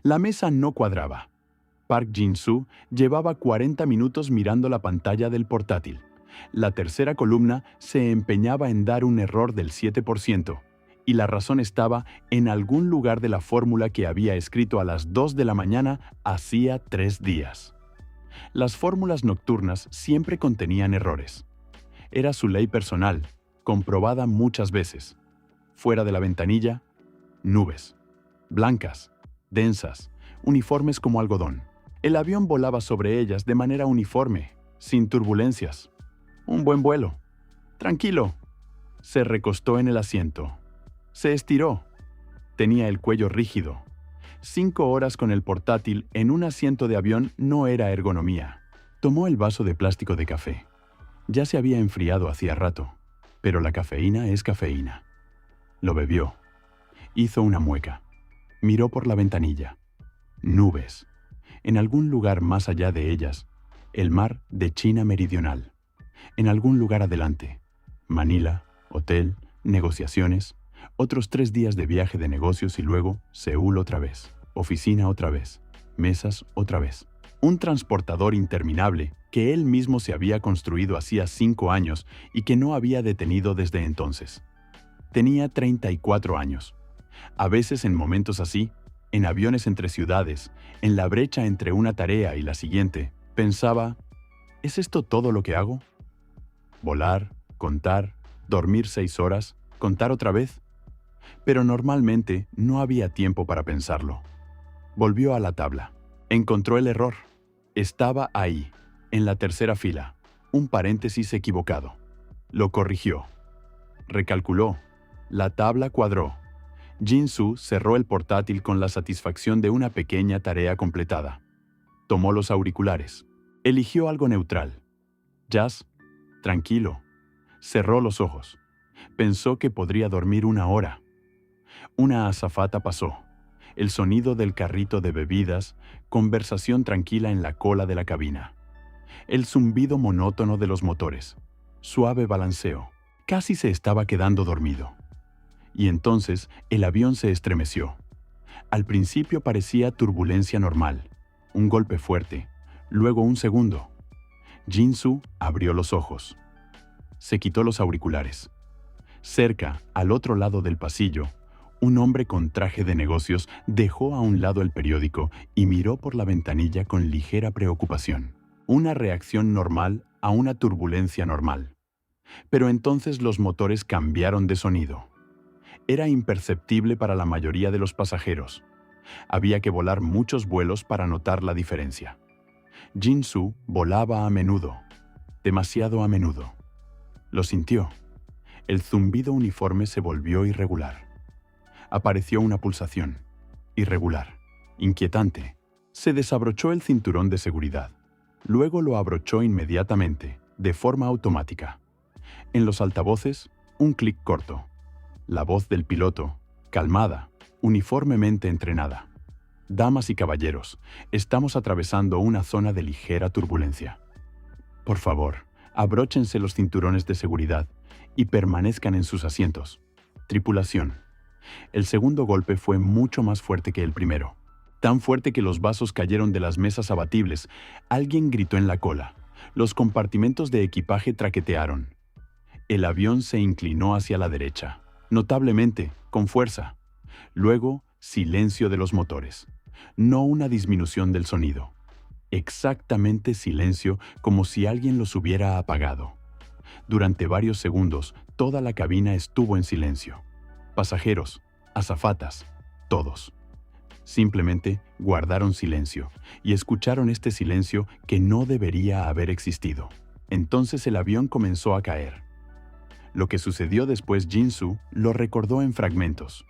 La mesa no cuadraba. Park Jin-soo llevaba 40 minutos mirando la pantalla del portátil. La tercera columna se empeñaba en dar un error del 7%, y la razón estaba en algún lugar de la fórmula que había escrito a las 2 de la mañana hacía 3 días. Las fórmulas nocturnas siempre contenían errores. Era su ley personal, comprobada muchas veces. Fuera de la ventanilla, nubes. Blancas, densas, uniformes como algodón. El avión volaba sobre ellas de manera uniforme, sin turbulencias. Un buen vuelo. Tranquilo. Se recostó en el asiento. Se estiró. Tenía el cuello rígido. 5 horas con el portátil en un asiento de avión no era ergonomía. Tomó el vaso de plástico de café. Ya se había enfriado hacía rato, pero la cafeína es cafeína. Lo bebió. Hizo una mueca. Miró por la ventanilla. Nubes. En algún lugar más allá de ellas, el mar de China Meridional. En algún lugar adelante, Manila, hotel, negociaciones, otros 3 días de viaje de negocios y luego Seúl otra vez, oficina otra vez, mesas otra vez. Un transportador interminable que él mismo se había construido hacía 5 años y que no había detenido desde entonces. Tenía 34 años. A veces en momentos así, en aviones entre ciudades, en la brecha entre una tarea y la siguiente, pensaba, ¿es esto todo lo que hago? Volar, contar, dormir 6 horas, contar otra vez. Pero normalmente no había tiempo para pensarlo. Volvió a la tabla. Encontró el error. Estaba ahí, en la tercera fila, un paréntesis equivocado. Lo corrigió. Recalculó. La tabla cuadró. Jin-soo cerró el portátil con la satisfacción de una pequeña tarea completada. Tomó los auriculares. Eligió algo neutral. Jazz. Tranquilo. Cerró los ojos. Pensó que podría dormir 1 hora. Una azafata pasó. El sonido del carrito de bebidas, conversación tranquila en la cola de la cabina. El zumbido monótono de los motores. Suave balanceo. Casi se estaba quedando dormido. Y entonces el avión se estremeció. Al principio parecía turbulencia normal. Un golpe fuerte. Luego un segundo. Jin-soo abrió los ojos. Se quitó los auriculares. Cerca, al otro lado del pasillo, un hombre con traje de negocios dejó a un lado el periódico y miró por la ventanilla con ligera preocupación. Una reacción normal a una turbulencia normal. Pero entonces los motores cambiaron de sonido. Era imperceptible para la mayoría de los pasajeros. Había que volar muchos vuelos para notar la diferencia. Jin-soo volaba a menudo, demasiado a menudo. Lo sintió. El zumbido uniforme se volvió irregular. Apareció una pulsación. Irregular. Inquietante. Se desabrochó el cinturón de seguridad. Luego lo abrochó inmediatamente, de forma automática. En los altavoces, un clic corto. La voz del piloto, calmada, uniformemente entrenada. Damas y caballeros, estamos atravesando una zona de ligera turbulencia. Por favor, abróchense los cinturones de seguridad y permanezcan en sus asientos. Tripulación. El segundo golpe fue mucho más fuerte que el primero. Tan fuerte que los vasos cayeron de las mesas abatibles. Alguien gritó en la cola. Los compartimentos de equipaje traquetearon. El avión se inclinó hacia la derecha. Notablemente, con fuerza. Luego, silencio de los motores. No una disminución del sonido. Exactamente silencio, como si alguien los hubiera apagado. Durante varios segundos, toda la cabina estuvo en silencio. Pasajeros, azafatas, todos. Simplemente guardaron silencio y escucharon este silencio que no debería haber existido. Entonces el avión comenzó a caer. Lo que sucedió después Jin-soo lo recordó en fragmentos.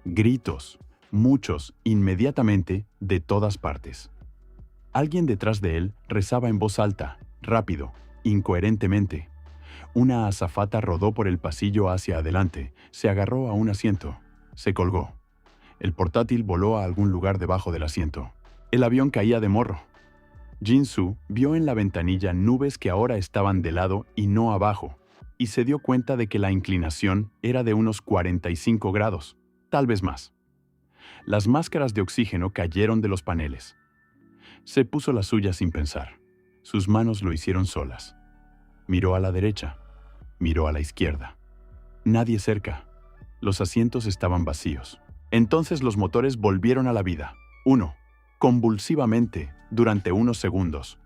Gritos, muchos, inmediatamente, de todas partes. Alguien detrás de él rezaba en voz alta, rápido, incoherentemente. Una azafata rodó por el pasillo hacia adelante, se agarró a un asiento, se colgó. El portátil voló a algún lugar debajo del asiento. El avión caía de morro. Jin-soo vio en la ventanilla nubes que ahora estaban de lado y no abajo, y se dio cuenta de que la inclinación era de unos 45 grados, tal vez más. Las máscaras de oxígeno cayeron de los paneles. Se puso las suyas sin pensar. Sus manos lo hicieron solas. Miró a la derecha, miró a la izquierda. Nadie cerca. Los asientos estaban vacíos. Entonces los motores volvieron a la vida. Uno, convulsivamente, durante unos segundos.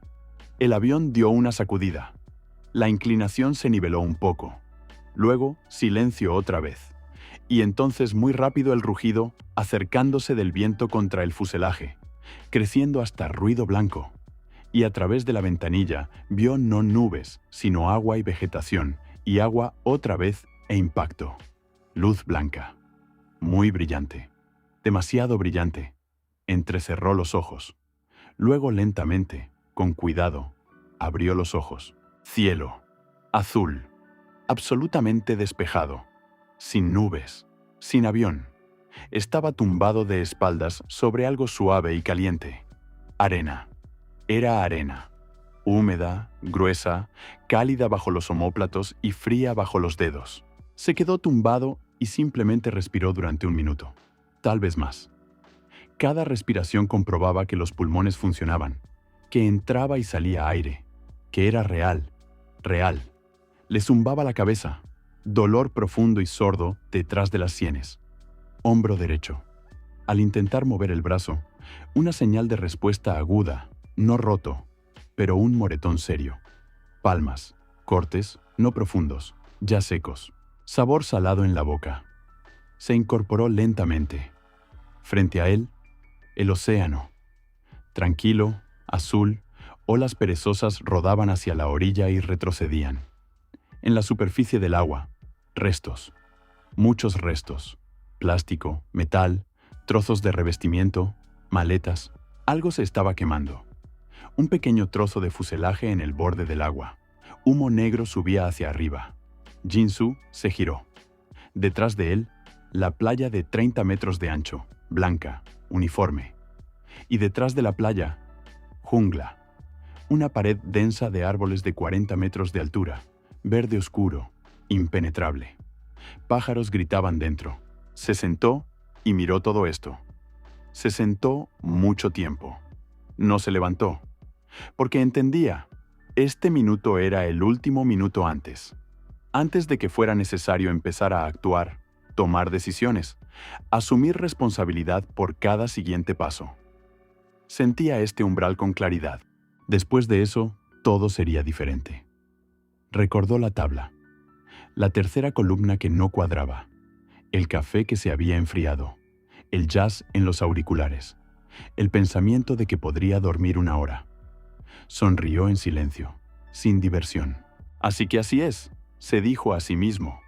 El avión dio una sacudida. La inclinación se niveló un poco. Luego, silencio otra vez. Y entonces muy rápido el rugido, acercándose del viento contra el fuselaje, creciendo hasta ruido blanco. Y a través de la ventanilla vio no nubes, sino agua y vegetación, y agua otra vez e impacto. Luz blanca. Muy brillante. Demasiado brillante. Entrecerró los ojos. Luego lentamente, con cuidado, abrió los ojos. Cielo. Azul. Absolutamente despejado. Sin nubes. Sin avión. Estaba tumbado de espaldas sobre algo suave y caliente. Arena. Era arena. Húmeda, gruesa, cálida bajo los omóplatos y fría bajo los dedos. Se quedó tumbado y simplemente respiró durante un minuto. Tal vez más. Cada respiración comprobaba que los pulmones funcionaban, que entraba y salía aire, que era real, real. Le zumbaba la cabeza, dolor profundo y sordo detrás de las sienes. Hombro derecho. Al intentar mover el brazo, una señal de respuesta aguda, no roto, pero un moretón serio. Palmas, cortes, no profundos, ya secos. Sabor salado en la boca. Se incorporó lentamente. Frente a él, el océano. Tranquilo, azul, olas perezosas rodaban hacia la orilla y retrocedían. En la superficie del agua, restos. Muchos restos. Plástico, metal, trozos de revestimiento, maletas. Algo se estaba quemando. Un pequeño trozo de fuselaje en el borde del agua. Humo negro subía hacia arriba. Jin-Soo se giró. Detrás de él, la playa de 30 metros de ancho, blanca, uniforme. Y detrás de la playa, jungla. Una pared densa de árboles de 40 metros de altura, verde oscuro, impenetrable. Pájaros gritaban dentro. Se sentó y miró todo esto. Se sentó mucho tiempo. No se levantó, porque entendía, este minuto era el último minuto antes de que fuera necesario empezar a actuar, tomar decisiones, asumir responsabilidad por cada siguiente paso. Sentía este umbral con claridad. Después de eso, todo sería diferente. Recordó la tabla, la tercera columna que no cuadraba, el café que se había enfriado, el jazz en los auriculares, el pensamiento de que podría dormir una hora. Sonrió en silencio, sin diversión. Así que así es, se dijo a sí mismo.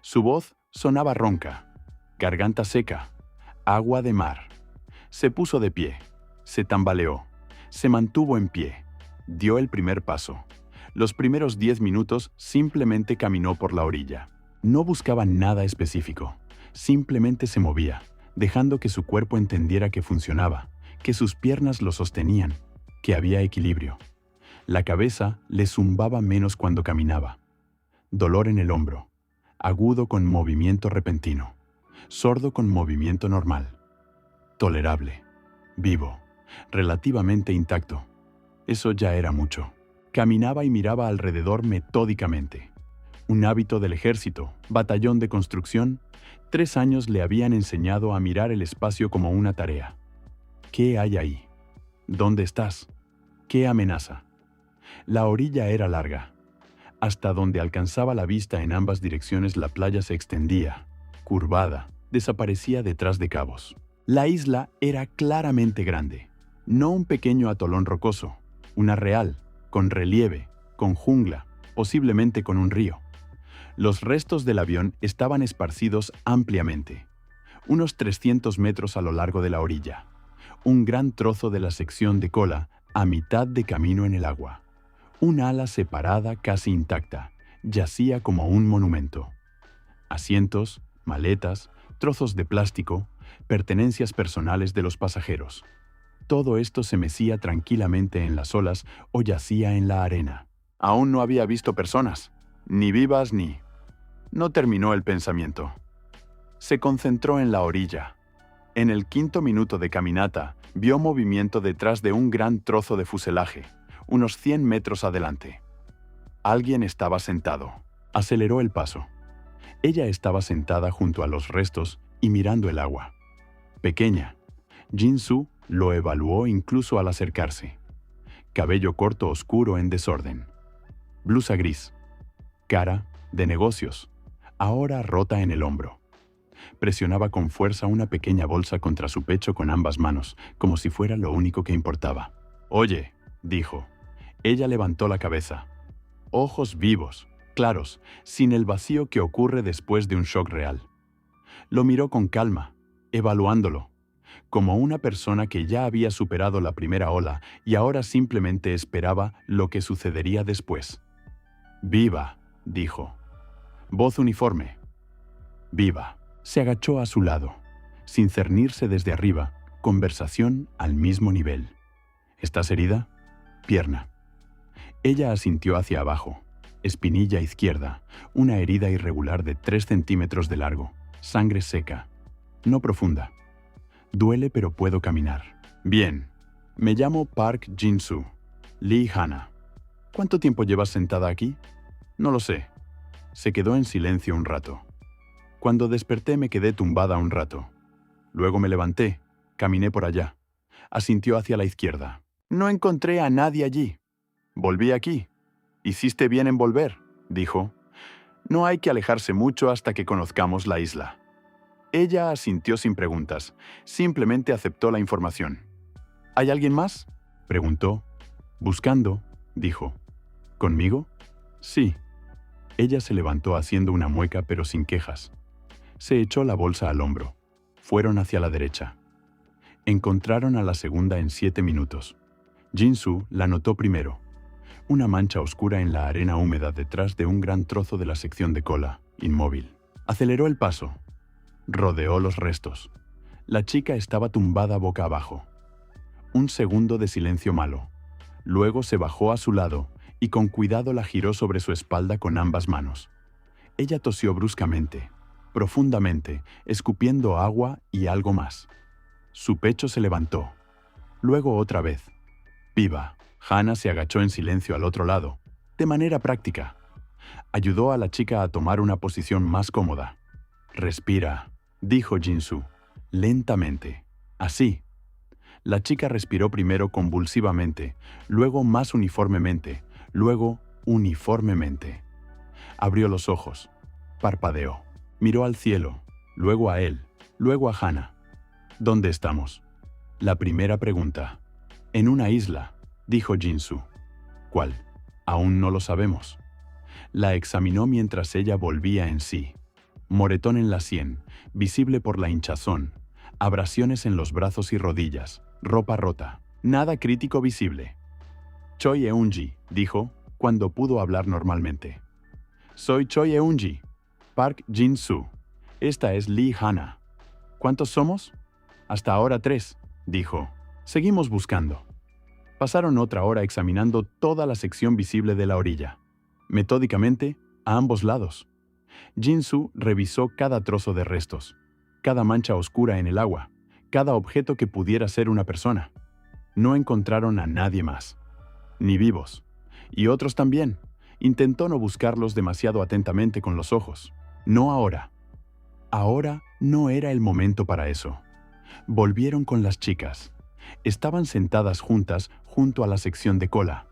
Su voz sonaba ronca, garganta seca, agua de mar. Se puso de pie, se tambaleó, se mantuvo en pie, dio el primer paso. Los primeros 10 minutos simplemente caminó por la orilla. No buscaba nada específico, simplemente se movía, dejando que su cuerpo entendiera que funcionaba, que sus piernas lo sostenían, que había equilibrio. La cabeza le zumbaba menos cuando caminaba. Dolor en el hombro, agudo con movimiento repentino, sordo con movimiento normal. Tolerable, vivo, relativamente intacto. Eso ya era mucho. Caminaba y miraba alrededor metódicamente. Un hábito del ejército, batallón de construcción, 3 años le habían enseñado a mirar el espacio como una tarea. ¿Qué hay ahí? ¿Dónde estás? ¿Qué amenaza? La orilla era larga. Hasta donde alcanzaba la vista en ambas direcciones la playa se extendía, curvada, desaparecía detrás de cabos. La isla era claramente grande, no un pequeño atolón rocoso, una real, con relieve, con jungla, posiblemente con un río. Los restos del avión estaban esparcidos ampliamente, unos 300 metros a lo largo de la orilla. Un gran trozo de la sección de cola a mitad de camino en el agua. Un ala separada casi intacta, yacía como un monumento. Asientos, maletas, trozos de plástico, pertenencias personales de los pasajeros. Todo esto se mecía tranquilamente en las olas o yacía en la arena. Aún no había visto personas, ni vivas ni... No terminó el pensamiento. Se concentró en la orilla. En el quinto minuto de caminata, vio movimiento detrás de un gran trozo de fuselaje, unos 100 metros adelante. Alguien estaba sentado. Aceleró el paso. Ella estaba sentada junto a los restos y mirando el agua. Pequeña. Jin-Soo lo evaluó incluso al acercarse. Cabello corto oscuro en desorden. Blusa gris. Cara de negocios, ahora rota en el hombro. Presionaba con fuerza una pequeña bolsa contra su pecho con ambas manos, como si fuera lo único que importaba. «Oye», dijo. Ella levantó la cabeza. Ojos vivos, claros, sin el vacío que ocurre después de un shock real. Lo miró con calma, evaluándolo, como una persona que ya había superado la primera ola y ahora simplemente esperaba lo que sucedería después. «Viva», dijo. Voz uniforme. «Viva». Se agachó a su lado, sin cernirse desde arriba, conversación al mismo nivel. «¿Estás herida?» «Pierna». Ella asintió hacia abajo. Espinilla izquierda, una herida irregular de 3 centímetros de largo, sangre seca, no profunda. «Duele, pero puedo caminar». «Bien. Me llamo Park Jin-Soo. Lee Hana. ¿Cuánto tiempo llevas sentada aquí?» «No lo sé». Se quedó en silencio un rato. Cuando desperté me quedé tumbada un rato. Luego me levanté, caminé por allá. Asintió hacia la izquierda. «No encontré a nadie allí. Volví aquí». «Hiciste bien en volver», dijo. «No hay que alejarse mucho hasta que conozcamos la isla». Ella asintió sin preguntas, simplemente aceptó la información. «¿Hay alguien más?», preguntó. «Buscando», dijo. «¿Conmigo?» «Sí». Ella se levantó haciendo una mueca pero sin quejas. Se echó la bolsa al hombro. Fueron hacia la derecha. Encontraron a la segunda en 7 minutos. Jin-Soo la notó primero. Una mancha oscura en la arena húmeda detrás de un gran trozo de la sección de cola, inmóvil. Aceleró el paso. Rodeó los restos. La chica estaba tumbada boca abajo. Un segundo de silencio malo. Luego se bajó a su lado y con cuidado la giró sobre su espalda con ambas manos. Ella tosió bruscamente, profundamente, escupiendo agua y algo más. Su pecho se levantó. Luego otra vez. «Viva». Hana se agachó en silencio al otro lado, de manera práctica. Ayudó a la chica a tomar una posición más cómoda. «Respira», dijo Jin-Soo, lentamente. «Así». La chica respiró primero convulsivamente, luego más uniformemente, luego uniformemente. Abrió los ojos, parpadeó, miró al cielo, luego a él, luego a Hana. «¿Dónde estamos?» La primera pregunta. «En una isla», dijo Jin-Soo. «¿Cuál?» «Aún no lo sabemos». La examinó mientras ella volvía en sí. Moretón en la sien, visible por la hinchazón, abrasiones en los brazos y rodillas, ropa rota, nada crítico visible. «Choi Eun-ji», dijo, cuando pudo hablar normalmente. «Soy Choi Eun-ji, Park Jin-Soo. Esta es Lee Hana». «¿Cuántos somos?» «Hasta ahora 3», dijo. «Seguimos buscando». Pasaron otra hora examinando toda la sección visible de la orilla, metódicamente, a ambos lados. Jin-Soo revisó cada trozo de restos, cada mancha oscura en el agua, cada objeto que pudiera ser una persona. No encontraron a nadie más, ni vivos. Y otros también. Intentó no buscarlos demasiado atentamente con los ojos. No ahora. Ahora no era el momento para eso. Volvieron con las chicas. Estaban sentadas juntas junto a la sección de cola.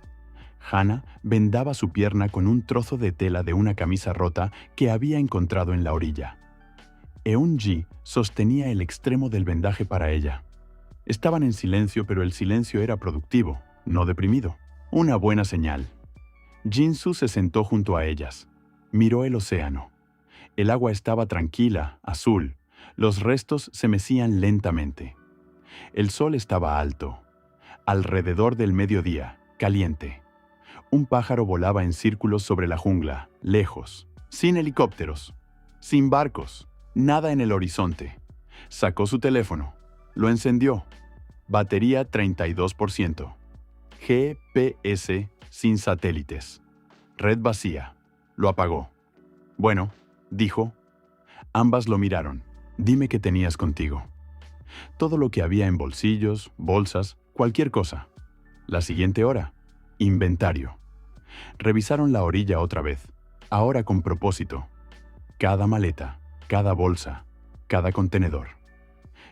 Hana vendaba su pierna con un trozo de tela de una camisa rota que había encontrado en la orilla. Eun-ji sostenía el extremo del vendaje para ella. Estaban en silencio, pero el silencio era productivo, no deprimido. Una buena señal. Jin-Soo se sentó junto a ellas. Miró el océano. El agua estaba tranquila, azul. Los restos se mecían lentamente. El sol estaba alto. Alrededor del mediodía, caliente. Un pájaro volaba en círculos sobre la jungla, lejos, sin helicópteros, sin barcos, nada en el horizonte. Sacó su teléfono. Lo encendió. Batería 32%. GPS sin satélites. Red vacía. Lo apagó. «Bueno», dijo. Ambas lo miraron. «Dime qué tenías contigo». Todo lo que había en bolsillos, bolsas, cualquier cosa. La siguiente hora, inventario. Revisaron la orilla otra vez, ahora con propósito. Cada maleta, cada bolsa, cada contenedor.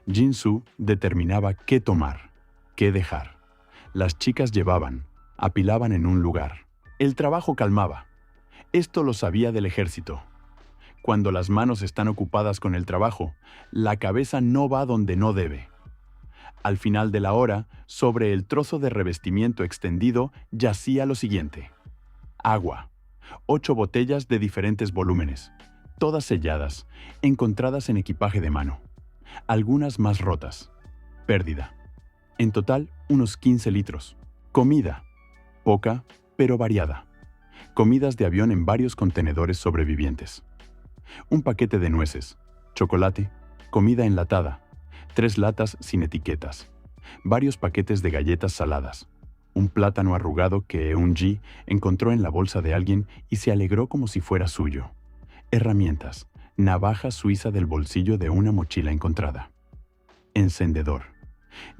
Jin-Soo determinaba qué tomar, qué dejar. Las chicas llevaban, apilaban en un lugar. El trabajo calmaba. Esto lo sabía del ejército. Cuando las manos están ocupadas con el trabajo, la cabeza no va donde no debe. Al final de la hora, sobre el trozo de revestimiento extendido, yacía lo siguiente. Agua. 8 botellas de diferentes volúmenes, todas selladas, encontradas en equipaje de mano. Algunas más rotas. Pérdida. En total, unos 15 litros. Comida. Poca, pero variada. Comidas de avión en varios contenedores sobrevivientes. Un paquete de nueces, chocolate, comida enlatada, 3 latas sin etiquetas, varios paquetes de galletas saladas, un plátano arrugado que Eun-ji encontró en la bolsa de alguien y se alegró como si fuera suyo. Herramientas, navaja suiza del bolsillo de una mochila encontrada. Encendedor.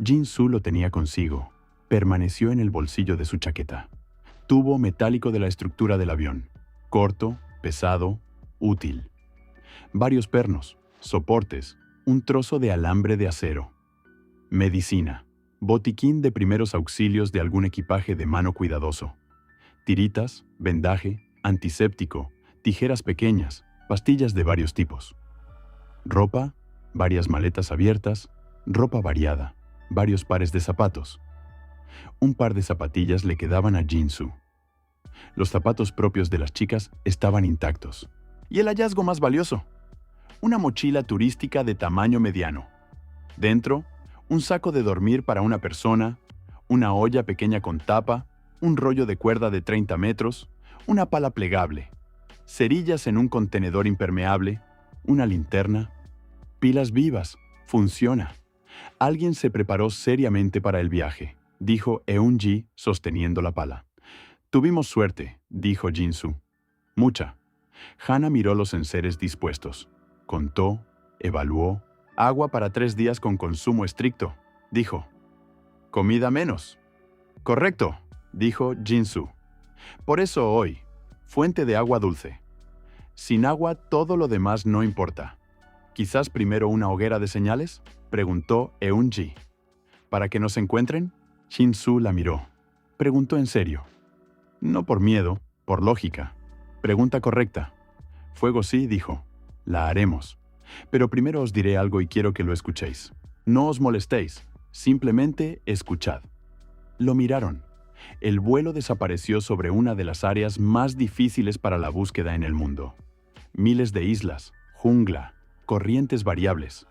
Jin-Soo lo tenía consigo, permaneció en el bolsillo de su chaqueta. Tubo metálico de la estructura del avión, corto, pesado, útil. Varios pernos, soportes, un trozo de alambre de acero. Medicina, botiquín de primeros auxilios de algún equipaje de mano cuidadoso. Tiritas, vendaje, antiséptico, tijeras pequeñas, pastillas de varios tipos. Ropa, varias maletas abiertas, ropa variada, varios pares de zapatos. Un par de zapatillas le quedaban a Jin-Soo. Los zapatos propios de las chicas estaban intactos. Y el hallazgo más valioso, una mochila turística de tamaño mediano. Dentro, un saco de dormir para una persona, una olla pequeña con tapa, un rollo de cuerda de 30 metros, una pala plegable, cerillas en un contenedor impermeable, una linterna, pilas vivas, funciona. Alguien se preparó seriamente para el viaje, dijo Eun-ji sosteniendo la pala. Tuvimos suerte, dijo Jin-Soo. Mucha. Hana miró los enseres dispuestos. Contó, evaluó. Agua para 3 días con consumo estricto, dijo. Comida menos. Correcto, dijo Jin-Soo. Por eso hoy, fuente de agua dulce. Sin agua todo lo demás no importa. ¿Quizás primero una hoguera de señales? Preguntó Eun-ji. ¿Para que nos encuentren? Jin-Soo la miró. Preguntó en serio. No por miedo, por lógica. Pregunta correcta. Fuego sí, dijo. La haremos. Pero primero os diré algo y quiero que lo escuchéis. No os molestéis, simplemente escuchad. Lo miraron. El vuelo desapareció sobre una de las áreas más difíciles para la búsqueda en el mundo. Miles de islas, jungla, corrientes variables.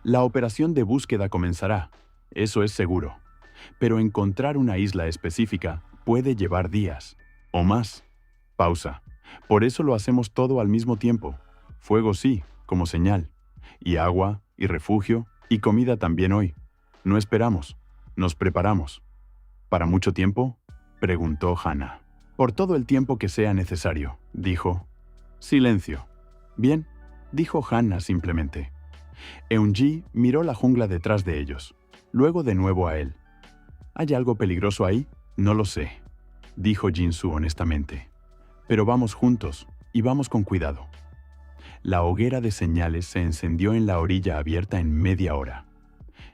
La operación de búsqueda comenzará, eso es seguro. Pero encontrar una isla específica puede llevar días, o más. Pausa. Por eso lo hacemos todo al mismo tiempo. Fuego sí, como señal. Y agua, y refugio, y comida también hoy. No esperamos, nos preparamos. ¿Para mucho tiempo?, preguntó Hana. Por todo el tiempo que sea necesario, dijo. Silencio. Bien, dijo Hana simplemente. Eun-ji miró la jungla detrás de ellos, luego de nuevo a él. ¿Hay algo peligroso ahí? No lo sé, dijo Jin-Soo honestamente. Pero vamos juntos, y vamos con cuidado. La hoguera de señales se encendió en la orilla abierta en media hora.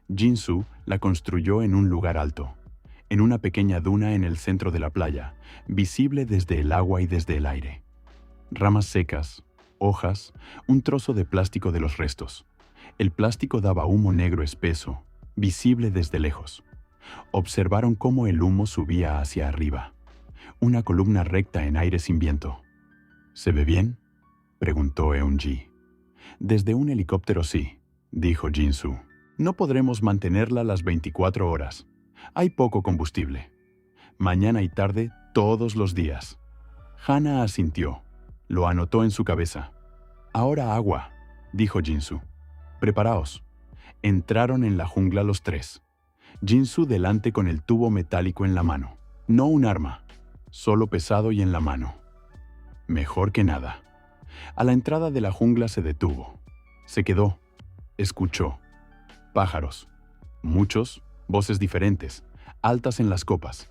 Jin-Soo la construyó en un lugar alto, en una pequeña duna en el centro de la playa, visible desde el agua y desde el aire. Ramas secas, hojas, un trozo de plástico de los restos. El plástico daba humo negro espeso, visible desde lejos. Observaron cómo el humo subía hacia arriba. Una columna recta en aire sin viento. ¿Se ve bien?, preguntó Eun-ji. Desde un helicóptero sí, dijo Jin-Soo. No podremos mantenerla las 24 horas. Hay poco combustible. Mañana y tarde, todos los días. Hana asintió. Lo anotó en su cabeza. Ahora agua, dijo Jin-Soo. Preparaos. Entraron en la jungla los tres. Jin-Soo delante con el tubo metálico en la mano. No un arma, solo pesado y en la mano. Mejor que nada. A la entrada de la jungla se detuvo. Se quedó. Escuchó. Pájaros. Muchos, voces diferentes, altas en las copas.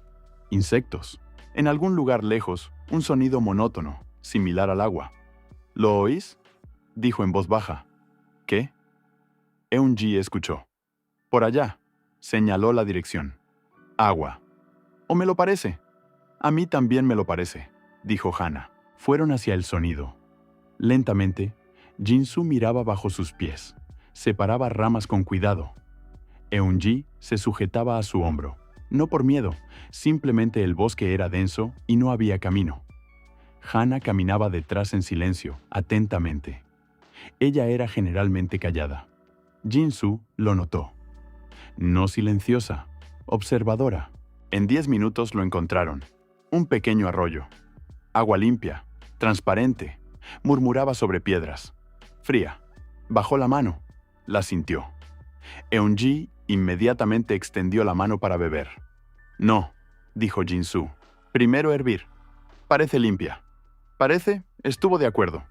Insectos. En algún lugar lejos, un sonido monótono, similar al agua. ¿Lo oís?, dijo en voz baja. ¿Qué? Eun-ji escuchó. Por allá, señaló la dirección. Agua. ¿O me lo parece? A mí también me lo parece, dijo Hana. Fueron hacia el sonido. Lentamente, Jin-soo miraba bajo sus pies. Separaba ramas con cuidado. Eun-ji se sujetaba a su hombro. No por miedo, simplemente el bosque era denso y no había camino. Hana caminaba detrás en silencio, atentamente. Ella era generalmente callada. Jin-soo lo notó. No silenciosa, observadora. En 10 minutos lo encontraron. Un pequeño arroyo. Agua limpia, transparente. Murmuraba sobre piedras. Fría. Bajó la mano. La sintió. Eun-ji inmediatamente extendió la mano para beber. No, dijo Jin-soo. Primero hervir. Parece limpia. Parece, estuvo de acuerdo.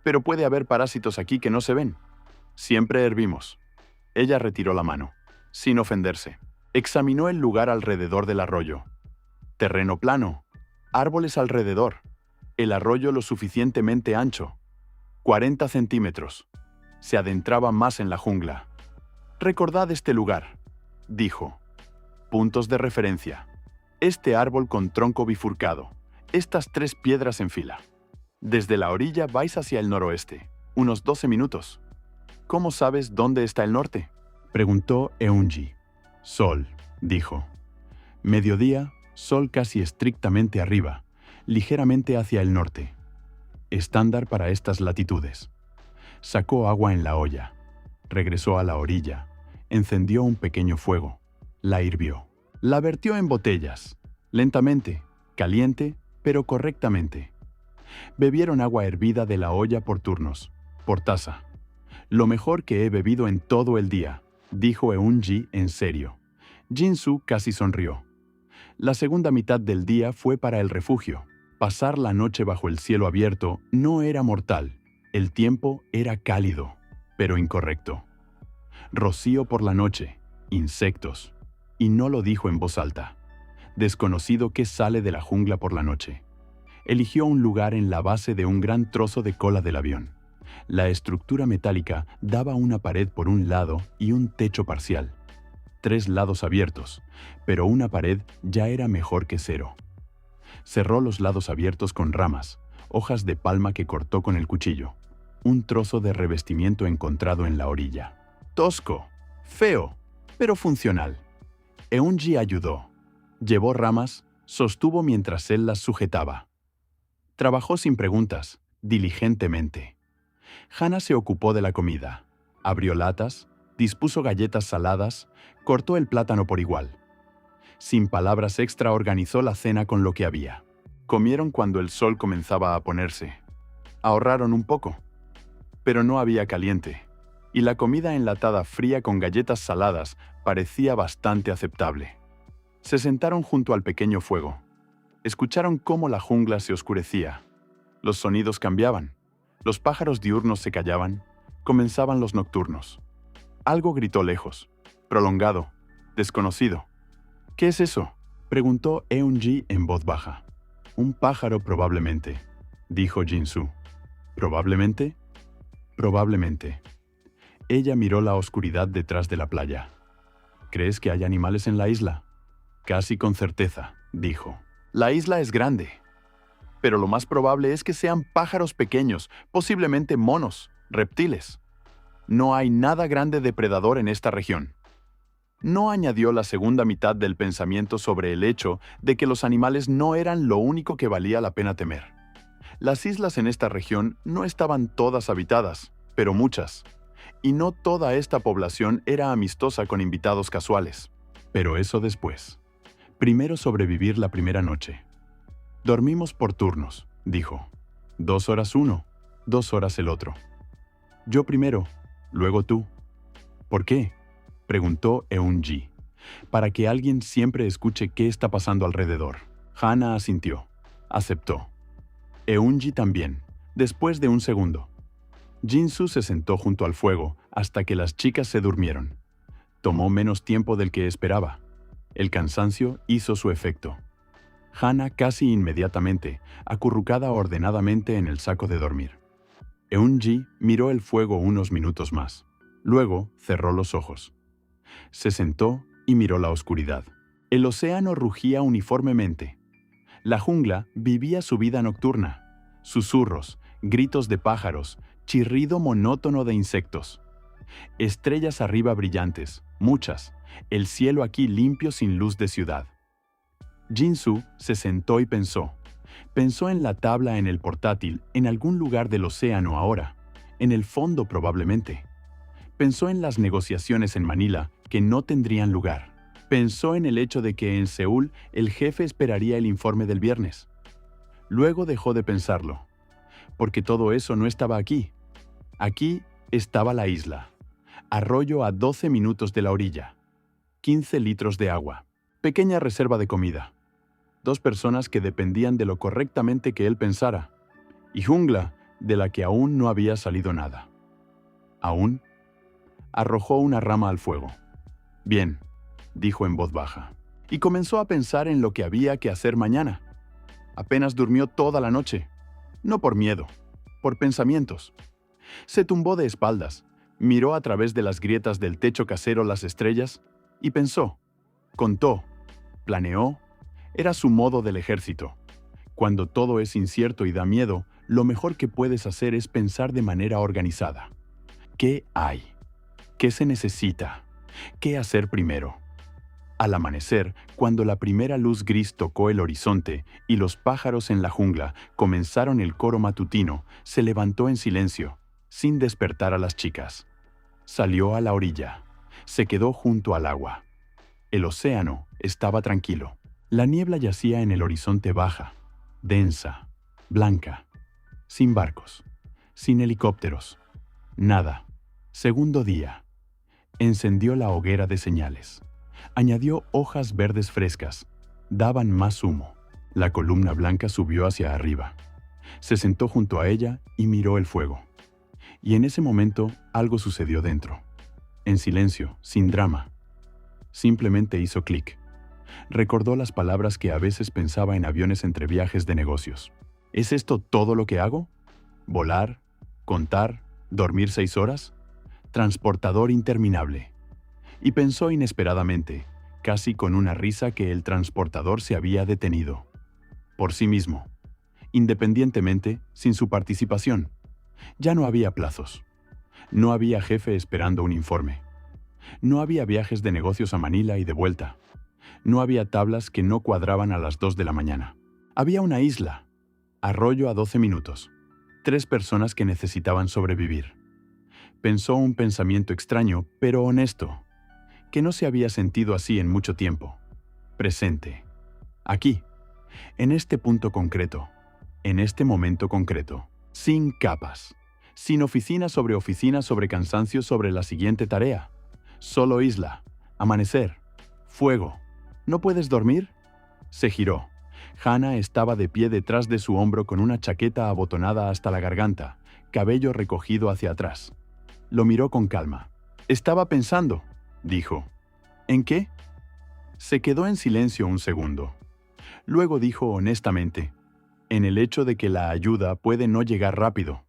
Pero puede haber parásitos aquí que no se ven. Siempre hervimos. Ella retiró la mano, sin ofenderse. Examinó el lugar alrededor del arroyo. Terreno plano. Árboles alrededor. El arroyo lo suficientemente ancho. 40 centímetros. Se adentraba más en la jungla. Recordad este lugar, dijo. Puntos de referencia. Este árbol con tronco bifurcado. Estas 3 piedras en fila. Desde la orilla vais hacia el noroeste. Unos 12 minutos. ¿Cómo sabes dónde está el norte?, preguntó Eun-ji. Sol, dijo. Mediodía, sol casi estrictamente arriba, ligeramente hacia el norte. Estándar para estas latitudes. Sacó agua en la olla. Regresó a la orilla. Encendió un pequeño fuego. La hirvió. La vertió en botellas. Lentamente, caliente, pero correctamente. Bebieron agua hervida de la olla por turnos, por taza. Lo mejor que he bebido en todo el día, dijo Eun-ji en serio. Jin-soo casi sonrió. La segunda mitad del día fue para el refugio. Pasar la noche bajo el cielo abierto no era mortal. El tiempo era cálido, pero incorrecto. Rocío por la noche, insectos. Y no lo dijo en voz alta. Desconocido que sale de la jungla por la noche. Eligió un lugar en la base de un gran trozo de cola del avión. La estructura metálica daba una pared por un lado y un techo parcial. 3 lados abiertos, pero una pared ya era mejor que 0. Cerró los lados abiertos con ramas, hojas de palma que cortó con el cuchillo. Un trozo de revestimiento encontrado en la orilla. Tosco, feo, pero funcional. Eun-ji ayudó. Llevó ramas, sostuvo mientras él las sujetaba. Trabajó sin preguntas, diligentemente. Hana se ocupó de la comida. Abrió latas, dispuso galletas saladas, cortó el plátano por igual. Sin palabras extra organizó la cena con lo que había. Comieron cuando el sol comenzaba a ponerse. Ahorraron un poco. Pero no había caliente, y la comida enlatada fría con galletas saladas parecía bastante aceptable. Se sentaron junto al pequeño fuego. Escucharon cómo la jungla se oscurecía. Los sonidos cambiaban. Los pájaros diurnos se callaban. Comenzaban los nocturnos. Algo gritó lejos, prolongado, desconocido. ¿Qué es eso?, preguntó Eun-ji en voz baja. Un pájaro probablemente, dijo Jin-soo. ¿Probablemente? Probablemente. Ella miró la oscuridad detrás de la playa. ¿Crees que hay animales en la isla? Casi con certeza, dijo. La isla es grande, pero lo más probable es que sean pájaros pequeños, posiblemente monos, reptiles. No hay nada grande depredador en esta región. No añadió la segunda mitad del pensamiento sobre el hecho de que los animales no eran lo único que valía la pena temer. Las islas en esta región no estaban todas habitadas, pero muchas. Y no toda esta población era amistosa con invitados casuales. Pero eso después. Primero sobrevivir la primera noche. Dormimos por turnos, dijo. 2 horas uno, 2 horas el otro. Yo primero, luego tú. ¿Por qué?, preguntó Eun-ji. Para que alguien siempre escuche qué está pasando alrededor. Hana asintió. Aceptó. Eun-ji también, después de un segundo. Jin-soo se sentó junto al fuego hasta que las chicas se durmieron. Tomó menos tiempo del que esperaba. El cansancio hizo su efecto. Hannah casi inmediatamente, acurrucada ordenadamente en el saco de dormir. Eun-ji miró el fuego unos minutos más. Luego cerró los ojos. Se sentó y miró la oscuridad. El océano rugía uniformemente. La jungla vivía su vida nocturna. Susurros, gritos de pájaros, chirrido monótono de insectos. Estrellas arriba brillantes, muchas. El cielo aquí limpio sin luz de ciudad. Jin-soo se sentó y pensó. Pensó en la tabla en el portátil, en algún lugar del océano ahora, en el fondo probablemente. Pensó en las negociaciones en Manila, que no tendrían lugar. Pensó en el hecho de que en Seúl el jefe esperaría el informe del viernes. Luego dejó de pensarlo, porque todo eso no estaba aquí. Aquí estaba la isla. Arroyo a 12 minutos de la orilla. 15 litros de agua. Pequeña reserva de comida. 2 personas que dependían de lo correctamente que él pensara. Y jungla de la que aún no había salido nada. ¿Aún? Arrojó una rama al fuego. Bien, dijo en voz baja. Y comenzó a pensar en lo que había que hacer mañana. Apenas durmió toda la noche. No por miedo, por pensamientos. Se tumbó de espaldas, miró a través de las grietas del techo casero las estrellas y pensó, contó, planeó. Era su modo del ejército. Cuando todo es incierto y da miedo, lo mejor que puedes hacer es pensar de manera organizada. ¿Qué hay? ¿Qué se necesita? ¿Qué hacer primero? Al amanecer, cuando la primera luz gris tocó el horizonte y los pájaros en la jungla comenzaron el coro matutino, se levantó en silencio, sin despertar a las chicas. Salió a la orilla. Se quedó junto al agua. El océano estaba tranquilo. La niebla yacía en el horizonte baja, densa, blanca, sin barcos, sin helicópteros, nada. Segundo día. Encendió la hoguera de señales. Añadió hojas verdes frescas. Daban más humo. La columna blanca subió hacia arriba. Se sentó junto a ella y miró el fuego. Y en ese momento algo sucedió dentro. En silencio, sin drama. Simplemente hizo clic. Recordó las palabras que a veces pensaba en aviones entre viajes de negocios. ¿Es esto todo lo que hago? ¿Volar? ¿Contar? ¿Dormir 6 horas? Transportador interminable. Y pensó inesperadamente, casi con una risa, que el transportador se había detenido. Por sí mismo. Independientemente, sin su participación. Ya no había plazos. No había jefe esperando un informe. No había viajes de negocios a Manila y de vuelta. No había tablas que no cuadraban a las 2 de la mañana. Había una isla. Arroyo a 12 minutos. 3 personas que necesitaban sobrevivir. Pensó un pensamiento extraño, pero honesto, que no se había sentido así en mucho tiempo. Presente. Aquí. En este punto concreto. En este momento concreto. Sin capas. Sin oficina sobre cansancio sobre la siguiente tarea. Solo isla. Amanecer. Fuego. ¿No puedes dormir? Se giró. Hannah estaba de pie detrás de su hombro con una chaqueta abotonada hasta la garganta, cabello recogido hacia atrás. Lo miró con calma. Estaba pensando, dijo. ¿En qué? Se quedó en silencio un segundo. Luego dijo honestamente, en el hecho de que la ayuda puede no llegar rápido.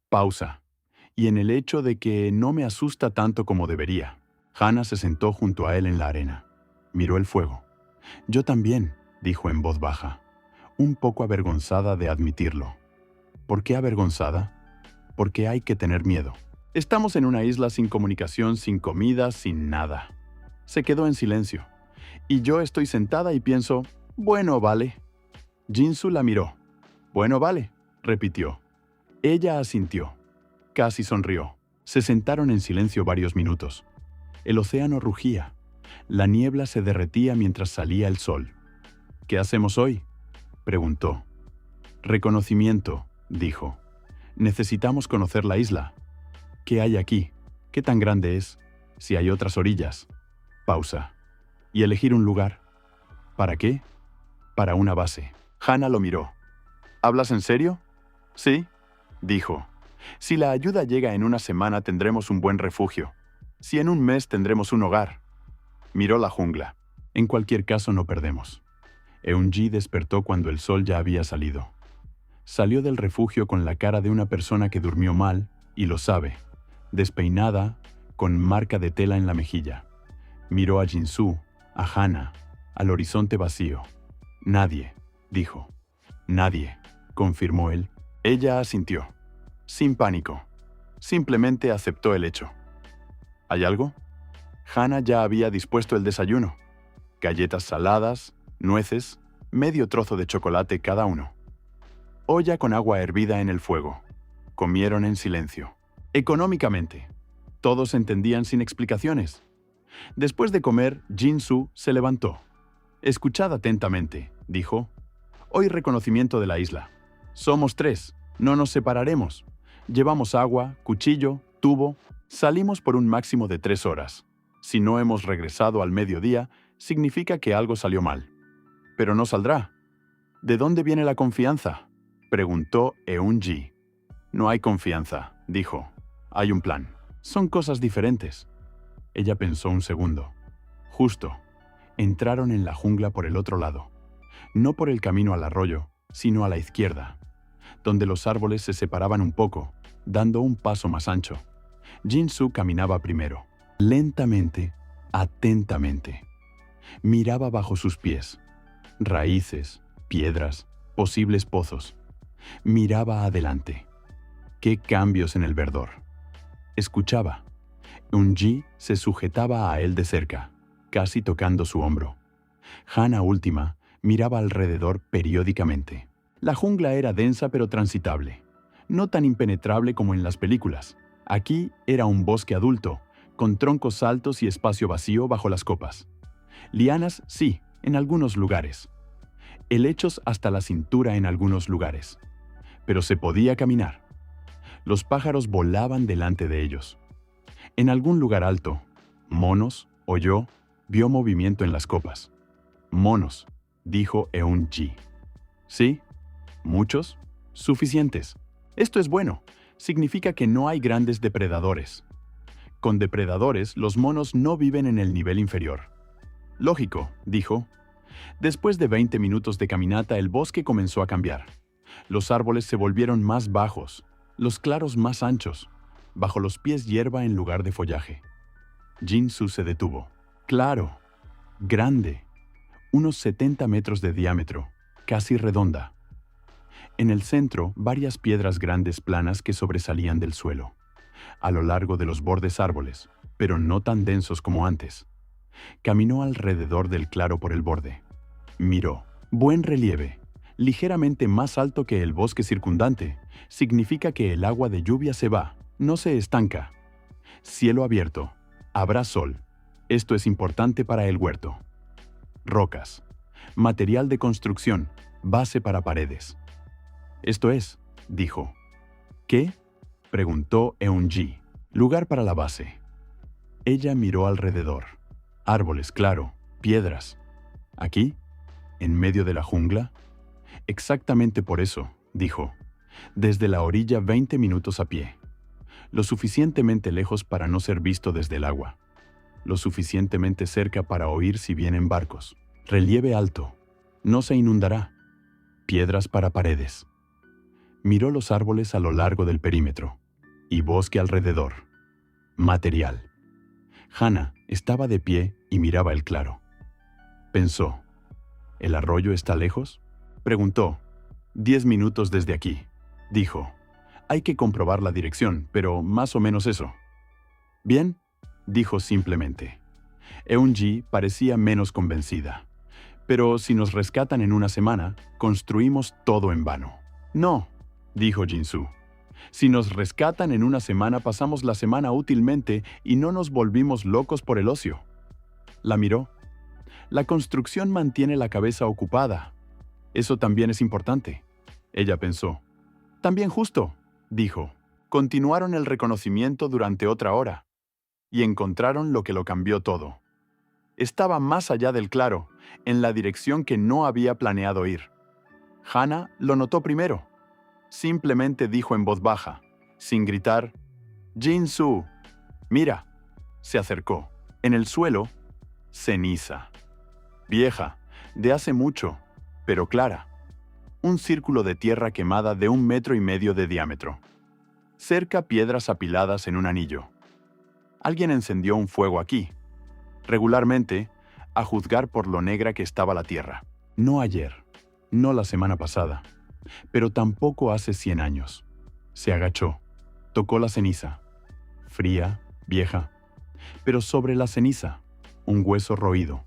Pausa. Y en el hecho de que no me asusta tanto como debería. Hannah se sentó junto a él en la arena. Miró el fuego. Yo también, dijo en voz baja, un poco avergonzada de admitirlo. ¿Por qué avergonzada? Porque hay que tener miedo. Estamos en una isla sin comunicación, sin comida, sin nada. Se quedó en silencio. Y yo estoy sentada y pienso, bueno, vale. Jin-soo la miró. Bueno, vale, repitió. Ella asintió. Casi sonrió. Se sentaron en silencio varios minutos. El océano rugía. La niebla se derretía mientras salía el sol. ¿Qué hacemos hoy?, preguntó. Reconocimiento, dijo. Necesitamos conocer la isla. ¿Qué hay aquí? ¿Qué tan grande es? Si hay otras orillas. Pausa. ¿Y elegir un lugar? ¿Para qué? Para una base. Hannah lo miró. ¿Hablas en serio? Sí, dijo. Si la ayuda llega en una semana tendremos un buen refugio. Si en un mes tendremos un hogar. Miró la jungla. En cualquier caso no perdemos. Eunji despertó cuando el sol ya había salido. Salió del refugio con la cara de una persona que durmió mal, y lo sabe, despeinada, con marca de tela en la mejilla. Miró a Jinsu, a Hana, al horizonte vacío. Nadie, dijo. Nadie, confirmó él. Ella asintió, sin pánico. Simplemente aceptó el hecho. ¿Hay algo? Hana ya había dispuesto el desayuno. Galletas saladas, nueces, medio trozo de chocolate cada uno. Olla con agua hervida en el fuego. Comieron en silencio. Económicamente. Todos entendían sin explicaciones. Después de comer, Jinsu se levantó. Escuchad atentamente, dijo. Hoy reconocimiento de la isla. Somos 3, no nos separaremos. Llevamos agua, cuchillo, tubo. Salimos por un máximo de 3 horas. Si no hemos regresado al mediodía, significa que algo salió mal. Pero no saldrá. ¿De dónde viene la confianza?, preguntó Eunji. No hay confianza, dijo. Hay un plan. Son cosas diferentes. Ella pensó un segundo. Justo. Entraron en la jungla por el otro lado. No por el camino al arroyo, sino a la izquierda, donde los árboles se separaban un poco, dando un paso más ancho. Jinsu caminaba primero. Lentamente, atentamente. Miraba bajo sus pies. Raíces, piedras, posibles pozos. Miraba adelante. ¡Qué cambios en el verdor! Escuchaba. Eunji se sujetaba a él de cerca, casi tocando su hombro. Hana última miraba alrededor periódicamente. La jungla era densa pero transitable. No tan impenetrable como en las películas. Aquí era un bosque adulto, con troncos altos y espacio vacío bajo las copas. Lianas, sí, en algunos lugares. Helechos hasta la cintura en algunos lugares. Pero se podía caminar. Los pájaros volaban delante de ellos. En algún lugar alto, monos, oyó, vio movimiento en las copas. Monos, dijo Eunji. ¿Sí? ¿Muchos? Suficientes. Esto es bueno. Significa que no hay grandes depredadores. Con depredadores, los monos no viven en el nivel inferior. Lógico, dijo. Después de 20 minutos de caminata, el bosque comenzó a cambiar. Los árboles se volvieron más bajos, los claros más anchos, bajo los pies hierba en lugar de follaje. Jinsu se detuvo. Claro, grande, unos 70 metros de diámetro, casi redonda. En el centro, varias piedras grandes planas que sobresalían del suelo. A lo largo de los bordes árboles, pero no tan densos como antes. Caminó alrededor del claro por el borde. Miró. Buen relieve. Ligeramente más alto que el bosque circundante. Significa que el agua de lluvia se va, no se estanca. Cielo abierto. Habrá sol. Esto es importante para el huerto. Rocas. Material de construcción. Base para paredes. Esto es, dijo. ¿Qué?, preguntó Eunji. Lugar para la base. Ella miró alrededor. Árboles, claro, piedras. ¿Aquí? ¿En medio de la jungla? Exactamente por eso, dijo. Desde la orilla 20 minutos a pie. Lo suficientemente lejos para no ser visto desde el agua. Lo suficientemente cerca para oír si vienen barcos. Relieve alto. No se inundará. Piedras para paredes. Miró los árboles a lo largo del perímetro. Y bosque alrededor. Material. Hana estaba de pie y miraba el claro. Pensó. ¿El arroyo está lejos?, preguntó. 10 minutos desde aquí, dijo. Hay que comprobar la dirección, pero más o menos eso. Bien, dijo simplemente. Eunji parecía menos convencida. Pero si nos rescatan en una semana, construimos todo en vano. No, dijo Jinsu. Si nos rescatan en una semana, pasamos la semana útilmente y no nos volvimos locos por el ocio. La miró. La construcción mantiene la cabeza ocupada. Eso también es importante. Ella pensó. También justo, dijo. Continuaron el reconocimiento durante otra hora. Y encontraron lo que lo cambió todo. Estaba más allá del claro, en la dirección que no había planeado ir. Hana lo notó primero. Simplemente dijo en voz baja, sin gritar, «Jinsu, mira». Se acercó. En el suelo, ceniza. Vieja, de hace mucho, pero clara. Un círculo de tierra quemada de 1,5 metros de diámetro. Cerca, piedras apiladas en un anillo. Alguien encendió un fuego aquí. Regularmente, a juzgar por lo negra que estaba la tierra. No ayer, no la semana pasada, pero tampoco hace 100 años. Se agachó, tocó la ceniza. Fría, vieja. Pero sobre la ceniza, un hueso roído,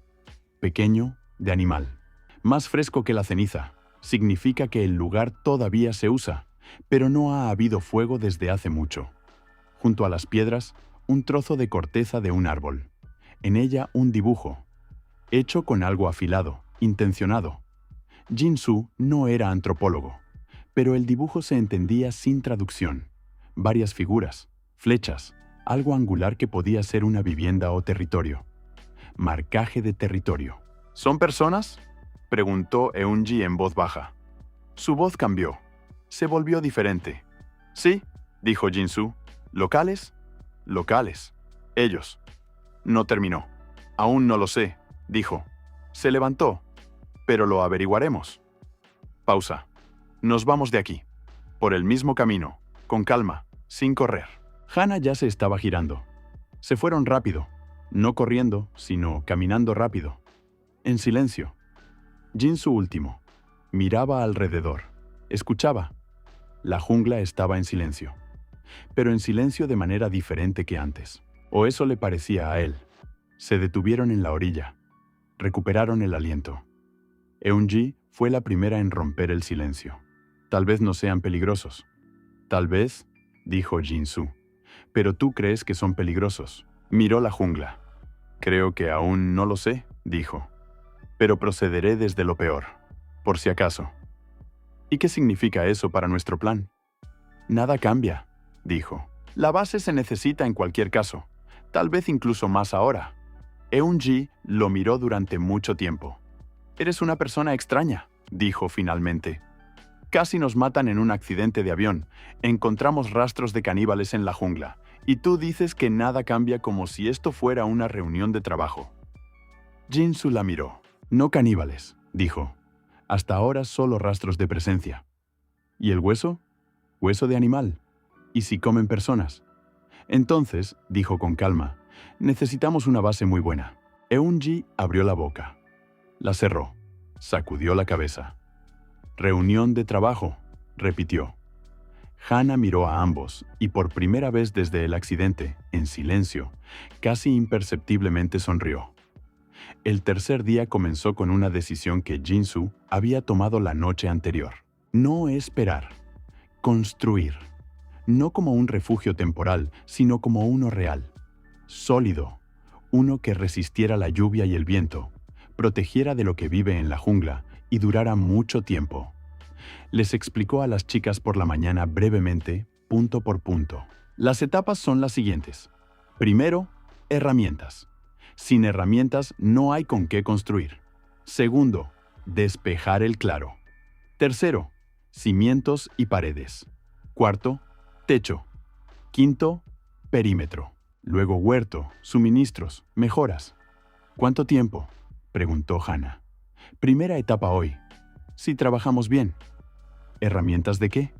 pequeño, de animal. Más fresco que la ceniza. Significa que el lugar todavía se usa, pero no ha habido fuego desde hace mucho. Junto a las piedras, un trozo de corteza de un árbol. En ella un dibujo, hecho con algo afilado, intencionado. Jin-Soo no era antropólogo, pero el dibujo se entendía sin traducción. Varias figuras, flechas, algo angular que podía ser una vivienda o territorio. Marcaje de territorio. ¿Son personas?, preguntó Eun-ji en voz baja. Su voz cambió. Se volvió diferente. Sí, dijo Jin-Soo. ¿Locales? Locales. Ellos. No terminó. Aún no lo sé, dijo. Se levantó. Pero lo averiguaremos. Pausa. Nos vamos de aquí. Por el mismo camino, con calma, sin correr. Hana ya se estaba girando. Se fueron rápido. No corriendo, sino caminando rápido. En silencio. Jin-Soo último. Miraba alrededor. Escuchaba. La jungla estaba en silencio. Pero en silencio de manera diferente que antes. O eso le parecía a él. Se detuvieron en la orilla. Recuperaron el aliento. Eun-ji fue la primera en romper el silencio. Tal vez no sean peligrosos. Tal vez, dijo Jin-Soo. Pero tú crees que son peligrosos. Miró la jungla. Creo que aún no lo sé, dijo. Pero procederé desde lo peor, por si acaso. ¿Y qué significa eso para nuestro plan? Nada cambia, dijo. La base se necesita en cualquier caso, tal vez incluso más ahora. Eun-ji lo miró durante mucho tiempo. Eres una persona extraña, dijo finalmente. Casi nos matan en un accidente de avión. Encontramos rastros de caníbales en la jungla. Y tú dices que nada cambia como si esto fuera una reunión de trabajo. Jin-Soo la miró. No caníbales, dijo. Hasta ahora solo rastros de presencia. ¿Y el hueso? Hueso de animal. ¿Y si comen personas? Entonces, dijo con calma, necesitamos una base muy buena. Eun-ji abrió la boca. La cerró. Sacudió la cabeza. Reunión de trabajo, repitió. Hana miró a ambos y por primera vez desde el accidente, en silencio, casi imperceptiblemente sonrió. El tercer día comenzó con una decisión que Jin-Soo había tomado la noche anterior. No esperar. Construir. No como un refugio temporal, sino como uno real. Sólido. Uno que resistiera la lluvia y el viento, protegiera de lo que vive en la jungla y durara mucho tiempo. Les explicó a las chicas por la mañana brevemente, punto por punto. Las etapas son las siguientes. Primero, herramientas. Sin herramientas no hay con qué construir. Segundo, despejar el claro. Tercero, cimientos y paredes. Cuarto, techo. Quinto, perímetro. Luego huerto, suministros, mejoras. ¿Cuánto tiempo?, preguntó Hana. Primera etapa hoy. Si trabajamos bien. ¿Herramientas de qué?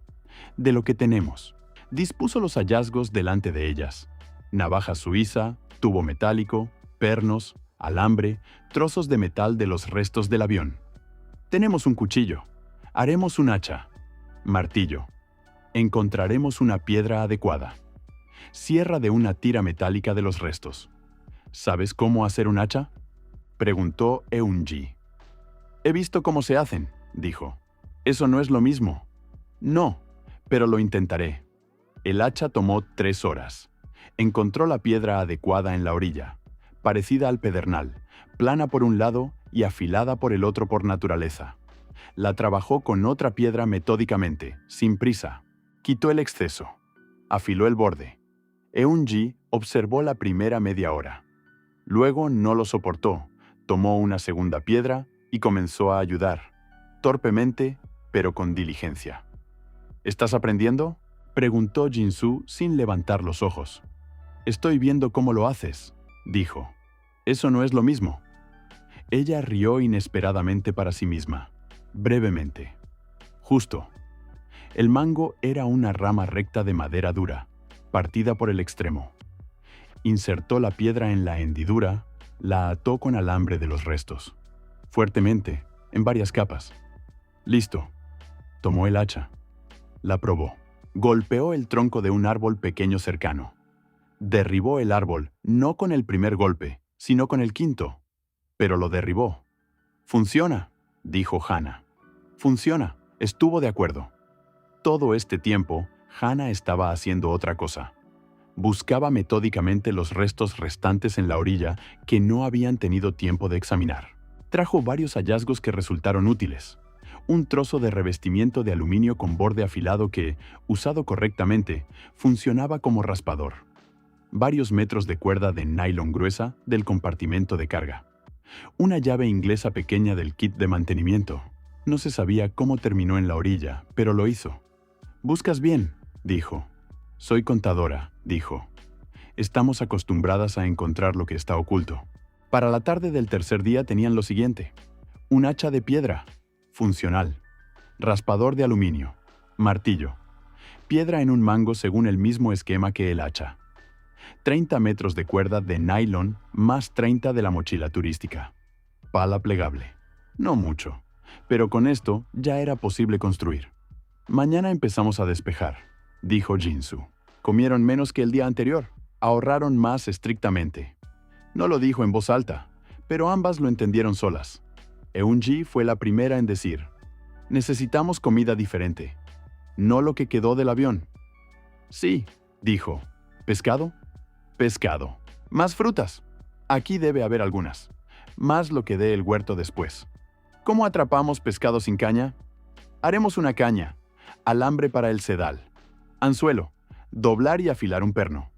De lo que tenemos. Dispuso los hallazgos delante de ellas. Navaja suiza, tubo metálico, pernos, alambre, trozos de metal de los restos del avión. Tenemos un cuchillo. Haremos un hacha. Martillo. Encontraremos una piedra adecuada. Sierra de una tira metálica de los restos. ¿Sabes cómo hacer un hacha?, preguntó Eun-ji. He visto cómo se hacen, dijo. Eso no es lo mismo. No, pero lo intentaré. El hacha tomó 3 horas. Encontró la piedra adecuada en la orilla, parecida al pedernal, plana por un lado y afilada por el otro por naturaleza. La trabajó con otra piedra metódicamente, sin prisa. Quitó el exceso. Afiló el borde. Eun-ji observó la primera media hora. Luego no lo soportó. Tomó una segunda piedra y comenzó a ayudar, torpemente, pero con diligencia. ¿Estás aprendiendo?, preguntó Jin-Soo sin levantar los ojos. Estoy viendo cómo lo haces, dijo. Eso no es lo mismo. Ella rió inesperadamente para sí misma, brevemente. Justo. El mango era una rama recta de madera dura, partida por el extremo. Insertó la piedra en la hendidura, la ató con alambre de los restos. Fuertemente, en varias capas. Listo. Tomó el hacha. La probó. Golpeó el tronco de un árbol pequeño cercano. Derribó el árbol, no con el primer golpe, sino con el quinto. Pero lo derribó. «Funciona», dijo Hannah. «Funciona». Estuvo de acuerdo. Todo este tiempo, Hannah estaba haciendo otra cosa. Buscaba metódicamente los restos restantes en la orilla que no habían tenido tiempo de examinar. Trajo varios hallazgos que resultaron útiles. Un trozo de revestimiento de aluminio con borde afilado que, usado correctamente, funcionaba como raspador. Varios metros de cuerda de nylon gruesa del compartimento de carga. Una llave inglesa pequeña del kit de mantenimiento. No se sabía cómo terminó en la orilla, pero lo hizo. «Buscas bien», dijo. «Soy contadora», dijo. «Estamos acostumbradas a encontrar lo que está oculto». Para la tarde del tercer día tenían lo siguiente. Un hacha de piedra, funcional. Raspador de aluminio. Martillo. Piedra en un mango según el mismo esquema que el hacha. 30 metros de cuerda de nylon más 30 de la mochila turística. Pala plegable. No mucho, pero con esto ya era posible construir. «Mañana empezamos a despejar», dijo Jinsu. «Comieron menos que el día anterior. Ahorraron más estrictamente». No lo dijo en voz alta, pero ambas lo entendieron solas. Eun-ji fue la primera en decir: «Necesitamos comida diferente. No lo que quedó del avión». «Sí», dijo. «¿Pescado?» «Pescado. Más frutas. Aquí debe haber algunas. Más lo que dé el huerto después». «¿Cómo atrapamos pescado sin caña?» «Haremos una caña. Alambre para el sedal. Anzuelo. Doblar y afilar un perno.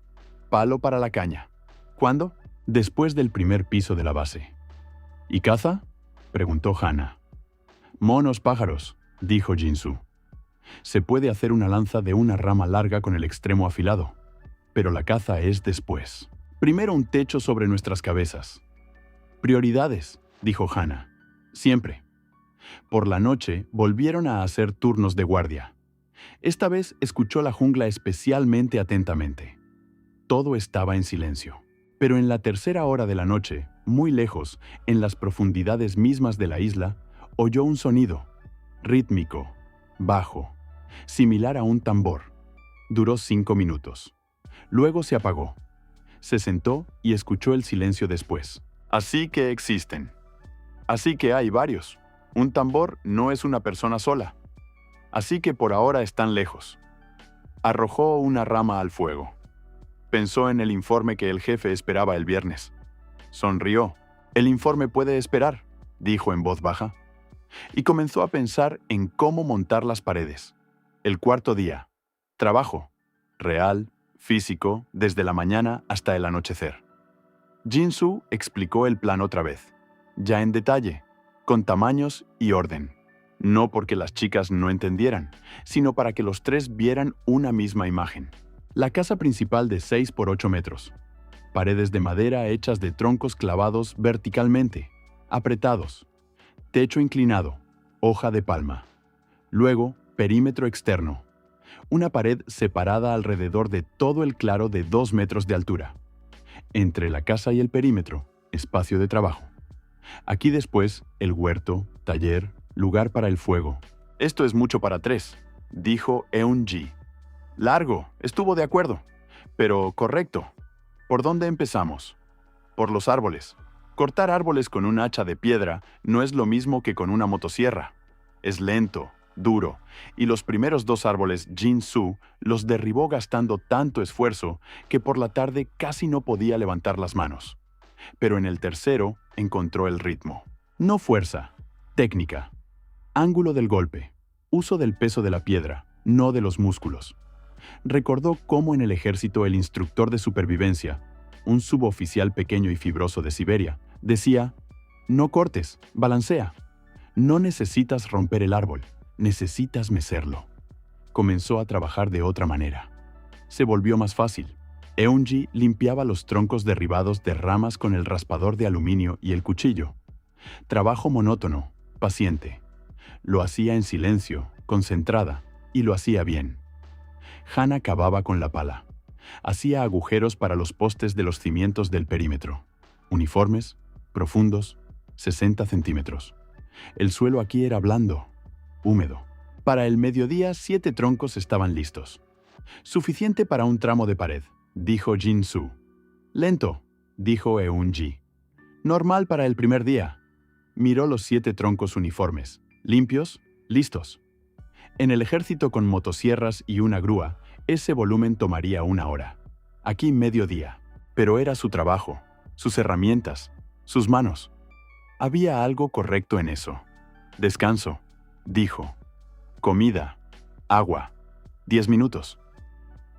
Palo para la caña». «¿Cuándo?» «Después del primer piso de la base». «¿Y caza?» preguntó Hannah. «Monos pájaros», dijo Jinsu. «Se puede hacer una lanza de una rama larga con el extremo afilado, pero la caza es después. Primero un techo sobre nuestras cabezas». «Prioridades», dijo Hannah. «Siempre». Por la noche volvieron a hacer turnos de guardia. Esta vez escuchó la jungla especialmente atentamente. Todo estaba en silencio. Pero en la tercera hora de la noche, muy lejos, en las profundidades mismas de la isla, oyó un sonido, rítmico, bajo, similar a un tambor. Duró 5 minutos. Luego se apagó. Se sentó y escuchó el silencio después. «Así que existen. Así que hay varios. Un tambor no es una persona sola. Así que por ahora están lejos». Arrojó una rama al fuego. Pensó en el informe que el jefe esperaba el viernes. Sonrió. «El informe puede esperar», dijo en voz baja. Y comenzó a pensar en cómo montar las paredes. El cuarto día. Trabajo. Real, físico, desde la mañana hasta el anochecer. Jinsu explicó el plan otra vez. Ya en detalle, con tamaños y orden. No porque las chicas no entendieran, sino para que los tres vieran una misma imagen. La casa principal de 6 por 8 metros. Paredes de madera hechas de troncos clavados verticalmente, apretados. Techo inclinado, hoja de palma. Luego, perímetro externo. Una pared separada alrededor de todo el claro de 2 metros de altura. Entre la casa y el perímetro, espacio de trabajo. Aquí después, el huerto, taller, lugar para el fuego. «Esto es mucho para 3», dijo Eun-ji. «Largo, estuvo de acuerdo. Pero correcto. ¿Por dónde empezamos?» «Por los árboles. Cortar árboles con un hacha de piedra no es lo mismo que con una motosierra. Es lento, duro, y los primeros 2 árboles Jinsu los derribó gastando tanto esfuerzo que por la tarde casi no podía levantar las manos. Pero en el tercero encontró el ritmo. No fuerza, técnica. Ángulo del golpe. Uso del peso de la piedra, no de los músculos. Recordó cómo en el ejército el instructor de supervivencia, un suboficial pequeño y fibroso de Siberia, decía: «No cortes, balancea. No necesitas romper el árbol, necesitas mecerlo». Comenzó a trabajar de otra manera. Se volvió más fácil. Eunji limpiaba los troncos derribados de ramas con el raspador de aluminio y el cuchillo. Trabajo monótono, paciente. Lo hacía en silencio, concentrada, y lo hacía bien. Hana cavaba con la pala. Hacía agujeros para los postes de los cimientos del perímetro. Uniformes, profundos, 60 centímetros. El suelo aquí era blando, húmedo. Para el mediodía, 7 troncos estaban listos. Suficiente para un tramo de pared, dijo Jin-Soo. Lento, dijo Eun-ji. Normal para el primer día. Miró los 7 troncos uniformes, limpios, listos. En el ejército con motosierras y una grúa, ese volumen tomaría 1 hora. Aquí mediodía. Pero era su trabajo, sus herramientas, sus manos. Había algo correcto en eso. Descanso, dijo. Comida, agua, 10 minutos.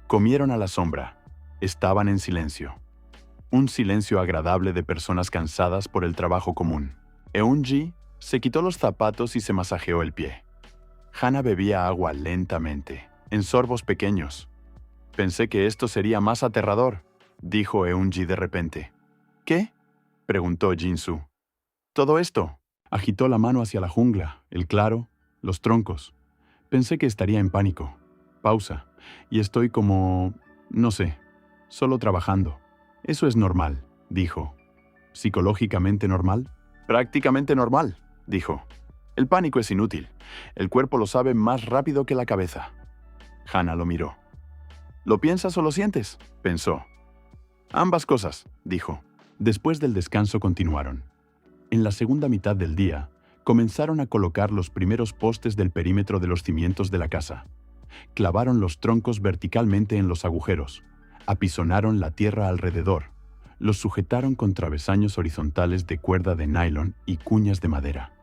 Comieron a la sombra. Estaban en silencio. Un silencio agradable de personas cansadas por el trabajo común. Eun-ji se quitó los zapatos y se masajeó el pie. Hana bebía agua lentamente, en sorbos pequeños. Pensé que esto sería más aterrador, dijo Eun-ji de repente. ¿Qué? Preguntó Jin-Soo. Todo esto. Agitó la mano hacia la jungla, el claro, los troncos. Pensé que estaría en pánico. Pausa. Y estoy como... no sé, solo trabajando. Eso es normal, dijo. ¿Psicológicamente normal? Prácticamente normal, dijo. El pánico es inútil. El cuerpo lo sabe más rápido que la cabeza. Hana lo miró. ¿Lo piensas o lo sientes?, pensó. Ambas cosas, dijo. Después del descanso continuaron. En la segunda mitad del día, comenzaron a colocar los primeros postes del perímetro de los cimientos de la casa. Clavaron los troncos verticalmente en los agujeros. Apisonaron la tierra alrededor. Los sujetaron con travesaños horizontales de cuerda de nylon y cuñas de madera.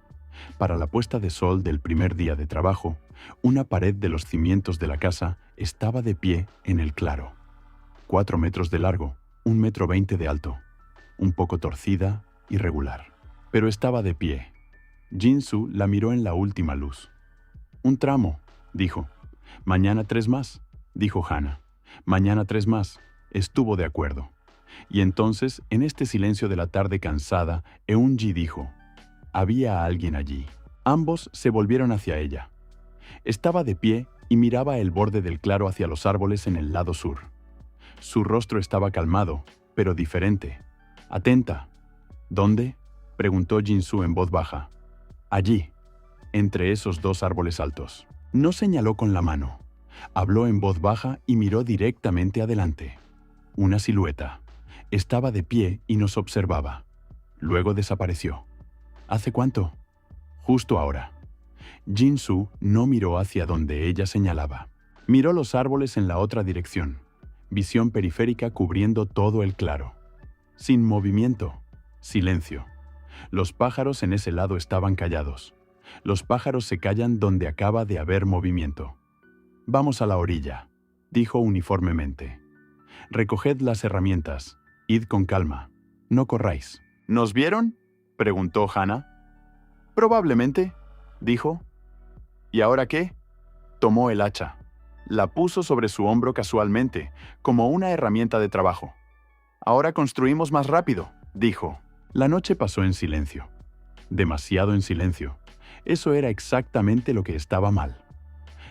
Para la puesta de sol del primer día de trabajo, una pared de los cimientos de la casa estaba de pie en el claro. 4 metros de largo, 1,20 m de alto. Un poco torcida, irregular. Pero estaba de pie. Jin-Soo la miró en la última luz. Un tramo, dijo. Mañana 3 más, dijo Hana. Mañana 3 más. Estuvo de acuerdo. Y entonces, en este silencio de la tarde cansada, Eun-ji dijo: había alguien allí. Ambos se volvieron hacia ella. Estaba de pie y miraba el borde del claro hacia los árboles en el lado sur. Su rostro estaba calmado, pero diferente. Atenta. ¿Dónde?, preguntó Jin-Soo en voz baja. Allí, entre esos 2 árboles altos. No señaló con la mano. Habló en voz baja y miró directamente adelante. Una silueta. Estaba de pie y nos observaba. Luego desapareció. ¿Hace cuánto? Justo ahora. Jin-Soo no miró hacia donde ella señalaba. Miró los árboles en la otra dirección. Visión periférica cubriendo todo el claro. Sin movimiento. Silencio. Los pájaros en ese lado estaban callados. Los pájaros se callan donde acaba de haber movimiento. Vamos a la orilla, dijo uniformemente. Recoged las herramientas. Id con calma. No corráis. ¿Nos vieron?, preguntó Hana. Probablemente, dijo. ¿Y ahora qué? Tomó el hacha. La puso sobre su hombro casualmente, como una herramienta de trabajo. Ahora construimos más rápido, dijo. La noche pasó en silencio. Demasiado en silencio. Eso era exactamente lo que estaba mal.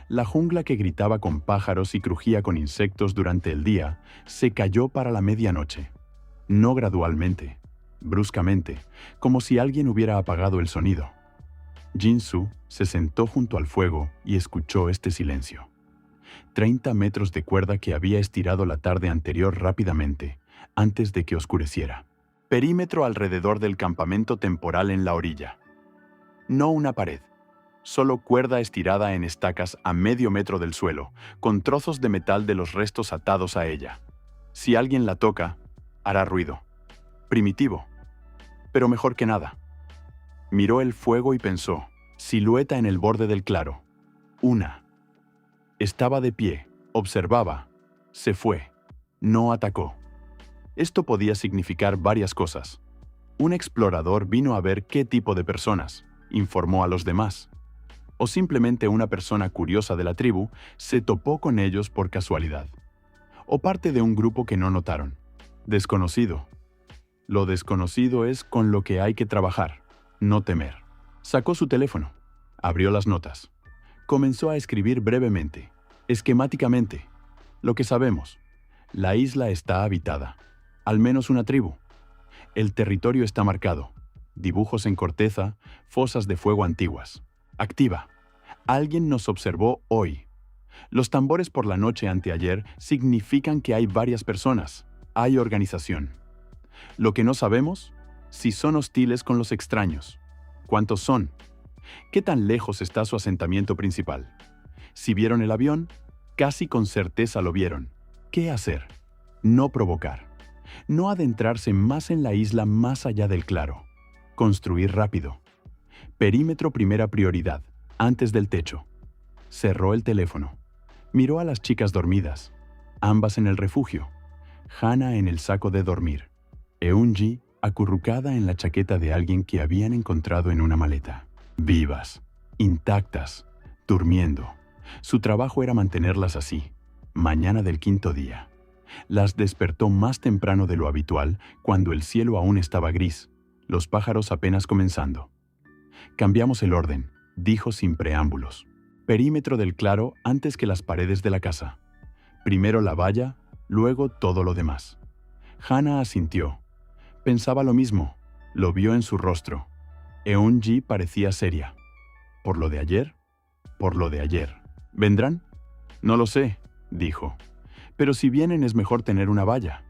La jungla que gritaba con pájaros y crujía con insectos durante el día se calló para la medianoche. No gradualmente, bruscamente, como si alguien hubiera apagado el sonido. Jin-Soo se sentó junto al fuego y escuchó este silencio. 30 metros de cuerda que había estirado la tarde anterior rápidamente, antes de que oscureciera. Perímetro alrededor del campamento temporal en la orilla. No una pared. Solo cuerda estirada en estacas a medio metro del suelo, con trozos de metal de los restos atados a ella. Si alguien la toca, hará ruido. Primitivo, pero mejor que nada. Miró el fuego y pensó, silueta en el borde del claro. Una. Estaba de pie, observaba, se fue, no atacó. Esto podía significar varias cosas. Un explorador vino a ver qué tipo de personas, informó a los demás. O simplemente una persona curiosa de la tribu se topó con ellos por casualidad. o parte de un grupo que no notaron. Desconocido. Lo desconocido es con lo que hay que trabajar, no temer. Sacó su teléfono, abrió las notas. Comenzó a escribir brevemente, esquemáticamente. Lo que sabemos. La isla está habitada. Al menos una tribu. El territorio está marcado. Dibujos en corteza, fosas de fuego antiguas. Activa. Alguien nos observó hoy. Los tambores por la noche anteayer significan que hay varias personas. Hay organización. Lo que no sabemos, si son hostiles con los extraños. ¿Cuántos son? ¿Qué tan lejos está su asentamiento principal? Si vieron el avión, casi con certeza lo vieron. ¿Qué hacer? No provocar. No adentrarse más en la isla más allá del claro. Construir rápido. Perímetro primera prioridad, antes del techo. Cerró el teléfono. Miró a las chicas dormidas, ambas en el refugio. Hana en el saco de dormir. Eunji acurrucada en la chaqueta de alguien que habían encontrado en una maleta. Vivas, intactas, durmiendo. Su trabajo era mantenerlas así. Mañana del quinto día. Las despertó más temprano de lo habitual, cuando el cielo aún estaba gris, los pájaros apenas comenzando. Cambiamos el orden, dijo sin preámbulos. Perímetro del claro antes que las paredes de la casa. Primero la valla, luego todo lo demás. Hana asintió. Pensaba lo mismo, lo vio en su rostro. Eunji parecía seria. ¿Por lo de ayer? Por lo de ayer. ¿Vendrán? No lo sé, dijo. Pero si vienen es mejor tener una valla.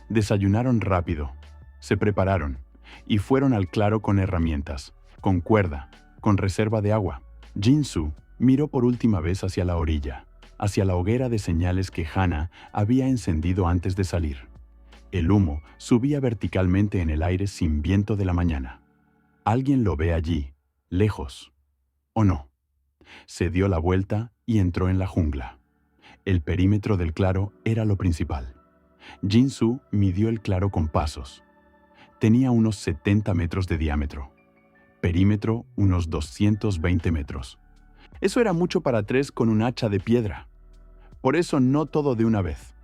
Desayunaron rápido, se prepararon y fueron al claro con herramientas, con cuerda, con reserva de agua. Jinsu miró por última vez hacia la orilla, hacia la hoguera de señales que Hana había encendido antes de salir. El humo subía verticalmente en el aire sin viento de la mañana. Alguien lo ve allí, lejos. ¿O no? Se dio la vuelta y entró en la jungla. El perímetro del claro era lo principal. Jinsu midió el claro con pasos. Tenía unos 70 metros de diámetro. Perímetro unos 220 metros. Eso era mucho para tres con un hacha de piedra. Por eso no todo de una vez.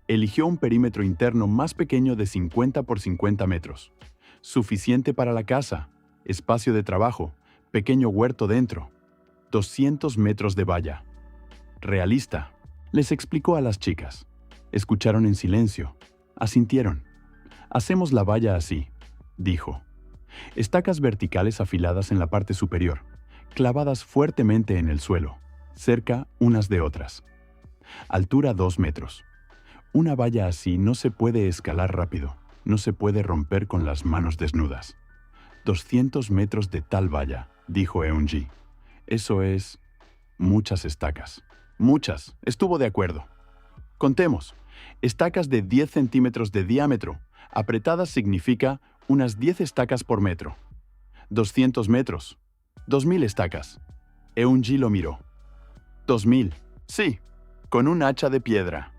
Eligió un perímetro interno más pequeño de 50 por 50 metros. Suficiente para la casa, espacio de trabajo, pequeño huerto dentro. 200 metros de valla. Realista. Les explicó a las chicas. Escucharon en silencio. Asintieron. Hacemos la valla así, dijo. Estacas verticales afiladas en la parte superior, clavadas fuertemente en el suelo, cerca unas de otras. Altura 2 metros. Una valla así no se puede escalar rápido, no se puede romper con las manos desnudas. 200 metros de tal valla, dijo Eunji. Eso es... muchas estacas. Muchas, estuvo de acuerdo. Contemos. Estacas de 10 centímetros de diámetro. Apretadas significa unas 10 estacas por metro. 200 metros. 2000 estacas. Eunji lo miró. 2000. Sí. Con un hacha de piedra.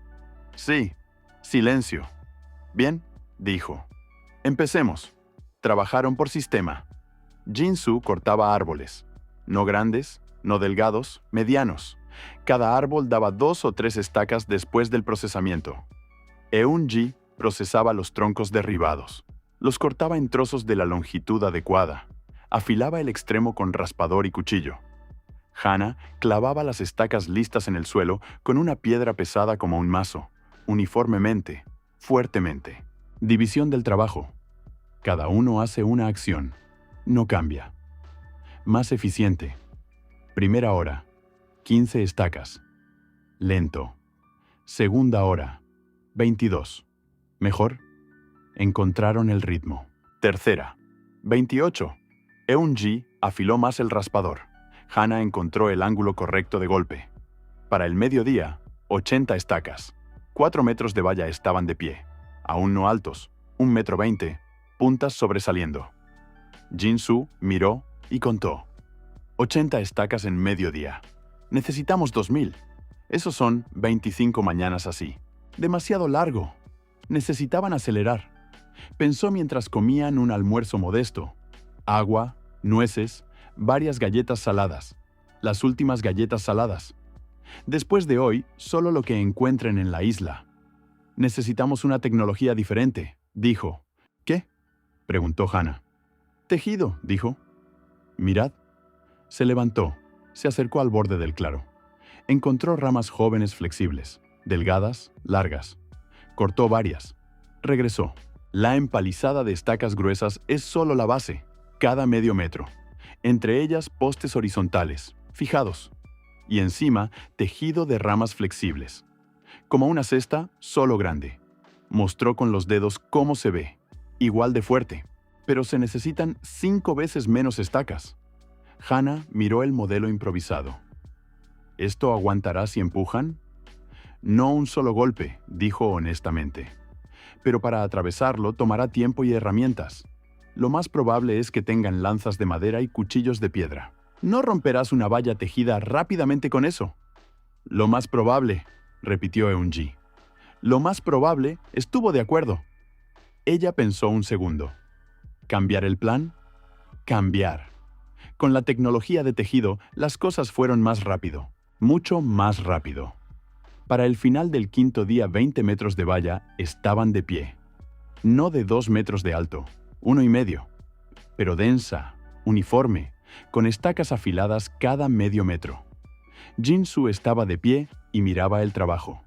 Sí. Silencio. Bien, dijo. Empecemos. Trabajaron por sistema. Jinsu cortaba árboles. No grandes, no delgados, medianos. Cada árbol daba 2 o 3 estacas después del procesamiento. Eunji procesaba los troncos derribados. Los cortaba en trozos de la longitud adecuada. Afilaba el extremo con raspador y cuchillo. Hana clavaba las estacas listas en el suelo con una piedra pesada como un mazo, uniformemente, fuertemente. División del trabajo. Cada uno hace una acción. No cambia. Más eficiente. Primera hora. 15 estacas. Lento. Segunda hora. 22. Mejor. Encontraron el ritmo. Tercera. 28. Eunji afiló más el raspador. Hana encontró el ángulo correcto de golpe. Para el mediodía, 80 estacas. 4 metros de valla estaban de pie. Aún no altos. 1,20 m. Puntas sobresaliendo. Jinsu miró y contó. 80 estacas en mediodía. Necesitamos 2000. Esos son 25 mañanas así. Demasiado largo. Necesitaban acelerar. Pensó mientras comían un almuerzo modesto. Agua, nueces, varias galletas saladas. Las últimas galletas saladas. Después de hoy, solo lo que encuentren en la isla. Necesitamos una tecnología diferente, dijo. ¿Qué? Preguntó Hannah. Tejido, dijo. Mirad. Se levantó, se acercó al borde del claro. Encontró ramas jóvenes flexibles, delgadas, largas. Cortó varias. Regresó. La empalizada de estacas gruesas es solo la base, cada medio metro. Entre ellas postes horizontales, fijados. Y encima tejido de ramas flexibles. Como una cesta, solo grande. Mostró con los dedos cómo se ve. Igual de fuerte. Pero se necesitan 5 veces menos estacas. Hannah miró el modelo improvisado. ¿Esto aguantará si empujan? No un solo golpe, dijo honestamente. Pero para atravesarlo tomará tiempo y herramientas. Lo más probable es que tengan lanzas de madera y cuchillos de piedra. No romperás una valla tejida rápidamente con eso. Lo más probable, repitió Eun-ji. Lo más probable, estuvo de acuerdo. Ella pensó un segundo. ¿Cambiar el plan? Cambiar. Con la tecnología de tejido, las cosas fueron más rápido. Mucho más rápido. Para el final del quinto día, 20 metros de valla estaban de pie. No de 2 metros de alto, 1,5, pero densa, uniforme, con estacas afiladas cada medio metro. Jin-Soo estaba de pie y miraba el trabajo.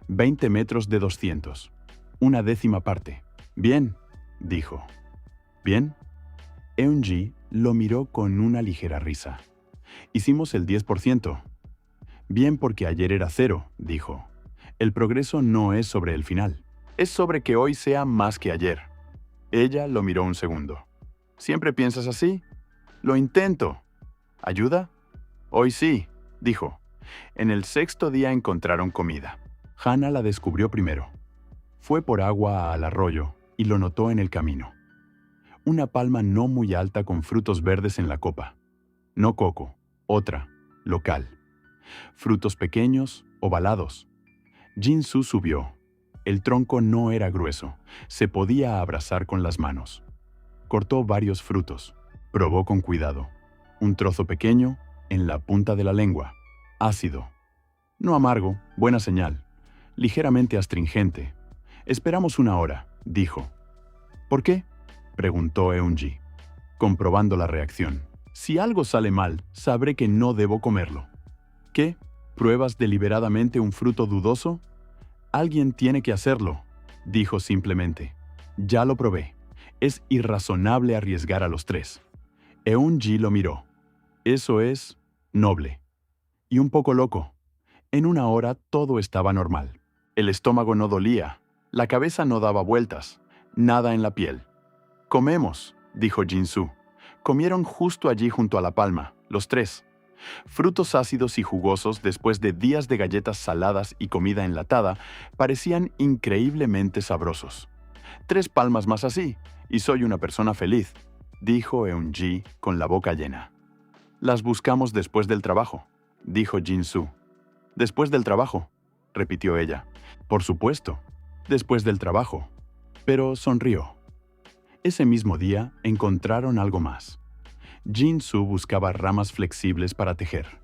20 metros de 200. Una décima parte. Bien, dijo. ¿Bien? Eun-ji lo miró con una ligera risa. Hicimos el 10%. Bien, porque ayer era 0, dijo. El progreso no es sobre el final. Es sobre que hoy sea más que ayer. Ella lo miró un segundo. ¿Siempre piensas así? Lo intento. ¿Ayuda? Hoy sí, dijo. En el 6.º día encontraron comida. Hannah la descubrió primero. Fue por agua al arroyo y lo notó en el camino. Una palma no muy alta con frutos verdes en la copa. No coco, otra, local. Frutos pequeños, ovalados. Jin-Soo subió. El tronco no era grueso, se podía abrazar con las manos. Cortó varios frutos. Probó con cuidado. Un trozo pequeño, en la punta de la lengua. Ácido. No amargo, buena señal. Ligeramente astringente. Esperamos 1 hora, dijo. ¿Por qué? Preguntó Eun-ji, comprobando la reacción. Si algo sale mal, sabré que no debo comerlo. ¿Qué? ¿Pruebas deliberadamente un fruto dudoso? Alguien tiene que hacerlo, dijo simplemente. Ya lo probé. Es irrazonable arriesgar a los 3. Eun-ji lo miró. Eso es noble. Y un poco loco. En 1 hora todo estaba normal. El estómago no dolía. La cabeza no daba vueltas. Nada en la piel. Comemos, dijo Jin-Soo. Comieron justo allí junto a la palma, los 3. Frutos ácidos y jugosos después de días de galletas saladas y comida enlatada parecían increíblemente sabrosos. 3 palmas más así, y soy una persona feliz, dijo Eun-ji con la boca llena. Las buscamos después del trabajo, dijo Jin-Soo. Después del trabajo, repitió ella. Por supuesto, después del trabajo. Pero sonrió. Ese mismo día encontraron algo más. Jin-Soo buscaba ramas flexibles para tejer.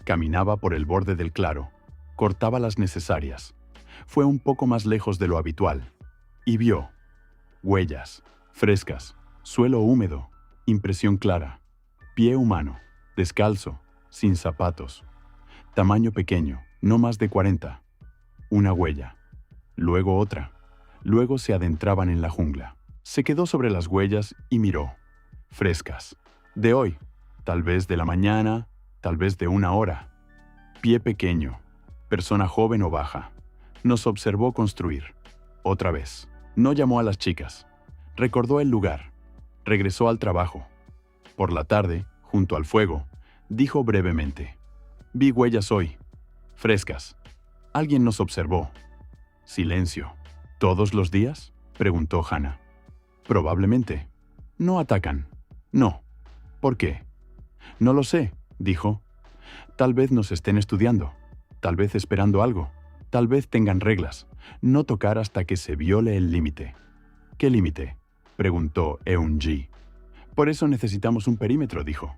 Caminaba por el borde del claro, cortaba las necesarias. Fue un poco más lejos de lo habitual y vio huellas, frescas, suelo húmedo, impresión clara, pie humano, descalzo, sin zapatos, tamaño pequeño, no más de 40. Una huella, luego otra, luego se adentraban en la jungla. Se quedó sobre las huellas y miró. Frescas. De hoy, tal vez de la mañana, tal vez de 1 hora. Pie pequeño, persona joven o baja. Nos observó construir. Otra vez. No llamó a las chicas. Recordó el lugar. Regresó al trabajo. Por la tarde, junto al fuego, dijo brevemente. Vi huellas hoy. Frescas. Alguien nos observó. Silencio. ¿Todos los días? Preguntó Hannah. Probablemente. No atacan. No. ¿Por qué? No lo sé, dijo. Tal vez nos estén estudiando. Tal vez esperando algo. Tal vez tengan reglas. No tocar hasta que se viole el límite. ¿Qué límite? Preguntó Eun-ji. Por eso necesitamos un perímetro, dijo.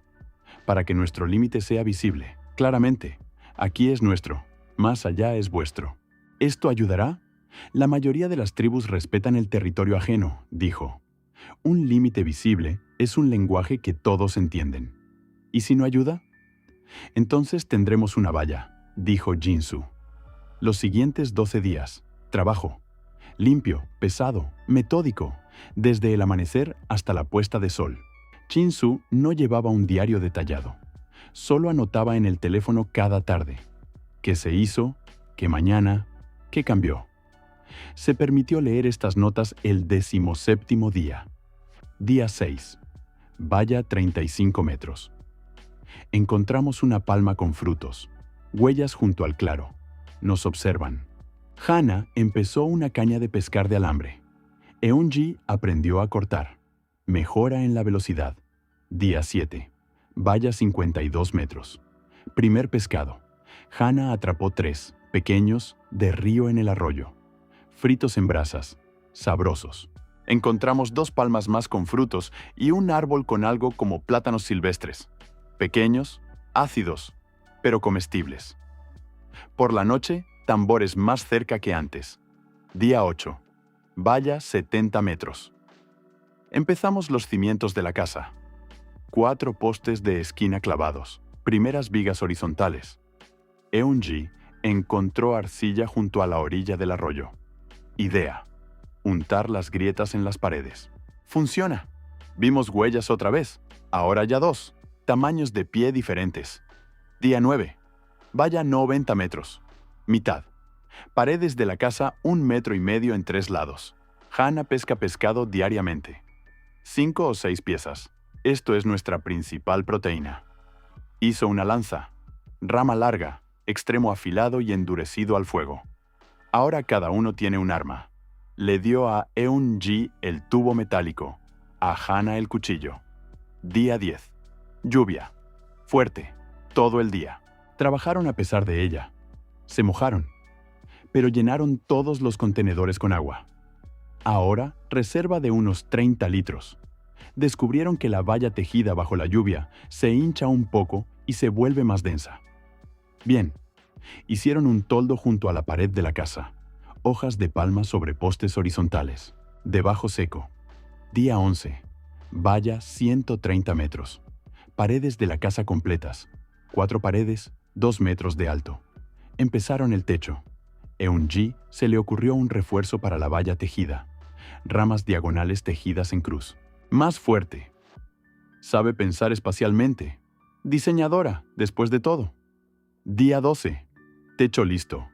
Para que nuestro límite sea visible, claramente. Aquí es nuestro, más allá es vuestro. ¿Esto ayudará? La mayoría de las tribus respetan el territorio ajeno, dijo. Un límite visible es un lenguaje que todos entienden. ¿Y si no ayuda? Entonces tendremos una valla, dijo Jinsu. Los siguientes 12 días, trabajo. Limpio, pesado, metódico, desde el amanecer hasta la puesta de sol. Jinsu no llevaba un diario detallado. Solo anotaba en el teléfono cada tarde. ¿Qué se hizo? ¿Qué mañana? ¿Qué cambió? Se permitió leer estas notas el 17º día. Día 6. Valla 35 metros. Encontramos una palma con frutos. Huellas junto al claro. Nos observan. Hana empezó una caña de pescar de alambre. Eunji aprendió a cortar. Mejora en la velocidad. Día 7. Valla 52 metros. Primer pescado. Hana atrapó 3, pequeños, de río en el arroyo. Fritos en brasas. Sabrosos. Encontramos 2 palmas más con frutos y un árbol con algo como plátanos silvestres. Pequeños, ácidos, pero comestibles. Por la noche, tambores más cerca que antes. Día 8. Valla 70 metros. Empezamos los cimientos de la casa. 4 postes de esquina clavados. Primeras vigas horizontales. Eunji encontró arcilla junto a la orilla del arroyo. Idea: untar las grietas en las paredes. ¡Funciona! Vimos huellas otra vez. Ahora ya 2. Tamaños de pie diferentes. Día 9. Valla 90 metros. Mitad. Paredes de la casa 1,5 metros en 3 lados. Hana pesca pescado diariamente. 5 o 6 piezas. Esto es nuestra principal proteína. Hizo una lanza. Rama larga, extremo afilado y endurecido al fuego. Ahora cada uno tiene un arma. Le dio a Eunji el tubo metálico, a Hana el cuchillo. Día 10. Lluvia. Fuerte. Todo el día. Trabajaron a pesar de ella. Se mojaron. Pero llenaron todos los contenedores con agua. Ahora, reserva de unos 30 litros. Descubrieron que la valla tejida bajo la lluvia se hincha un poco y se vuelve más densa. Bien. Hicieron un toldo junto a la pared de la casa. Hojas de palma sobre postes horizontales. Debajo seco. Día 11. Valla 130 metros. Paredes de la casa completas. 4 paredes, 2 metros de alto. Empezaron el techo. Eunji se le ocurrió un refuerzo para la valla tejida. Ramas diagonales tejidas en cruz. Más fuerte. Sabe pensar espacialmente. Diseñadora, después de todo. Día 12. Techo listo.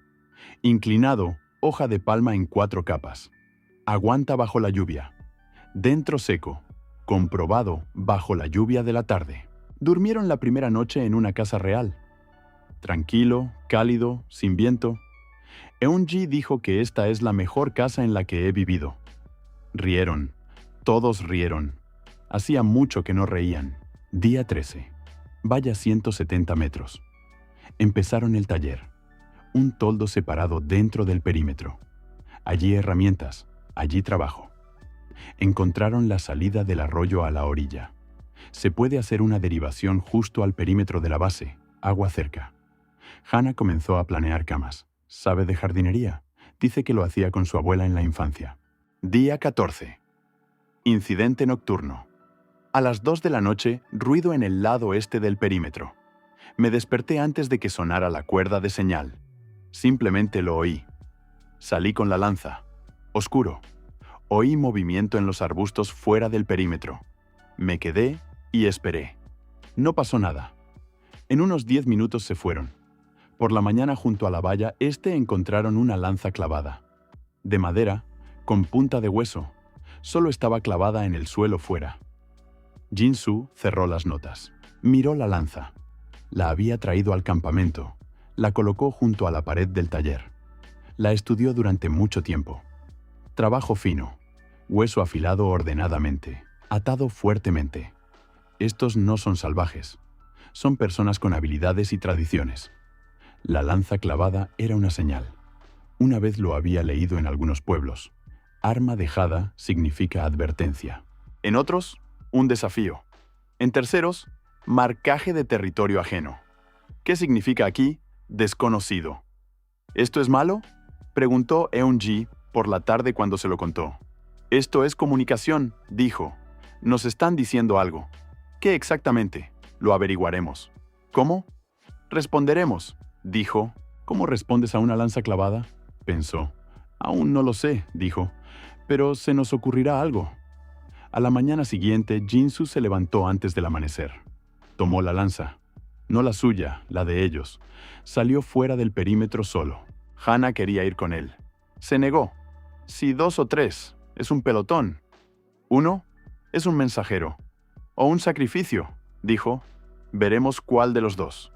Inclinado, hoja de palma en 4 capas. Aguanta bajo la lluvia. Dentro seco. Comprobado bajo la lluvia de la tarde. Durmieron la primera noche en una casa real. Tranquilo, cálido, sin viento. Eunji dijo que esta es la mejor casa en la que he vivido. Rieron. Todos rieron. Hacía mucho que no reían. Día 13. Valla 170 metros. Empezaron el taller. Un toldo separado dentro del perímetro. Allí herramientas, allí trabajo. Encontraron la salida del arroyo a la orilla. Se puede hacer una derivación justo al perímetro de la base, agua cerca. Hana comenzó a planear camas. ¿Sabe de jardinería? Dice que lo hacía con su abuela en la infancia. Día 14. Incidente nocturno. A las 2 de la noche, ruido en el lado este del perímetro. Me desperté antes de que sonara la cuerda de señal. Simplemente lo oí. Salí con la lanza. Oscuro. Oí movimiento en los arbustos fuera del perímetro. Me quedé y esperé. No pasó nada. En unos 10 minutos se fueron. Por la mañana junto a la valla encontraron una lanza clavada. De madera, con punta de hueso. Solo estaba clavada en el suelo fuera. Jinsu cerró las notas. Miró la lanza. La había traído al campamento. La colocó junto a la pared del taller. La estudió durante mucho tiempo. Trabajo fino. Hueso afilado ordenadamente. Atado fuertemente. Estos no son salvajes. Son personas con habilidades y tradiciones. La lanza clavada era una señal. Una vez lo había leído en algunos pueblos. Arma dejada significa advertencia. En otros, un desafío. En terceros, marcaje de territorio ajeno. ¿Qué significa aquí? desconocido. ¿Esto es malo?, preguntó Eun-ji por la tarde cuando se lo contó. Esto es comunicación, dijo. Nos están diciendo algo. ¿Qué exactamente? Lo averiguaremos. ¿Cómo? Responderemos, dijo. ¿Cómo respondes a una lanza clavada?, pensó. Aún no lo sé, dijo, pero se nos ocurrirá algo. A la mañana siguiente, Jin-soo se levantó antes del amanecer. Tomó la lanza. No la suya, la de ellos. Salió fuera del perímetro solo. Hana quería ir con él. Se negó. Si 2 o 3, es un pelotón. 1, es un mensajero. O un sacrificio, dijo. Veremos cuál de los 2.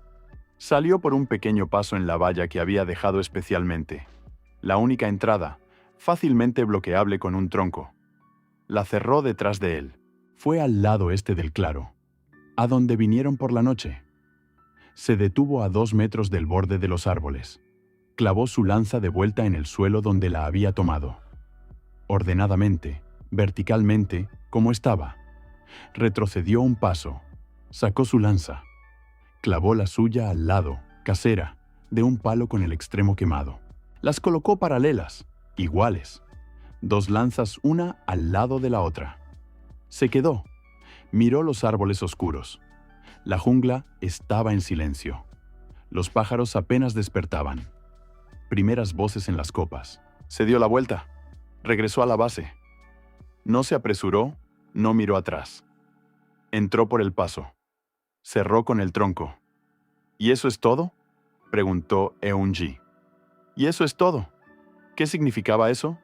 Salió por un pequeño paso en la valla que había dejado especialmente. La única entrada, fácilmente bloqueable con un tronco. La cerró detrás de él. Fue al lado este del claro, a donde vinieron por la noche. Se detuvo a 2 metros del borde de los árboles. Clavó su lanza de vuelta en el suelo donde la había tomado. Ordenadamente, verticalmente, como estaba. Retrocedió un paso. Sacó su lanza. Clavó la suya al lado, casera, de un palo con el extremo quemado. Las colocó paralelas, iguales. 2 lanzas una al lado de la otra. Se quedó. Miró los árboles oscuros. La jungla estaba en silencio. Los pájaros apenas despertaban. Primeras voces en las copas. Se dio la vuelta. Regresó a la base. No se apresuró, no miró atrás. Entró por el paso. Cerró con el tronco. ¿Y eso es todo?, preguntó Eun-ji. ¿Y eso es todo? ¿Qué significaba eso?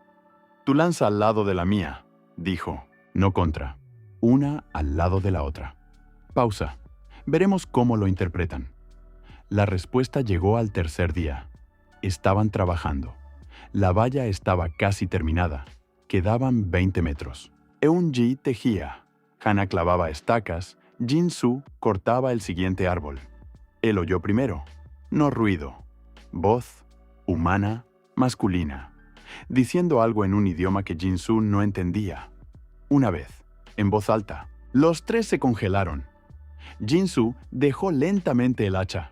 Tu lanza al lado de la mía, dijo. No contra. Una al lado de la otra. Pausa. Veremos cómo lo interpretan. La respuesta llegó al tercer día. Estaban trabajando. La valla estaba casi terminada. Quedaban 20 metros. Eun-ji tejía. Hana clavaba estacas. Jin-soo cortaba el siguiente árbol. Él oyó primero. No ruido. Voz humana, masculina, diciendo algo en un idioma que Jin-soo no entendía. Una vez, en voz alta. Los 3 se congelaron. Jin-soo dejó lentamente el hacha.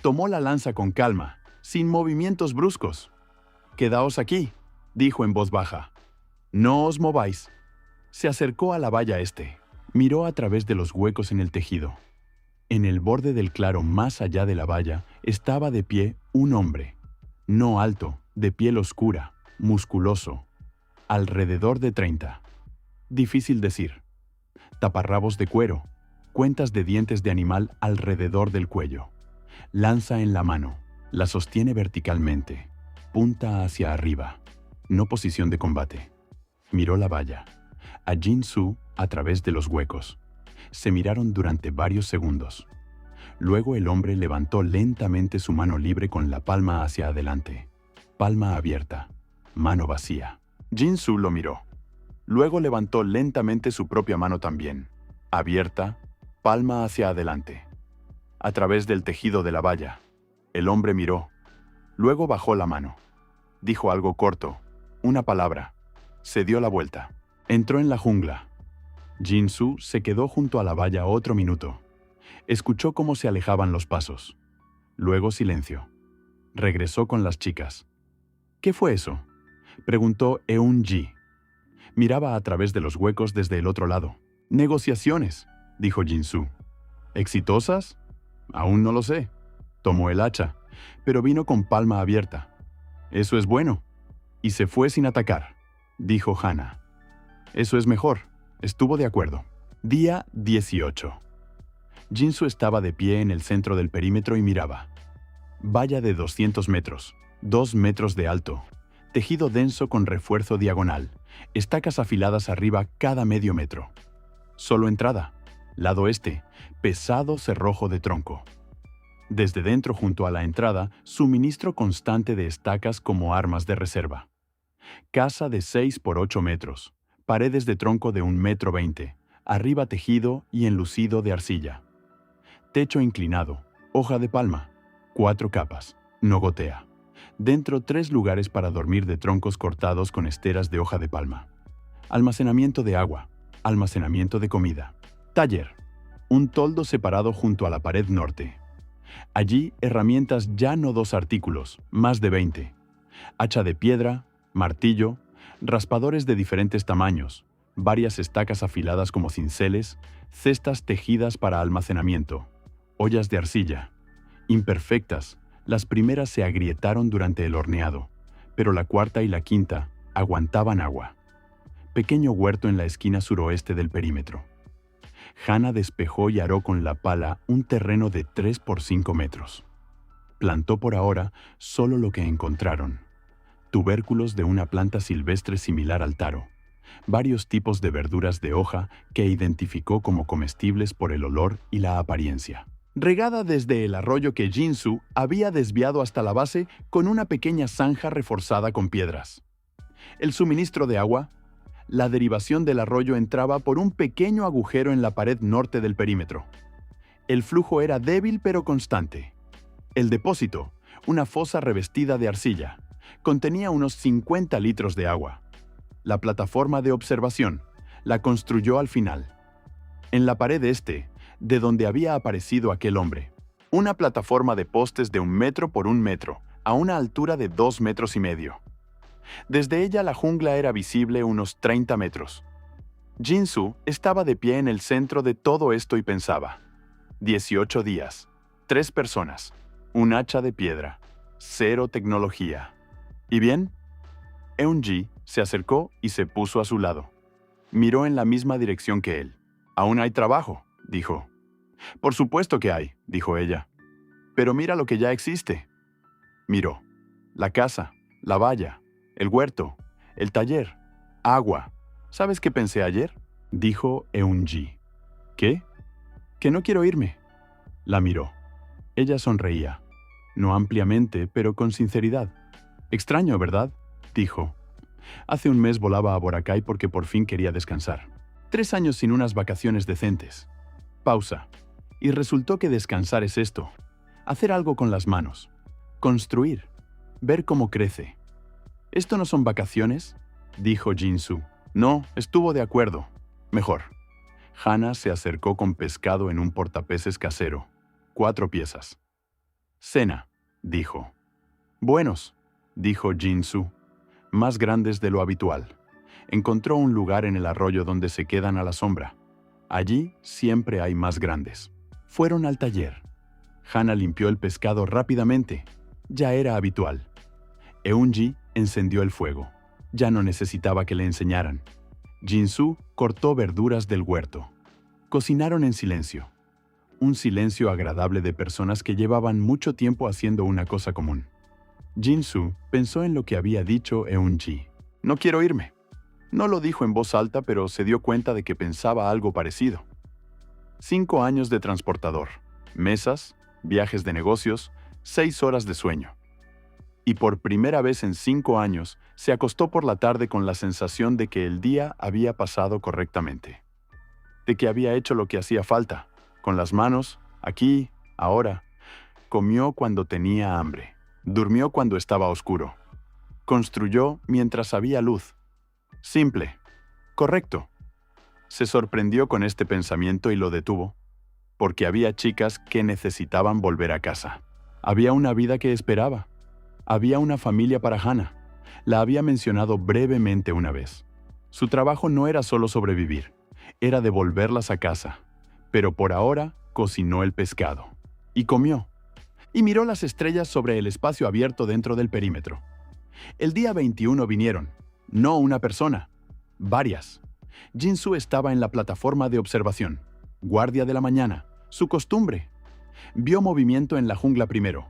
Tomó la lanza con calma, sin movimientos bruscos. «Quedaos aquí», dijo en voz baja. «No os mováis». Se acercó a la valla este. Miró a través de los huecos en el tejido. En el borde del claro más allá de la valla estaba de pie un hombre. No alto, de piel oscura, musculoso. Alrededor de 30. Difícil decir. Taparrabos de cuero, cuentas de dientes de animal alrededor del cuello. Lanza en la mano, la sostiene verticalmente, punta hacia arriba, no posición de combate. Miró la valla, a Jin-soo a través de los huecos. Se miraron durante varios segundos. Luego el hombre levantó lentamente su mano libre con la palma hacia adelante. Palma abierta, mano vacía. Jin-soo lo miró. Luego levantó lentamente su propia mano también, abierta, palma hacia adelante. A través del tejido de la valla, el hombre miró. Luego bajó la mano. Dijo algo corto, una palabra. Se dio la vuelta. Entró en la jungla. Jin-soo se quedó junto a la valla otro minuto. Escuchó cómo se alejaban los pasos. Luego silencio. Regresó con las chicas. ¿Qué fue eso?, preguntó Eun-ji. Miraba a través de los huecos desde el otro lado. «Negociaciones», dijo Jin-soo. «¿Exitosas? Aún no lo sé». Tomó el hacha, pero vino con palma abierta. «Eso es bueno». Y se fue sin atacar, dijo Hana. «Eso es mejor». Estuvo de acuerdo. Día 18. Jin-soo estaba de pie en el centro del perímetro y miraba. Valla de 200 metros, 2 metros de alto, tejido denso con refuerzo diagonal, estacas afiladas arriba cada medio metro. Solo entrada, lado este, pesado cerrojo de tronco. Desde dentro junto a la entrada, suministro constante de estacas como armas de reserva. Casa de 6 por 8 metros, paredes de tronco de 1,20 m, arriba tejido y enlucido de arcilla. Techo inclinado, hoja de palma, 4 capas, no gotea. Dentro 3 lugares para dormir de troncos cortados con esteras de hoja de palma. Almacenamiento de agua, almacenamiento de comida. Taller, un toldo separado junto a la pared norte. Allí, herramientas ya no 2 artículos, más de 20. Hacha de piedra, martillo, raspadores de diferentes tamaños, varias estacas afiladas como cinceles, cestas tejidas para almacenamiento, ollas de arcilla. Imperfectas, las primeras se agrietaron durante el horneado, pero la cuarta y la quinta aguantaban agua. Pequeño huerto en la esquina suroeste del perímetro. Hannah despejó y aró con la pala un terreno de 3 por 5 metros. Plantó por ahora solo lo que encontraron: tubérculos de una planta silvestre similar al taro, varios tipos de verduras de hoja que identificó como comestibles por el olor y la apariencia. Regada desde el arroyo que Jin-Soo había desviado hasta la base con una pequeña zanja reforzada con piedras. El suministro de agua. La derivación del arroyo entraba por un pequeño agujero en la pared norte del perímetro. El flujo era débil pero constante. El depósito, una fosa revestida de arcilla, contenía unos 50 litros de agua. La plataforma de observación la construyó al final. En la pared este, de donde había aparecido aquel hombre, una plataforma de postes de 1 metro por 1 metro, a una altura de 2 metros y medio. Desde ella la jungla era visible unos 30 metros. Jin-Soo estaba de pie en el centro de todo esto y pensaba: 18 días, 3 personas, un hacha de piedra, 0 tecnología. ¿Y bien? Eun-ji se acercó y se puso a su lado. Miró en la misma dirección que él. «Aún hay trabajo», dijo. «Por supuesto que hay», dijo ella. «Pero mira lo que ya existe». Miró. La casa, la valla, el huerto, el taller, agua. ¿Sabes qué pensé ayer?, dijo Eun-ji. ¿Qué? Que no quiero irme. La miró. Ella sonreía. No ampliamente, pero con sinceridad. «Extraño, ¿verdad?», dijo. Hace un mes volaba a Boracay porque por fin quería descansar. 3 años sin unas vacaciones decentes. Pausa. Y resultó que descansar es esto: hacer algo con las manos. Construir. Ver cómo crece. «¿Esto no son vacaciones?», dijo Jin-Soo. «No, estuvo de acuerdo. Mejor». Hannah se acercó con pescado en un portapeces casero. 4 piezas. «Cena», dijo. «Buenos», dijo Jin-Soo. «Más grandes de lo habitual». Encontró un lugar en el arroyo donde se quedan a la sombra. Allí siempre hay más grandes. Fueron al taller. Hannah limpió el pescado rápidamente. Ya era habitual. Eun-ji encendió el fuego. Ya no necesitaba que le enseñaran. Jin-Soo cortó verduras del huerto. Cocinaron en silencio. Un silencio agradable de personas que llevaban mucho tiempo haciendo una cosa común. Jin-Soo pensó en lo que había dicho Eun-ji. «No quiero irme». No lo dijo en voz alta, pero se dio cuenta de que pensaba algo parecido. 5 años de transportador, mesas, viajes de negocios, 6 horas de sueño. Y por primera vez en 5 años, se acostó por la tarde con la sensación de que el día había pasado correctamente. De que había hecho lo que hacía falta, con las manos, aquí, ahora. Comió cuando tenía hambre. Durmió cuando estaba oscuro. Construyó mientras había luz. Simple. Correcto. Se sorprendió con este pensamiento y lo detuvo, porque había chicas que necesitaban volver a casa. Había una vida que esperaba. Había una familia para Hannah. La había mencionado brevemente una vez. Su trabajo no era solo sobrevivir, era devolverlas a casa. Pero por ahora cocinó el pescado. Y comió. Y miró las estrellas sobre el espacio abierto dentro del perímetro. El día 21 vinieron. No una persona, varias. Jin-Soo estaba en la plataforma de observación. Guardia de la mañana, su costumbre. Vio movimiento en la jungla primero.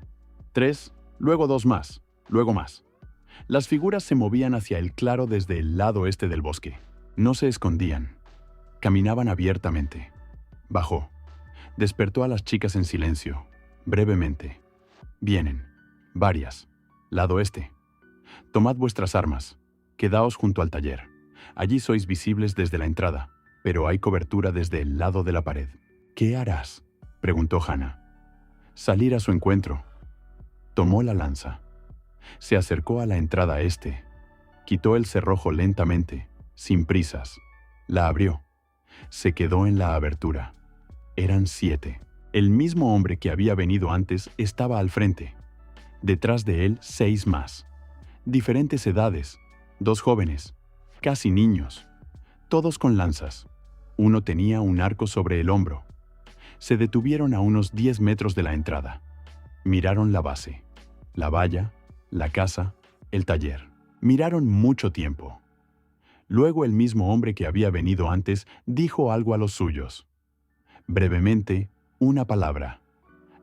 3, luego 2 más, luego más. Las figuras se movían hacia el claro desde el lado este del bosque. No se escondían. Caminaban abiertamente. Bajó. Despertó a las chicas en silencio. Brevemente. «Vienen. Varias. Lado este. Tomad vuestras armas. Quedaos junto al taller. Allí sois visibles desde la entrada, pero hay cobertura desde el lado de la pared». «¿Qué harás?», preguntó Hannah. «Salir a su encuentro». Tomó la lanza. Se acercó a la entrada este. Quitó el cerrojo lentamente, sin prisas. La abrió. Se quedó en la abertura. Eran 7. El mismo hombre que había venido antes estaba al frente. Detrás de él 6 más. Diferentes edades, 2 jóvenes, casi niños, todos con lanzas. Uno tenía un arco sobre el hombro. Se detuvieron a unos 10 metros de la entrada. Miraron la base, la valla, la casa, el taller. Miraron mucho tiempo. Luego el mismo hombre que había venido antes dijo algo a los suyos. Brevemente, una palabra.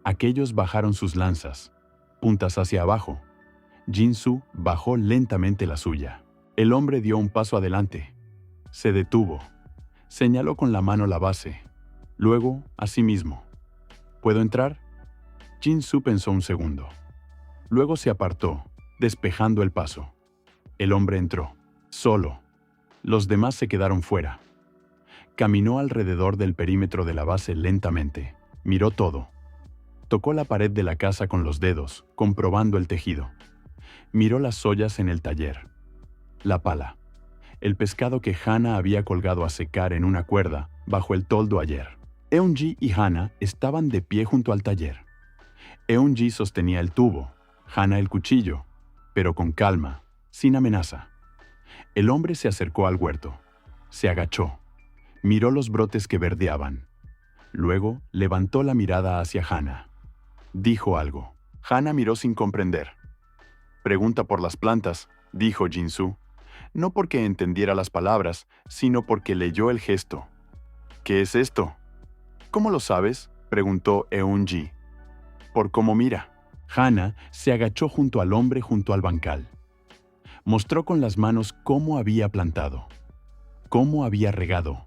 Aquellos bajaron sus lanzas, puntas hacia abajo. Jin-Soo bajó lentamente la suya. El hombre dio un paso adelante. Se detuvo. Señaló con la mano la base. Luego, a sí mismo. ¿Puedo entrar? Jin-Soo pensó un segundo. Luego se apartó, despejando el paso. El hombre entró, solo. Los demás se quedaron fuera. Caminó alrededor del perímetro de la base lentamente. Miró todo. Tocó la pared de la casa con los dedos, comprobando el tejido. Miró las ollas en el taller. La pala. El pescado que Hana había colgado a secar en una cuerda bajo el toldo ayer. Eun-ji y Hana estaban de pie junto al taller. Eun-ji sostenía el tubo, Hana el cuchillo, pero con calma, sin amenaza. El hombre se acercó al huerto. Se agachó. Miró los brotes que verdeaban. Luego levantó la mirada hacia Hana. Dijo algo. Hana miró sin comprender. Pregunta por las plantas, dijo Jin-Soo. No porque entendiera las palabras, sino porque leyó el gesto. ¿Qué es esto? ¿Cómo lo sabes?, preguntó Eun-ji. Por cómo mira. Hana se agachó junto al hombre junto al bancal. Mostró con las manos cómo había plantado, cómo había regado,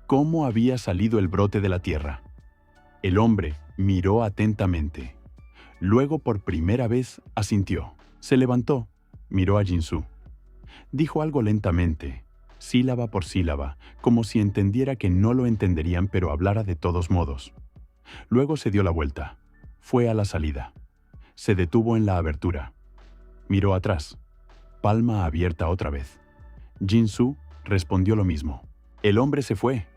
cómo había salido el brote de la tierra. El hombre miró atentamente. Luego, por primera vez, asintió. Se levantó, miró a Jin-Soo. Dijo algo lentamente, sílaba por sílaba, como si entendiera que no lo entenderían, pero hablara de todos modos. Luego se dio la vuelta. Fue a la salida. Se detuvo en la abertura. Miró atrás. Palma abierta otra vez. Jin-Soo respondió lo mismo. El hombre se fue.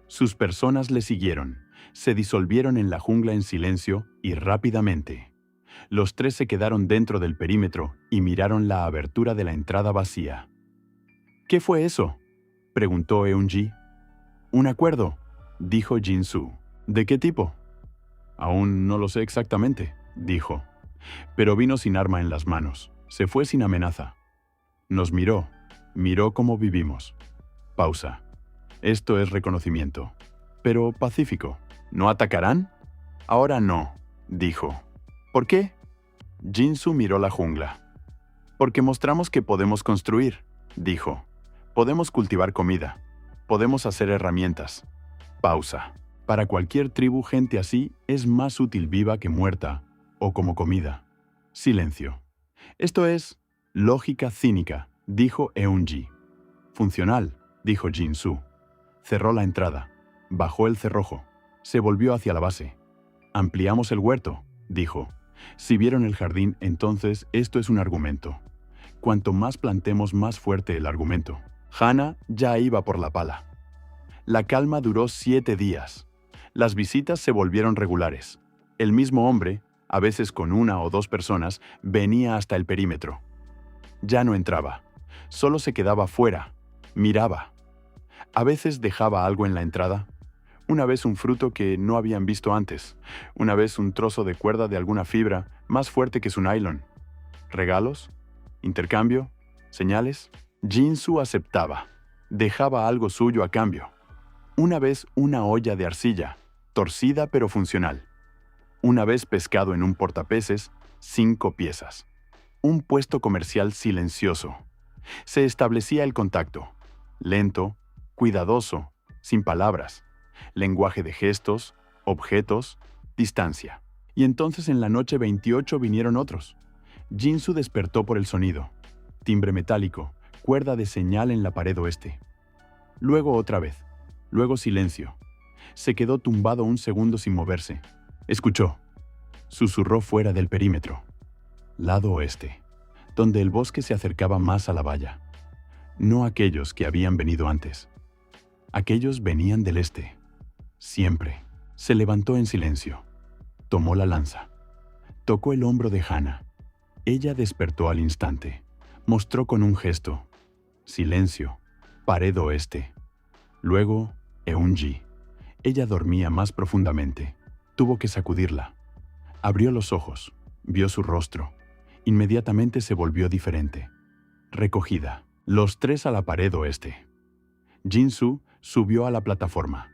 Sus personas le siguieron. Se disolvieron en la jungla en silencio y rápidamente. Los 3 se quedaron dentro del perímetro y miraron la abertura de la entrada vacía. ¿Qué fue eso?, preguntó Eun-ji. Un acuerdo, dijo Jin-Soo. ¿De qué tipo? Aún no lo sé exactamente, dijo. Pero vino sin arma en las manos. Se fue sin amenaza. Nos miró. Miró cómo vivimos. Pausa. Esto es reconocimiento. Pero pacífico. ¿No atacarán? Ahora no, dijo. ¿Por qué? Jin-Soo miró la jungla. Porque mostramos que podemos construir, dijo. Podemos cultivar comida. Podemos hacer herramientas. Pausa. Para cualquier tribu, gente así es más útil viva que muerta, o como comida. Silencio. Esto es lógica cínica, dijo Eun-ji. Funcional, dijo Jin-Soo. Cerró la entrada. Bajó el cerrojo. Se volvió hacia la base. Ampliamos el huerto, dijo. Si vieron el jardín, entonces esto es un argumento. Cuanto más plantemos, más fuerte el argumento. Hana ya iba por la pala. La calma duró 7 días. Las visitas se volvieron regulares. El mismo hombre, a veces con 1 o 2 personas, venía hasta el perímetro. Ya no entraba. Solo se quedaba fuera. Miraba. A veces dejaba algo en la entrada. Una vez un fruto que no habían visto antes. Una vez un trozo de cuerda de alguna fibra más fuerte que su nylon. ¿Regalos? ¿Intercambio? ¿Señales? Jin-Soo aceptaba. Dejaba algo suyo a cambio. Una vez una olla de arcilla, torcida pero funcional. Una vez pescado en un portapeces, 5 piezas. Un puesto comercial silencioso. Se establecía el contacto. Lento, cuidadoso, sin palabras. Lenguaje de gestos, objetos, distancia. Y entonces en la noche 28 vinieron otros. Jin-Soo despertó por el sonido. Timbre metálico, cuerda de señal en la pared oeste. Luego otra vez. Luego silencio. Se quedó tumbado un segundo sin moverse. Escuchó. Susurró fuera del perímetro. Lado oeste, donde el bosque se acercaba más a la valla. No aquellos que habían venido antes. Aquellos venían del este. Siempre. Se levantó en silencio. Tomó la lanza. Tocó el hombro de Hannah. Ella despertó al instante. Mostró con un gesto. Silencio. Pared oeste. Luego, Eunji. Ella dormía más profundamente. Tuvo que sacudirla. Abrió los ojos. Vio su rostro. Inmediatamente se volvió diferente. Recogida. Los tres a la pared oeste. Jin-soo subió a la plataforma.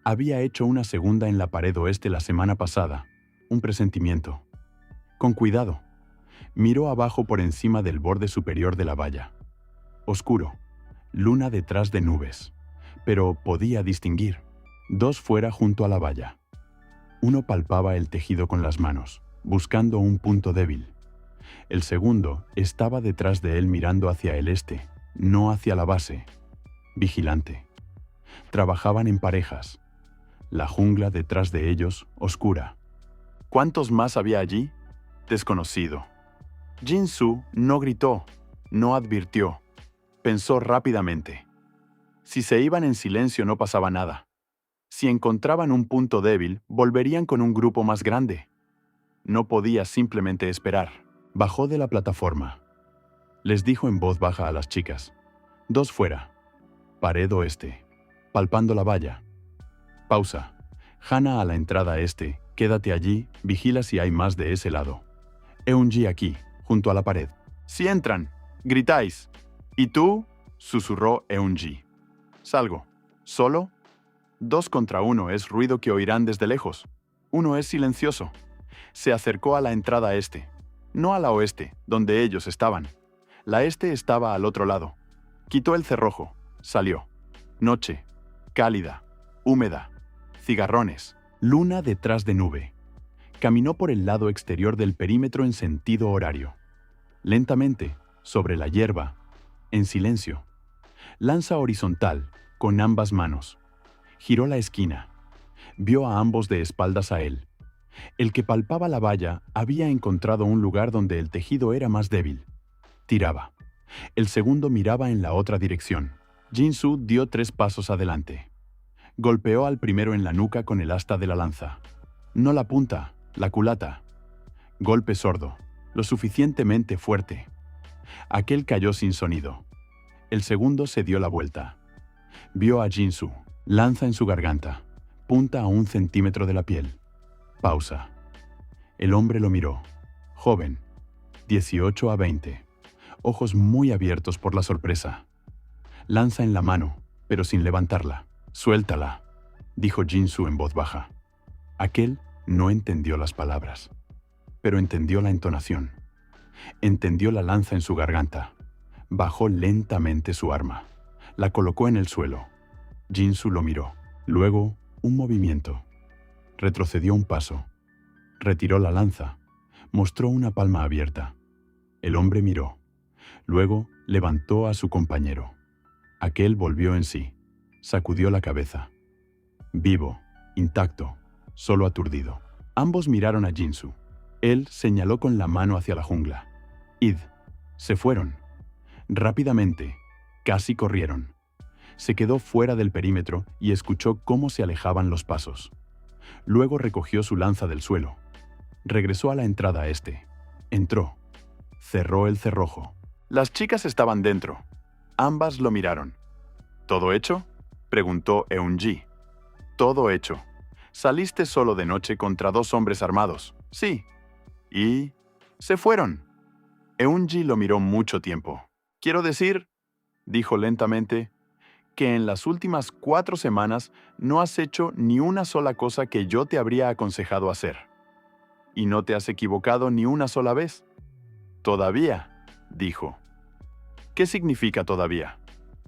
Había hecho una segunda en la pared oeste la semana pasada. Un presentimiento. Con cuidado. Miró abajo por encima del borde superior de la valla. Oscuro. Luna detrás de nubes. Pero podía distinguir. Dos fuera junto a la valla. Uno palpaba el tejido con las manos, buscando un punto débil. El segundo estaba detrás de él mirando hacia el este, no hacia la base. Vigilante. Trabajaban en parejas. La jungla detrás de ellos, oscura. ¿Cuántos más había allí? Desconocido. Jin-soo no gritó, no advirtió. Pensó rápidamente. Si se iban en silencio no pasaba nada. Si encontraban un punto débil, volverían con un grupo más grande. No podía simplemente esperar. Bajó de la plataforma. Les dijo en voz baja a las chicas. Dos fuera. Pared oeste. Palpando la valla. Pausa. Hannah a la entrada este. Quédate allí, vigila si hay más de ese lado. Eunji aquí, junto a la pared. Si entran, gritáis. ¿Y tú? Susurró Eunji. Salgo. ¿Solo? 2 contra 1 es ruido que oirán desde lejos. Uno es silencioso. Se acercó a la entrada este. No a la oeste, donde ellos estaban. La este estaba al otro lado. Quitó el cerrojo. Salió. Noche. Cálida. Húmeda. Cigarrones. Luna detrás de nube. Caminó por el lado exterior del perímetro en sentido horario. Lentamente, sobre la hierba, en silencio. Lanza horizontal, con ambas manos. Giró la esquina. Vio a ambos de espaldas a él. El que palpaba la valla había encontrado un lugar donde el tejido era más débil. Tiraba. El segundo miraba en la otra dirección. Jin-soo dio 3 pasos adelante. Golpeó al primero en la nuca con el asta de la lanza. No la punta, la culata. Golpe sordo, lo suficientemente fuerte. Aquel cayó sin sonido. El segundo se dio la vuelta. Vio a Jin-soo. Lanza en su garganta. Punta a 1 centímetro de la piel. Pausa. El hombre lo miró. Joven. 18 a 20. Ojos muy abiertos por la sorpresa. Lanza en la mano, pero sin levantarla. Suéltala, dijo Jin-soo en voz baja. Aquel no entendió las palabras, pero entendió la entonación. Entendió la lanza en su garganta. Bajó lentamente su arma. La colocó en el suelo. Jin-soo lo miró. Luego, un movimiento. Retrocedió un paso. Retiró la lanza. Mostró una palma abierta. El hombre miró. Luego, levantó a su compañero. Aquel volvió en sí. Sacudió la cabeza. Vivo, intacto, solo aturdido. Ambos miraron a Jin-soo. Él señaló con la mano hacia la jungla. Id. Se fueron. Rápidamente, casi corrieron. Se quedó fuera del perímetro y escuchó cómo se alejaban los pasos. Luego recogió su lanza del suelo. Regresó a la entrada este. Entró. Cerró el cerrojo. Las chicas estaban dentro. Ambas lo miraron. ¿Todo hecho?, preguntó Eunji. Todo hecho. Saliste solo de noche contra 2 hombres armados. Sí. Y... se fueron. Eunji lo miró mucho tiempo. Quiero decir, dijo lentamente, que en las últimas 4 semanas no has hecho ni una sola cosa que yo te habría aconsejado hacer. Y no te has equivocado ni una sola vez. Todavía, dijo. ¿Qué significa todavía?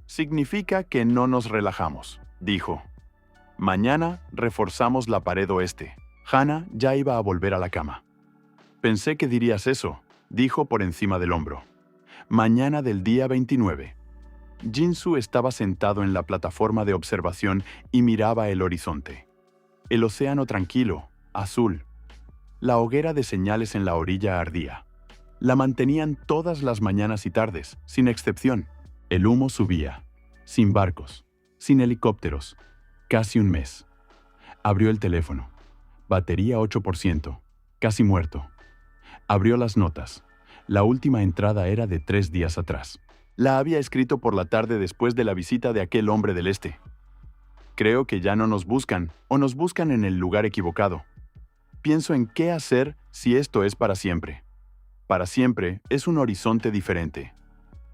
Significa que no nos relajamos, dijo. Mañana reforzamos la pared oeste. Hannah ya iba a volver a la cama. Pensé que dirías eso, dijo por encima del hombro. Mañana del día 29. Jin-soo estaba sentado en la plataforma de observación y miraba el horizonte. El océano tranquilo, azul. La hoguera de señales en la orilla ardía. La mantenían todas las mañanas y tardes, sin excepción. El humo subía, sin barcos, sin helicópteros, casi un mes. Abrió el teléfono. Batería 8%. Casi muerto. Abrió las notas. La última entrada era de 3 días atrás. La había escrito por la tarde después de la visita de aquel hombre del este. Creo que ya no nos buscan, o nos buscan en el lugar equivocado. Pienso en qué hacer si esto es para siempre. Para siempre es un horizonte diferente.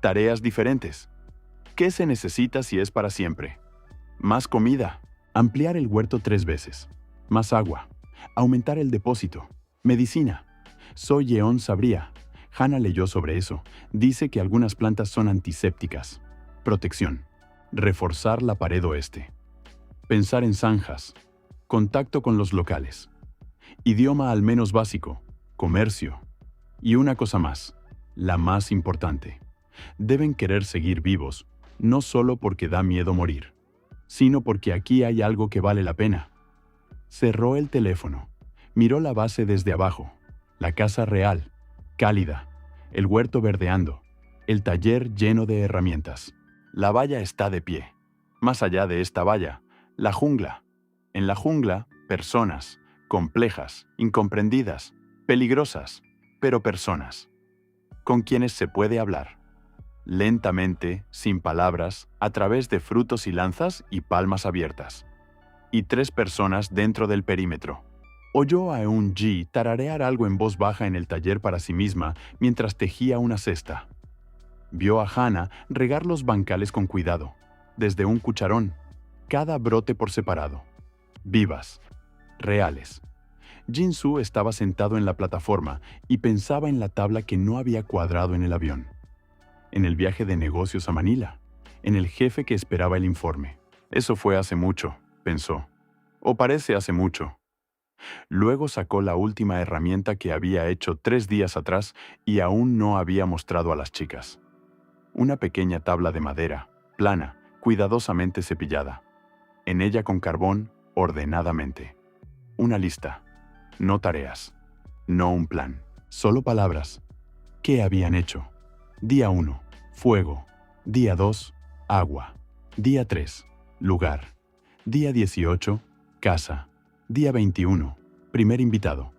Tareas diferentes. ¿Qué se necesita si es para siempre? Más comida. Ampliar el huerto 3 veces. Más agua. Aumentar el depósito. Medicina. Soy Yeon Sabría. Hannah leyó sobre eso. Dice que algunas plantas son antisépticas. Protección. Reforzar la pared oeste. Pensar en zanjas. Contacto con los locales. Idioma al menos básico. Comercio. Y una cosa más, la más importante. Deben querer seguir vivos, no solo porque da miedo morir, sino porque aquí hay algo que vale la pena. Cerró el teléfono. Miró la base desde abajo. La casa real, cálida. El huerto verdeando. El taller lleno de herramientas. La valla está de pie. Más allá de esta valla, la jungla. En la jungla, personas, complejas, incomprendidas, peligrosas, pero personas, con quienes se puede hablar. Lentamente, sin palabras, a través de frutos y lanzas y palmas abiertas. Y 3 personas dentro del perímetro. Oyó a Eun-ji tararear algo en voz baja en el taller para sí misma mientras tejía una cesta. Vio a Hannah regar los bancales con cuidado, desde un cucharón, cada brote por separado. Vivas, reales. Jin-soo estaba sentado en la plataforma y pensaba en la tabla que no había cuadrado en el avión. En el viaje de negocios a Manila, en el jefe que esperaba el informe. Eso fue hace mucho, pensó. O parece hace mucho. Luego sacó la última herramienta que había hecho 3 días atrás y aún no había mostrado a las chicas. Una pequeña tabla de madera, plana, cuidadosamente cepillada. En ella con carbón, ordenadamente. Una lista. No tareas. No un plan. Solo palabras. ¿Qué habían hecho? Día 1. Fuego. Día 2. Agua. Día 3. Lugar. Día 18. Casa. Día 21. Primer invitado.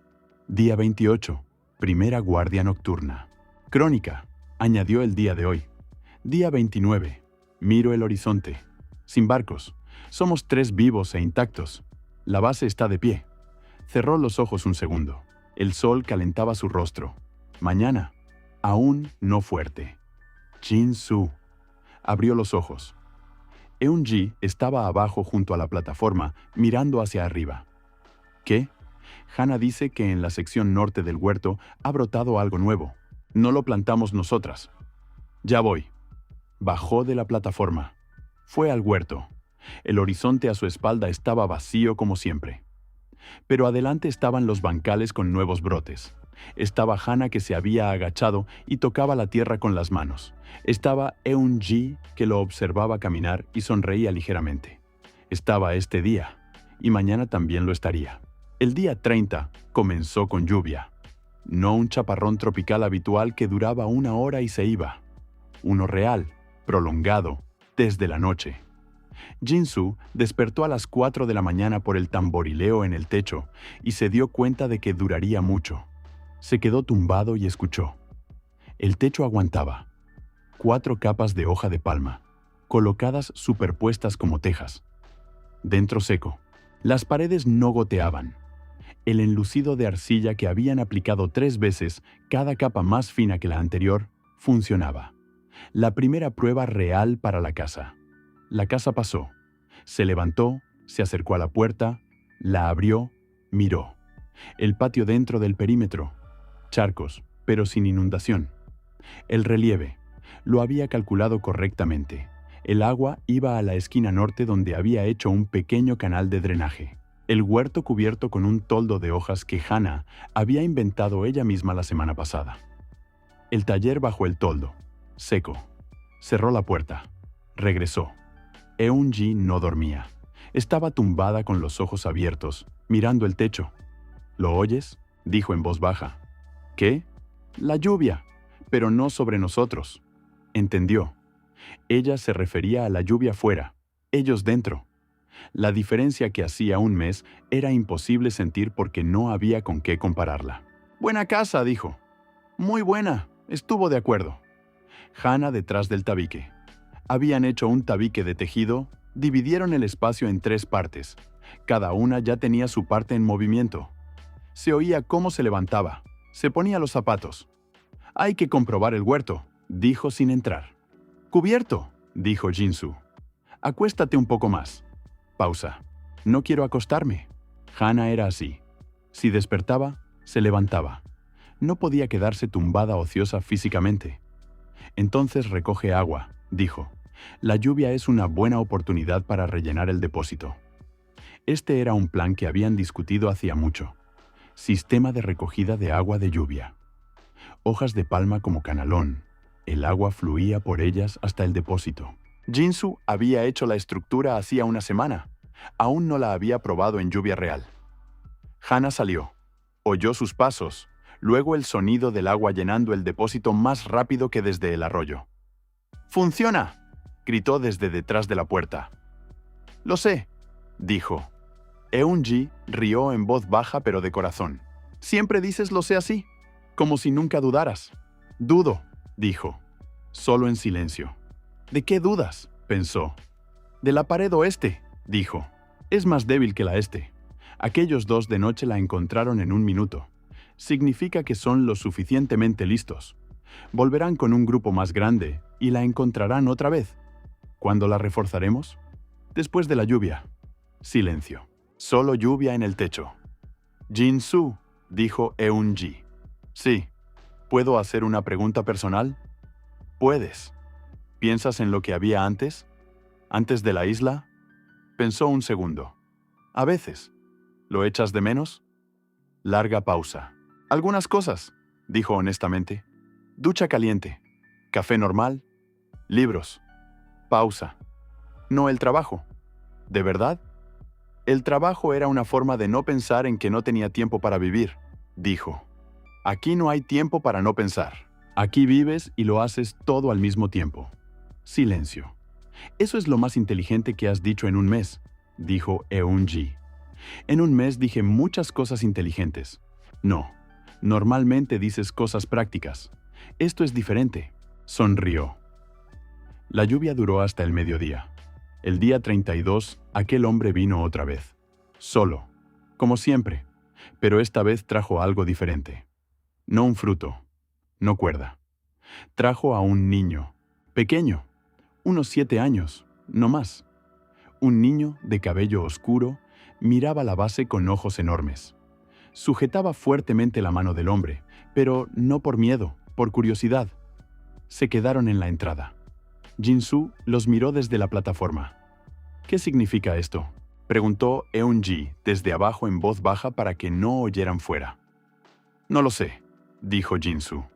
Día 28. Primera guardia nocturna. Crónica. Añadió el día de hoy. Día 29. Miro el horizonte. Sin barcos. Somos 3 vivos e intactos. La base está de pie. Cerró los ojos un segundo. El sol calentaba su rostro. Mañana. Aún no fuerte. Jin-soo. Abrió los ojos. Eun-ji estaba abajo junto a la plataforma, mirando hacia arriba. ¿Qué? Hannah dice que en la sección norte del huerto ha brotado algo nuevo. No lo plantamos nosotras. Ya voy. Bajó de la plataforma. Fue al huerto. El horizonte a su espalda estaba vacío como siempre. Pero adelante estaban los bancales con nuevos brotes. Estaba Hannah que se había agachado y tocaba la tierra con las manos. Estaba Eun-ji que lo observaba caminar y sonreía ligeramente. Estaba este día, y mañana también lo estaría. El día 30 comenzó con lluvia. No un chaparrón tropical habitual que duraba 1 hora y se iba. Uno real, prolongado, desde la noche. Jin-soo despertó a las 4 de la mañana por el tamborileo en el techo y se dio cuenta de que duraría mucho. Se quedó tumbado y escuchó. El techo aguantaba. 4 capas de hoja de palma, colocadas superpuestas como tejas. Dentro seco. Las paredes no goteaban. El enlucido de arcilla que habían aplicado 3 veces, cada capa más fina que la anterior, funcionaba. La primera prueba real para la casa. La casa pasó. Se levantó, se acercó a la puerta, la abrió, miró. El patio dentro del perímetro. Charcos, pero sin inundación. El relieve. Lo había calculado correctamente. El agua iba a la esquina norte donde había hecho un pequeño canal de drenaje. El huerto cubierto con un toldo de hojas que Hannah había inventado ella misma la semana pasada. El taller bajo el toldo. Seco. Cerró la puerta. Regresó. Eun-ji no dormía. Estaba tumbada con los ojos abiertos, mirando el techo. ¿Lo oyes?, dijo en voz baja. ¿Qué? La lluvia, pero no sobre nosotros. Entendió. Ella se refería a la lluvia fuera, ellos dentro. La diferencia que hacía un mes era imposible sentir porque no había con qué compararla. «Buena casa», dijo. «Muy buena», estuvo de acuerdo. Hannah detrás del tabique. Habían hecho un tabique de tejido, dividieron el espacio en 3 partes. Cada una ya tenía su parte en movimiento. Se oía cómo se levantaba, se ponía los zapatos. «Hay que comprobar el huerto», dijo sin entrar. «Cubierto», dijo Jin-Soo. «Acuéstate un poco más». Pausa. «No quiero acostarme». Hannah era así. Si despertaba, se levantaba. No podía quedarse tumbada ociosa físicamente. «Entonces recoge agua», dijo. «La lluvia es una buena oportunidad para rellenar el depósito». Este era un plan que habían discutido hacía mucho. Sistema de recogida de agua de lluvia. Hojas de palma como canalón. El agua fluía por ellas hasta el depósito. Jin-Soo había hecho la estructura hacía una semana. Aún no la había probado en lluvia real. Hannah salió. Oyó sus pasos, luego el sonido del agua llenando el depósito más rápido que desde el arroyo. «¡Funciona!», gritó desde detrás de la puerta. «Lo sé», dijo. Eun-ji rió en voz baja pero de corazón. «Siempre dices lo sé así, como si nunca dudaras». «Dudo», dijo. Solo en silencio. «¿De qué dudas?», pensó. «De la pared oeste», dijo. «Es más débil que la este. Aquellos 2 de noche la encontraron en 1 minuto. Significa que son lo suficientemente listos. Volverán con un grupo más grande y la encontrarán otra vez. ¿Cuándo la reforzaremos?». «Después de la lluvia». Silencio. Solo lluvia en el techo. «Jin-Soo», dijo Eun-ji. «Sí. ¿Puedo hacer una pregunta personal?». «Puedes. ¿Piensas en lo que había antes? ¿Antes de la isla?». Pensó un segundo. «A veces. ¿Lo echas de menos?». Larga pausa. «Algunas cosas», dijo honestamente. «Ducha caliente. Café normal. Libros». Pausa. «No el trabajo». «¿De verdad?». «El trabajo era una forma de no pensar en que no tenía tiempo para vivir», dijo. «Aquí no hay tiempo para no pensar. Aquí vives y lo haces todo al mismo tiempo». Silencio. «Eso es lo más inteligente que has dicho en un mes», dijo Eun-ji. «En un mes dije muchas cosas inteligentes». «No. Normalmente dices cosas prácticas. Esto es diferente». Sonrió. La lluvia duró hasta el mediodía. El día 32, aquel hombre vino otra vez. Solo, como siempre, pero esta vez trajo algo diferente. No un fruto, no cuerda. Trajo a un niño, pequeño, unos 7 años, no más. Un niño de cabello oscuro miraba la base con ojos enormes. Sujetaba fuertemente la mano del hombre, pero no por miedo, por curiosidad. Se quedaron en la entrada. Jin-Soo los miró desde la plataforma. «¿Qué significa esto?», preguntó Eun-ji desde abajo en voz baja para que no oyeran fuera. «No lo sé», dijo Jin-Soo,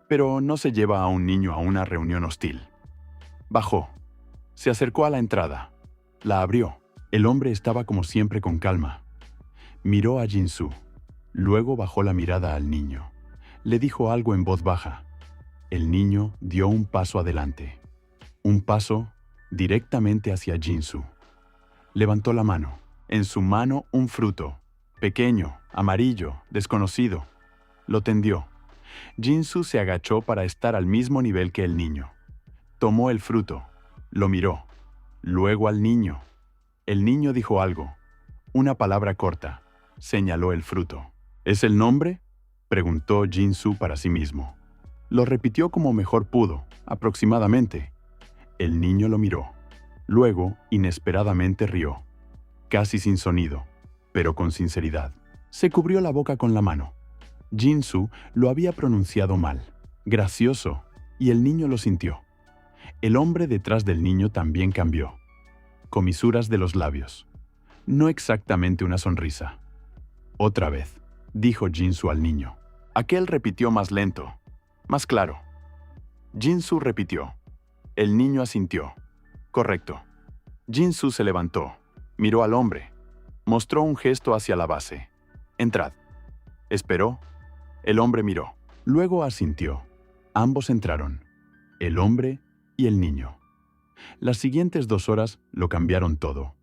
«pero no se lleva a un niño a una reunión hostil». Bajó. Se acercó a la entrada. La abrió. El hombre estaba como siempre con calma. Miró a Jin-Soo. Luego bajó la mirada al niño. Le dijo algo en voz baja. El niño dio un paso adelante. Un paso directamente hacia Jin-Soo. Levantó la mano. En su mano un fruto, pequeño, amarillo, desconocido. Lo tendió. Jin-Soo se agachó para estar al mismo nivel que el niño. Tomó el fruto. Lo miró. Luego al niño. El niño dijo algo. Una palabra corta. Señaló el fruto. «¿Es el nombre?», preguntó Jin-Soo para sí mismo. Lo repitió como mejor pudo, aproximadamente. El niño lo miró. Luego, inesperadamente rió. Casi sin sonido, pero con sinceridad. Se cubrió la boca con la mano. Jin-Soo lo había pronunciado mal. Gracioso. Y el niño lo sintió. El hombre detrás del niño también cambió. Comisuras de los labios. No exactamente una sonrisa. «Otra vez», dijo Jin-Soo al niño. Aquel repitió más lento, más claro. Jin-Soo repitió. El niño asintió. «Correcto». Jin-Soo se levantó, miró al hombre, mostró un gesto hacia la base. «Entrad». Esperó. El hombre miró. Luego asintió. Ambos entraron, el hombre y el niño. Las siguientes 2 horas lo cambiaron todo.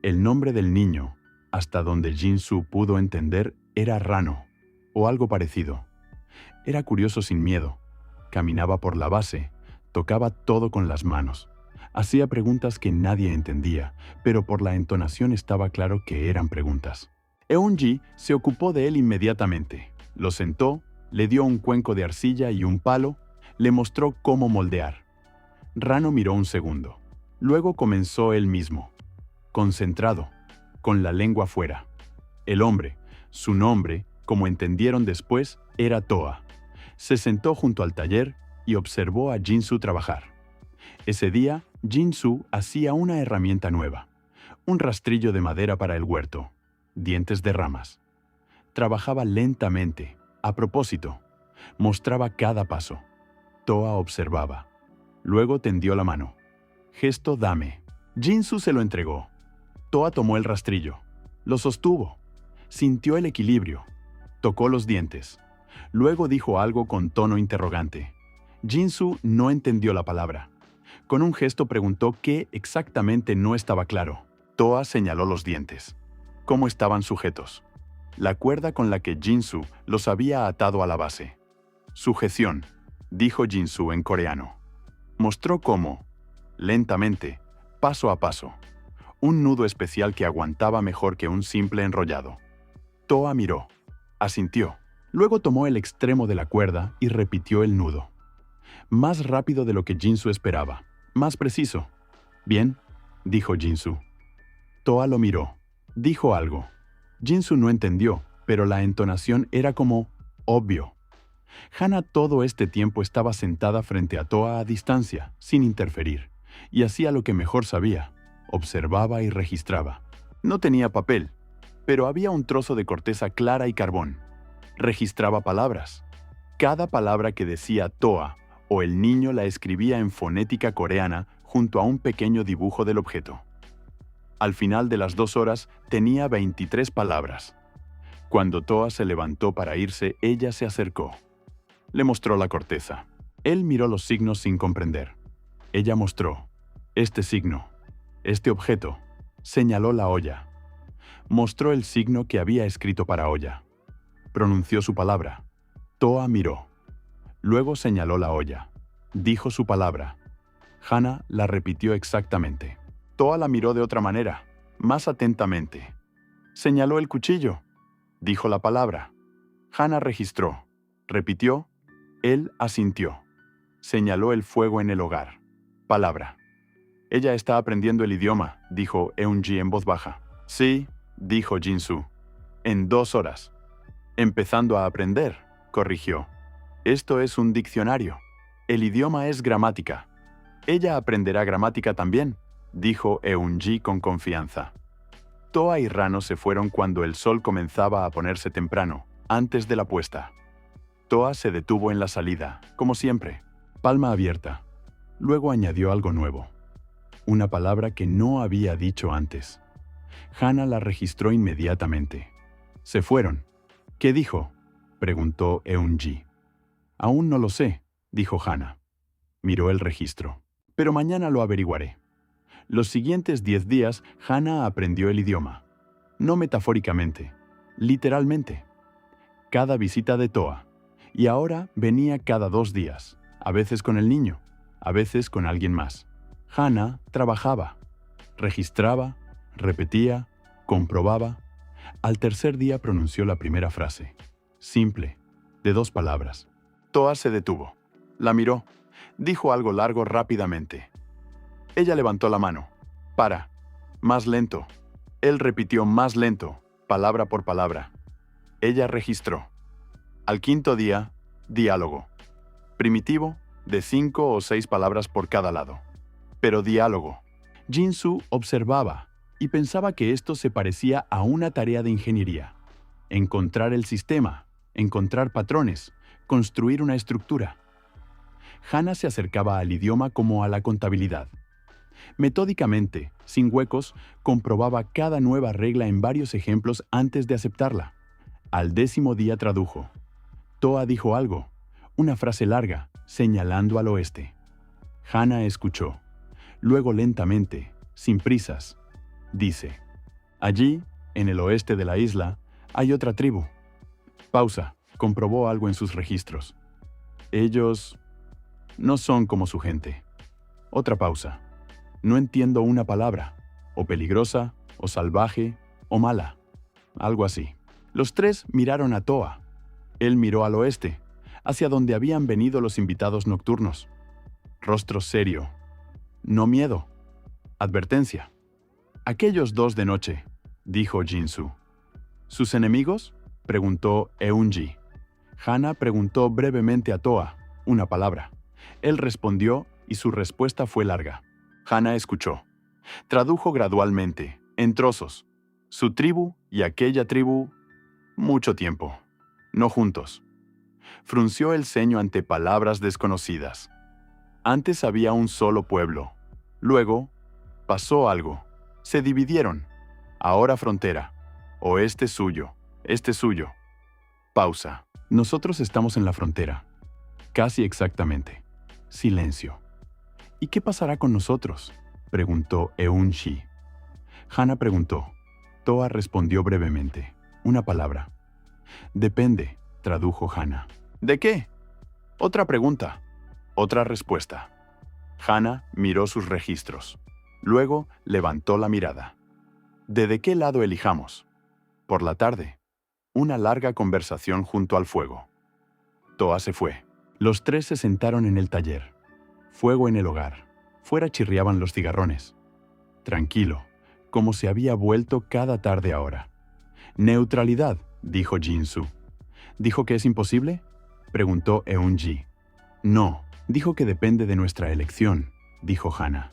El nombre del niño, hasta donde Jin-Soo pudo entender, era Rano, o algo parecido. Era curioso sin miedo. Caminaba por la base, tocaba todo con las manos. Hacía preguntas que nadie entendía, pero por la entonación estaba claro que eran preguntas. Eun-ji se ocupó de él inmediatamente. Lo sentó, le dio un cuenco de arcilla y un palo, le mostró cómo moldear. Rano miró un segundo. Luego comenzó él mismo, concentrado, con la lengua fuera. El hombre, su nombre, como entendieron después, era Toa. Se sentó junto al taller y observó a Jin-Soo trabajar. Ese día, Jin-Soo hacía una herramienta nueva, un rastrillo de madera para el huerto, dientes de ramas. Trabajaba lentamente, a propósito. Mostraba cada paso. Toa observaba. Luego tendió la mano. Gesto dame. Jin-Soo se lo entregó. Toa tomó el rastrillo. Lo sostuvo. Sintió el equilibrio. Tocó los dientes. Luego dijo algo con tono interrogante. Jin-Soo no entendió la palabra. Con un gesto preguntó qué exactamente no estaba claro. Toa señaló los dientes. ¿Cómo estaban sujetos? La cuerda con la que Jin-Soo los había atado a la base. Sujeción, dijo Jin-Soo en coreano. Mostró cómo, lentamente, paso a paso, un nudo especial que aguantaba mejor que un simple enrollado. Toa miró, asintió. Luego tomó el extremo de la cuerda y repitió el nudo. Más rápido de lo que Jin-Soo esperaba, más preciso. Bien, dijo Jin-Soo. Toa lo miró. Dijo algo. Jin-Soo no entendió, pero la entonación era como obvio. Hana todo este tiempo estaba sentada frente a Toa a distancia, sin interferir, y hacía lo que mejor sabía. Observaba y registraba. No tenía papel, pero había un trozo de corteza clara y carbón. Registraba palabras. Cada palabra que decía Toa o el niño la escribía en fonética coreana junto a un pequeño dibujo del objeto. Al final de las 2 horas tenía 23 palabras. Cuando Toa se levantó para irse, ella se acercó. Le mostró la corteza. Él miró los signos sin comprender. Ella mostró. Este signo. Este objeto. Señaló la olla. Mostró el signo que había escrito para olla. Pronunció su palabra. Toa miró. Luego señaló la olla. Dijo su palabra. Hana la repitió exactamente. Toa la miró de otra manera, más atentamente. Señaló el cuchillo. Dijo la palabra. Hana registró. Repitió. Él asintió. Señaló el fuego en el hogar. Palabra. Ella está aprendiendo el idioma, dijo Eun-ji en voz baja. Sí, dijo Jin-Soo. En 2 horas. Empezando a aprender, corrigió. Esto es un diccionario. El idioma es gramática. Ella aprenderá gramática también, dijo Eun-ji con confianza. Toa y Rano se fueron cuando el sol comenzaba a ponerse temprano, antes de la puesta. Toa se detuvo en la salida, como siempre, palma abierta. Luego añadió algo nuevo. Una palabra que no había dicho antes. Hana la registró inmediatamente. Se fueron. ¿Qué dijo?, preguntó Eun-ji. Aún no lo sé, dijo Hana. Miró el registro. Pero mañana lo averiguaré. Los siguientes 10 días, Hana aprendió el idioma. No metafóricamente, literalmente. Cada visita de Toa. Y ahora venía cada 2 días, a veces con el niño, a veces con alguien más. Hana trabajaba, registraba, repetía, comprobaba. Al tercer día pronunció la primera frase, simple, de 2 palabras. Toa se detuvo, la miró, dijo algo largo rápidamente. Ella levantó la mano. Para. Más lento. Él repitió más lento, palabra por palabra. Ella registró. Al 5.º día, diálogo. Primitivo, de 5 o 6 palabras por cada lado. Pero diálogo. Jin-Soo observaba y pensaba que esto se parecía a una tarea de ingeniería. Encontrar el sistema, encontrar patrones, construir una estructura. Hana se acercaba al idioma como a la contabilidad. Metódicamente, sin huecos, comprobaba cada nueva regla en varios ejemplos antes de aceptarla. Al 10.º día tradujo. Toa dijo algo, una frase larga, señalando al oeste. Hana escuchó. Luego lentamente, sin prisas, dice, Allí, en el oeste de la isla, hay otra tribu. Pausa. Comprobó algo en sus registros. Ellos no son como su gente. Otra pausa. No entiendo una palabra. O peligrosa, o salvaje, o mala. Algo así. Los tres miraron a Toa. Él miró al oeste, hacia donde habían venido los invitados nocturnos. Rostro serio. No miedo. Advertencia. Aquellos dos de noche, dijo Jinsu. ¿Sus enemigos? Preguntó Eunji. Hana preguntó brevemente a Toa, una palabra. Él respondió y su respuesta fue larga. Hana escuchó. Tradujo gradualmente, en trozos. Su tribu y aquella tribu, mucho tiempo. No juntos. Frunció el ceño ante palabras desconocidas. Antes había un solo pueblo. Luego, pasó algo. Se dividieron. Ahora frontera. Oeste suyo, este suyo. Pausa. Nosotros estamos en la frontera. Casi exactamente. Silencio. ¿Y qué pasará con nosotros?, preguntó Eunji. Hana preguntó. Toa respondió brevemente. Una palabra. Depende, tradujo Hana. ¿De qué? Otra pregunta. Otra respuesta. Hana miró sus registros. Luego levantó la mirada. ¿De qué lado elijamos? Por la tarde. Una larga conversación junto al fuego. Toa se fue. Los tres se sentaron en el taller. Fuego en el hogar. Fuera chirriaban los cigarrones. Tranquilo, como se había vuelto cada tarde ahora. Neutralidad, dijo Jinsu. ¿Dijo que es imposible?, preguntó Eunji. No, dijo que depende de nuestra elección, dijo Hana.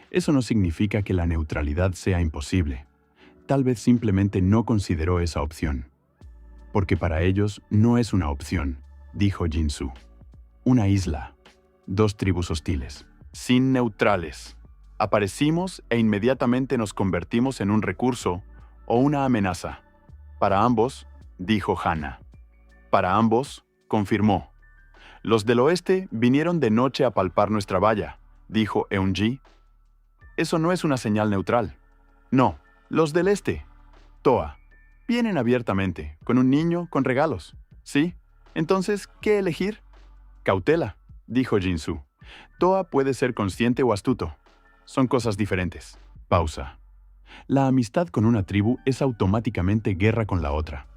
Eso no significa que la neutralidad sea imposible. Tal vez simplemente no consideró esa opción. Porque para ellos no es una opción, dijo Jinsu. Una isla. Dos tribus hostiles. Sin neutrales. Aparecimos e inmediatamente nos convertimos en un recurso o una amenaza. Para ambos, dijo Hana. Para ambos, confirmó. Los del oeste vinieron de noche a palpar nuestra valla, dijo Eunji. Eso no es una señal neutral. No, los del este. Toa. Vienen abiertamente, con un niño, con regalos. ¿Sí? Entonces, ¿qué elegir? Cautela, dijo Jinsu. Toa puede ser consciente o astuto. Son cosas diferentes. Pausa. La amistad con una tribu es automáticamente guerra con la otra.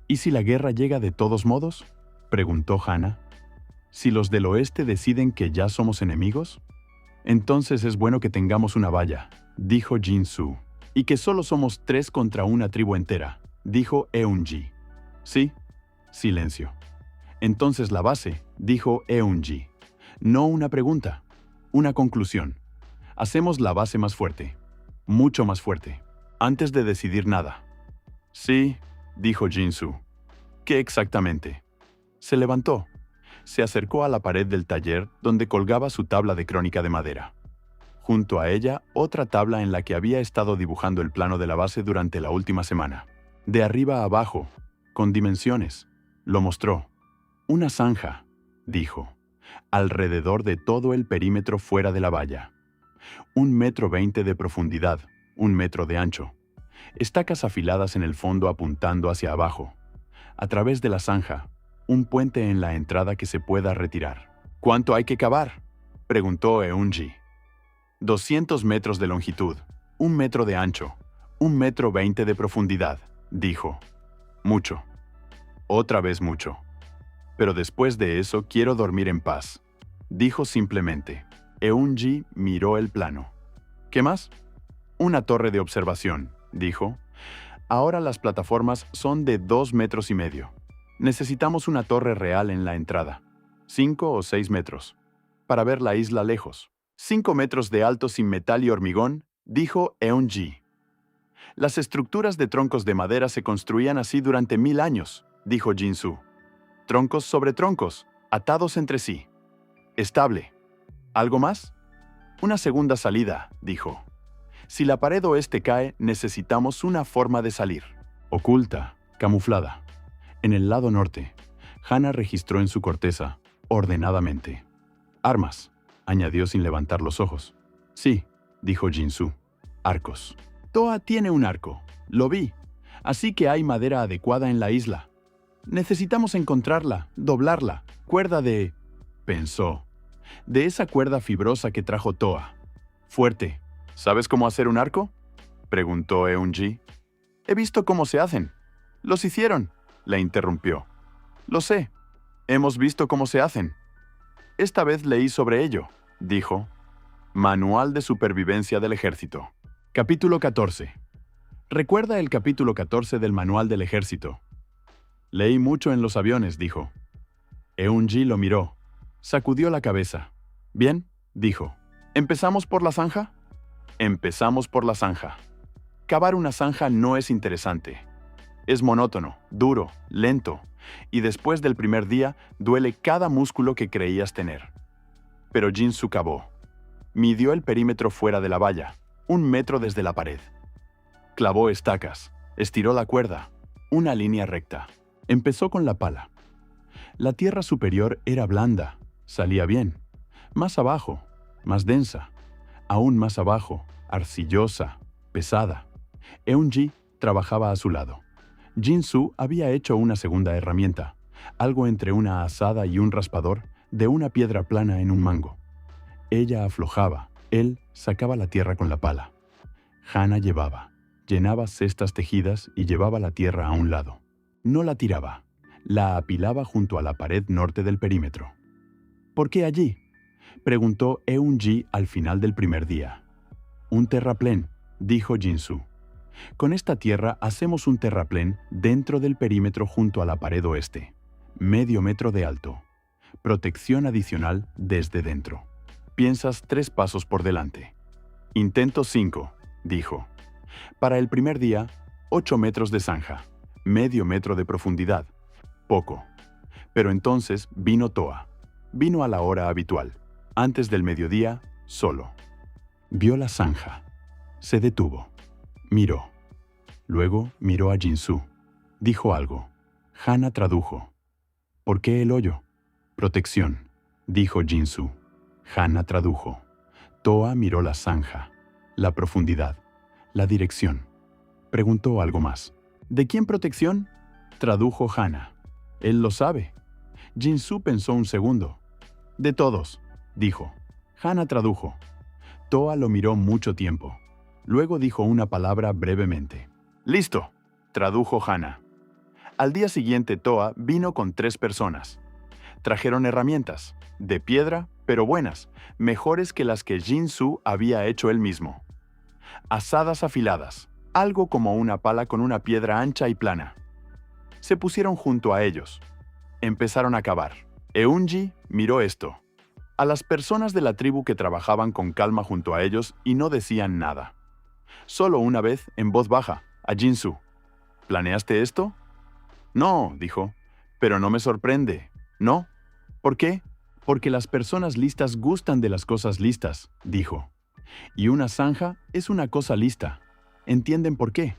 ¿Y si la guerra llega de todos modos?, preguntó Hana. ¿Si los del oeste deciden que ya somos enemigos? Entonces es bueno que tengamos una valla, dijo Jinsu. Y que solo somos tres contra una tribu entera, dijo Eunji. Sí. Silencio. Entonces la base, dijo Eunji. No una pregunta, una conclusión. Hacemos la base más fuerte, mucho más fuerte, antes de decidir nada. Sí, dijo Jinsu. ¿Qué exactamente? Se levantó. Se acercó a la pared del taller donde colgaba su tabla de crónica de madera. Junto a ella, otra tabla en la que había estado dibujando el plano de la base durante la última semana. De arriba a abajo, con dimensiones. Lo mostró. Una zanja, dijo, alrededor de todo el perímetro fuera de la valla. 1,20 m de profundidad, 1 m de ancho. Estacas afiladas en el fondo apuntando hacia abajo. A través de la zanja, un puente en la entrada que se pueda retirar. ¿Cuánto hay que cavar?, preguntó Eunji. 200 metros de longitud, 1 metro de ancho, 1,20 m de profundidad, dijo. Mucho. Otra vez mucho. Pero después de eso quiero dormir en paz, dijo simplemente. Eunji miró el plano. ¿Qué más? Una torre de observación, dijo. Ahora las plataformas son de 2,5 metros. Necesitamos una torre real en la entrada, 5 o 6 metros, para ver la isla lejos. 5 metros de alto sin metal y hormigón, dijo Eunji. Las estructuras de troncos de madera se construían así durante 1000 años, dijo Jinsu. Troncos sobre troncos, atados entre sí. Estable. ¿Algo más? Una segunda salida, dijo. Si la pared oeste cae, necesitamos una forma de salir. Oculta, camuflada. En el lado norte, Hana registró en su corteza, ordenadamente. Armas, añadió sin levantar los ojos. Sí, dijo Jinsu. Arcos. Toa tiene un arco. Lo vi. Así que hay madera adecuada en la isla. Necesitamos encontrarla, doblarla. Cuerda de... pensó. De esa cuerda fibrosa que trajo Toa. Fuerte. ¿Sabes cómo hacer un arco? Preguntó Eunji. He visto cómo se hacen. Los hicieron, la interrumpió. Lo sé. Hemos visto cómo se hacen. Esta vez leí sobre ello, dijo. Manual de Supervivencia del Ejército. Capítulo 14. Recuerda el capítulo 14 del Manual del Ejército. Leí mucho en los aviones, dijo. Eunji lo miró. Sacudió la cabeza. Bien, dijo. ¿Empezamos por la zanja? Empezamos por la zanja. Cavar una zanja no es interesante. Es monótono, duro, lento, y después del primer día duele cada músculo que creías tener. Pero Jinsu cavó. Midió el perímetro fuera de la valla, 1 metro desde la pared. Clavó estacas, estiró la cuerda, una línea recta. Empezó con la pala. La tierra superior era blanda, salía bien. Más abajo, más densa. Aún más abajo, arcillosa, pesada. Eunji trabajaba a su lado. Jinsu había hecho una segunda herramienta, algo entre una azada y un raspador, de una piedra plana en un mango. Ella aflojaba, él sacaba la tierra con la pala. Hana llenaba cestas tejidas y llevaba la tierra a un lado. No la tiraba, la apilaba junto a la pared norte del perímetro. ¿Por qué allí?, preguntó Eunji al final del primer día. Un terraplén, dijo Jinsu. Con esta tierra hacemos un terraplén dentro del perímetro junto a la pared oeste. Medio metro de alto. Protección adicional desde dentro. Piensas 3 pasos por delante. Intento 5, dijo. Para el primer día, 8 metros de zanja. Medio metro de profundidad. Poco. Pero entonces vino Toa. Vino a la hora habitual. Antes del mediodía, solo. Vio la zanja. Se detuvo. Miró. Luego miró a Jinsu. Dijo algo. Hana tradujo. ¿Por qué el hoyo? Protección, dijo Jinsu. Hana tradujo. Toa miró la zanja, la profundidad, la dirección. Preguntó algo más. ¿De quién protección? Tradujo Hana. Él lo sabe. Jinsu pensó un segundo. De todos, dijo. Hana tradujo. Toa lo miró mucho tiempo. Luego dijo una palabra brevemente. «Listo», tradujo Hana. Al día siguiente Toa vino con 3 personas. Trajeron herramientas, de piedra, pero buenas, mejores que las que Jinsu había hecho él mismo. Azadas afiladas, algo como una pala con una piedra ancha y plana. Se pusieron junto a ellos. Empezaron a cavar. Eunji miró esto. A las personas de la tribu que trabajaban con calma junto a ellos y no decían nada. Solo una vez, en voz baja, a Jinsu. ¿Planeaste esto? No, dijo. Pero no me sorprende. ¿No? ¿Por qué? Porque las personas listas gustan de las cosas listas, dijo. Y una zanja es una cosa lista. ¿Entienden por qué?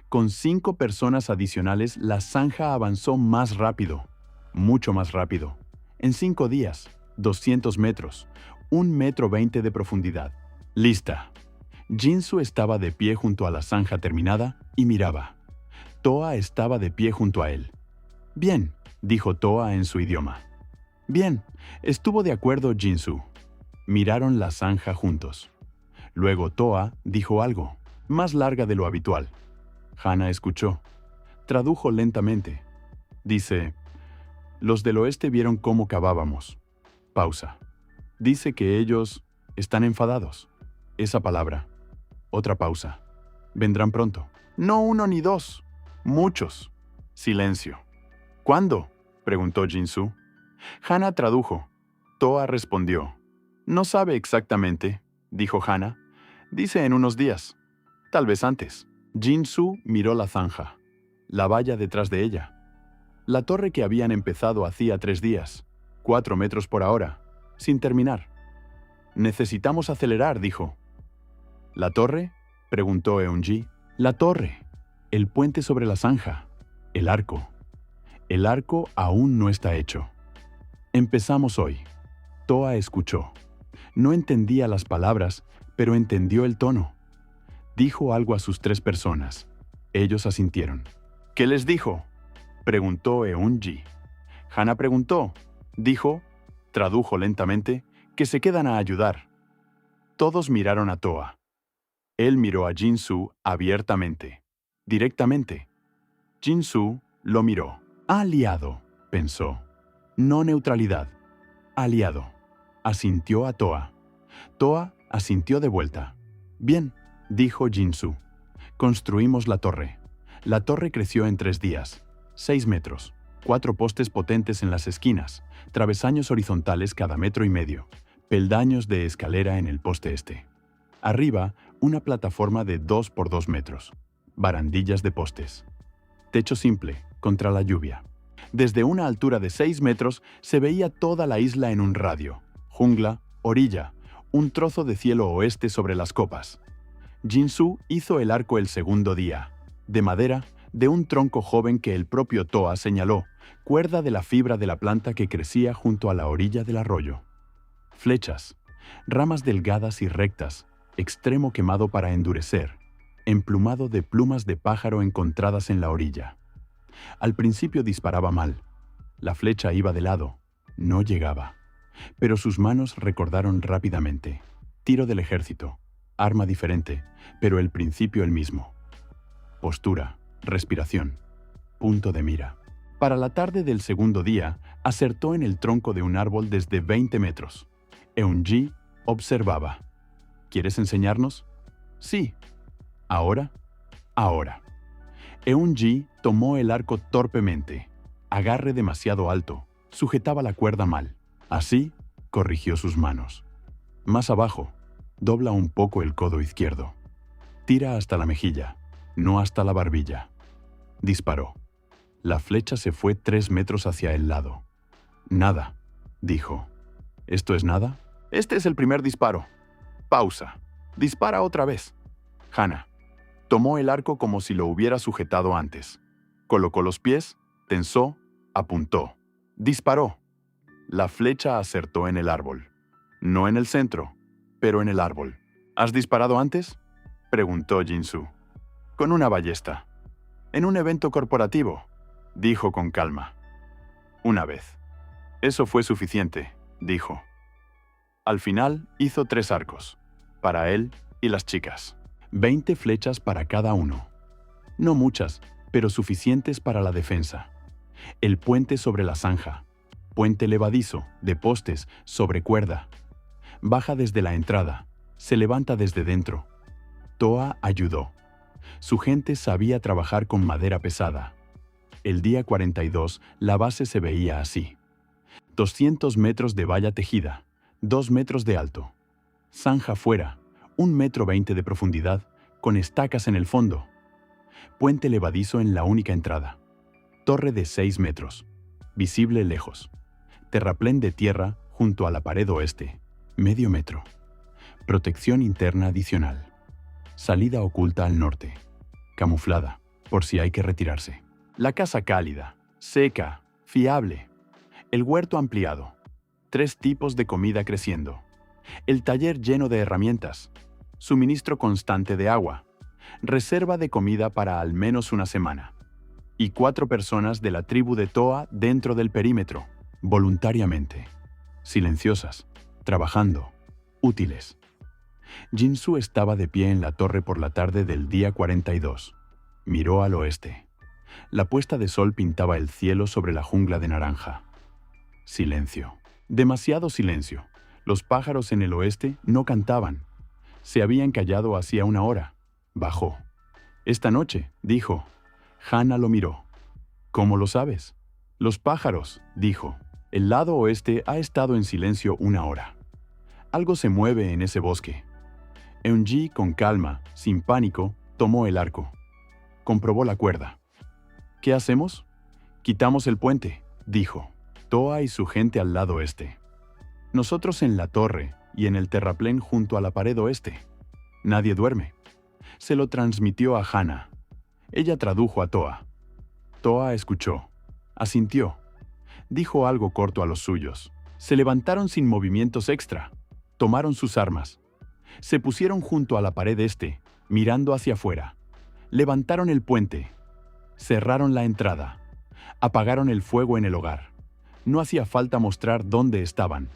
Con 5 personas adicionales, la zanja avanzó más rápido. Mucho más rápido. En 5 días, 200 metros, 1,20 metros de profundidad. Lista. Jinsu estaba de pie junto a la zanja terminada y miraba. Toa estaba de pie junto a él. Bien, dijo Toa en su idioma. Bien, estuvo de acuerdo Jinsu. Miraron la zanja juntos. Luego Toa dijo algo, más larga de lo habitual. Hana escuchó. Tradujo lentamente. Dice, los del oeste vieron cómo cavábamos. Pausa. Dice que ellos están enfadados. Esa palabra. Otra pausa. Vendrán pronto. No 1 ni 2. Muchos. Silencio. ¿Cuándo?, preguntó Jinsu. Hana tradujo. Toa respondió. No sabe exactamente, dijo Hana. Dice en unos días. Tal vez antes. Jinsu miró la zanja. La valla detrás de ella. La torre que habían empezado hacía 3 días. 4 metros por hora. Sin terminar. Necesitamos acelerar, dijo. ¿La torre?, preguntó Eunji. La torre. El puente sobre la zanja. El arco. El arco aún no está hecho. Empezamos hoy. Toa escuchó. No entendía las palabras, pero entendió el tono. Dijo algo a sus 3 personas. Ellos asintieron. ¿Qué les dijo?, preguntó Eun-ji. Hana preguntó. Dijo, tradujo lentamente, que se quedan a ayudar. Todos miraron a Toa. Él miró a Jin-soo abiertamente, directamente. Jin-soo lo miró. Aliado, pensó. No neutralidad. Aliado. Asintió a Toa. Toa asintió de vuelta. Bien, dijo Jin-soo. Construimos la torre. La torre creció en 3 días. 6 metros. 4 postes potentes en las esquinas, travesaños horizontales cada 1,5 metros, peldaños de escalera en el poste este. Arriba, una plataforma de 2 por 2 metros. Barandillas de postes. Techo simple, contra la lluvia. Desde una altura de 6 metros se veía toda la isla en un radio. Jungla, orilla, un trozo de cielo oeste sobre las copas. Jin-soo hizo el arco el segundo día, de madera, de un tronco joven que el propio Toa señaló, cuerda de la fibra de la planta que crecía junto a la orilla del arroyo. Flechas, ramas delgadas y rectas, extremo quemado para endurecer, emplumado de plumas de pájaro encontradas en la orilla. Al principio disparaba mal. La flecha iba de lado, no llegaba. Pero sus manos recordaron rápidamente. Tiro del ejército, arma diferente, pero el principio el mismo. Postura, respiración, punto de mira. Para la tarde del segundo día, acertó en el tronco de un árbol desde 20 metros. Eun-ji observaba. ¿Quieres enseñarnos? Sí. ¿Ahora? Ahora. Eun-ji tomó el arco torpemente. Agarre demasiado alto. Sujetaba la cuerda mal. Así, corrigió sus manos. Más abajo. Dobla un poco el codo izquierdo. Tira hasta la mejilla, no hasta la barbilla. Disparó. La flecha se fue 3 metros hacia el lado. Nada, dijo. ¿Esto es nada? Este es el primer disparo. Pausa. Dispara otra vez. Hana. Tomó el arco como si lo hubiera sujetado antes. Colocó los pies, tensó, apuntó. Disparó. La flecha acertó en el árbol. No en el centro, pero en el árbol. ¿Has disparado antes?, preguntó Jin-soo. Con una ballesta. En un evento corporativo, dijo con calma. Una vez. Eso fue suficiente, dijo. Al final hizo 3 arcos, para él y las chicas. 20 flechas para cada uno. No muchas, pero suficientes para la defensa. El puente sobre la zanja. Puente levadizo, de postes, sobre cuerda. Baja desde la entrada, se levanta desde dentro. Toa ayudó. Su gente sabía trabajar con madera pesada. El día 42, la base se veía así. 200 metros de valla tejida, 2 metros de alto. Zanja fuera, 1,20 metros de profundidad, con estacas en el fondo. Puente levadizo en la única entrada. Torre de 6 metros, visible lejos. Terraplén de tierra junto a la pared oeste, medio metro. Protección interna adicional. Salida oculta al norte. Camuflada, por si hay que retirarse. La casa cálida, seca, fiable. El huerto ampliado. 3 tipos de comida creciendo. El taller lleno de herramientas. Suministro constante de agua. Reserva de comida para al menos una semana. Y 4 personas de la tribu de Toa dentro del perímetro, voluntariamente. Silenciosas, trabajando, útiles. Jin-soo estaba de pie en la torre por la tarde del día 42. Miró al oeste. La puesta de sol pintaba el cielo sobre la jungla de naranja. Silencio. Demasiado silencio. Los pájaros en el oeste no cantaban. Se habían callado hacía 1 hora. Bajó. Esta noche, dijo. Hana lo miró. ¿Cómo lo sabes? Los pájaros, dijo. El lado oeste ha estado en silencio 1 hora. Algo se mueve en ese bosque. Eun-ji, con calma, sin pánico, tomó el arco. Comprobó la cuerda. ¿Qué hacemos? Quitamos el puente, dijo. Toa y su gente al lado este. Nosotros en la torre y en el terraplén junto a la pared oeste. Nadie duerme. Se lo transmitió a Hana. Ella tradujo a Toa. Toa escuchó. Asintió. Dijo algo corto a los suyos. Se levantaron sin movimientos extra. Tomaron sus armas. Se pusieron junto a la pared este, mirando hacia afuera. Levantaron el puente. Cerraron la entrada. Apagaron el fuego en el hogar. No hacía falta mostrar dónde estaban.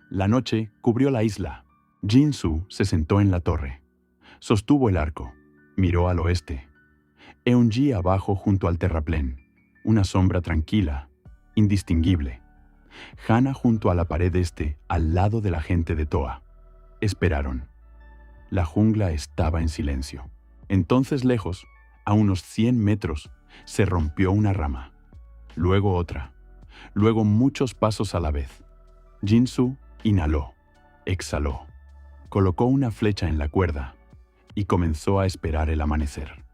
La noche cubrió la isla. Jin-Soo se sentó en la torre. Sostuvo el arco. Miró al oeste. Eun-ji abajo junto al terraplén. Una sombra tranquila, indistinguible. Hana junto a la pared este, al lado de la gente de Toa. Esperaron. La jungla estaba en silencio. Entonces lejos, a unos 100 metros, se rompió una rama. Luego otra. Luego muchos pasos a la vez. Jin-Soo inhaló, exhaló, colocó una flecha en la cuerda y comenzó a esperar el amanecer.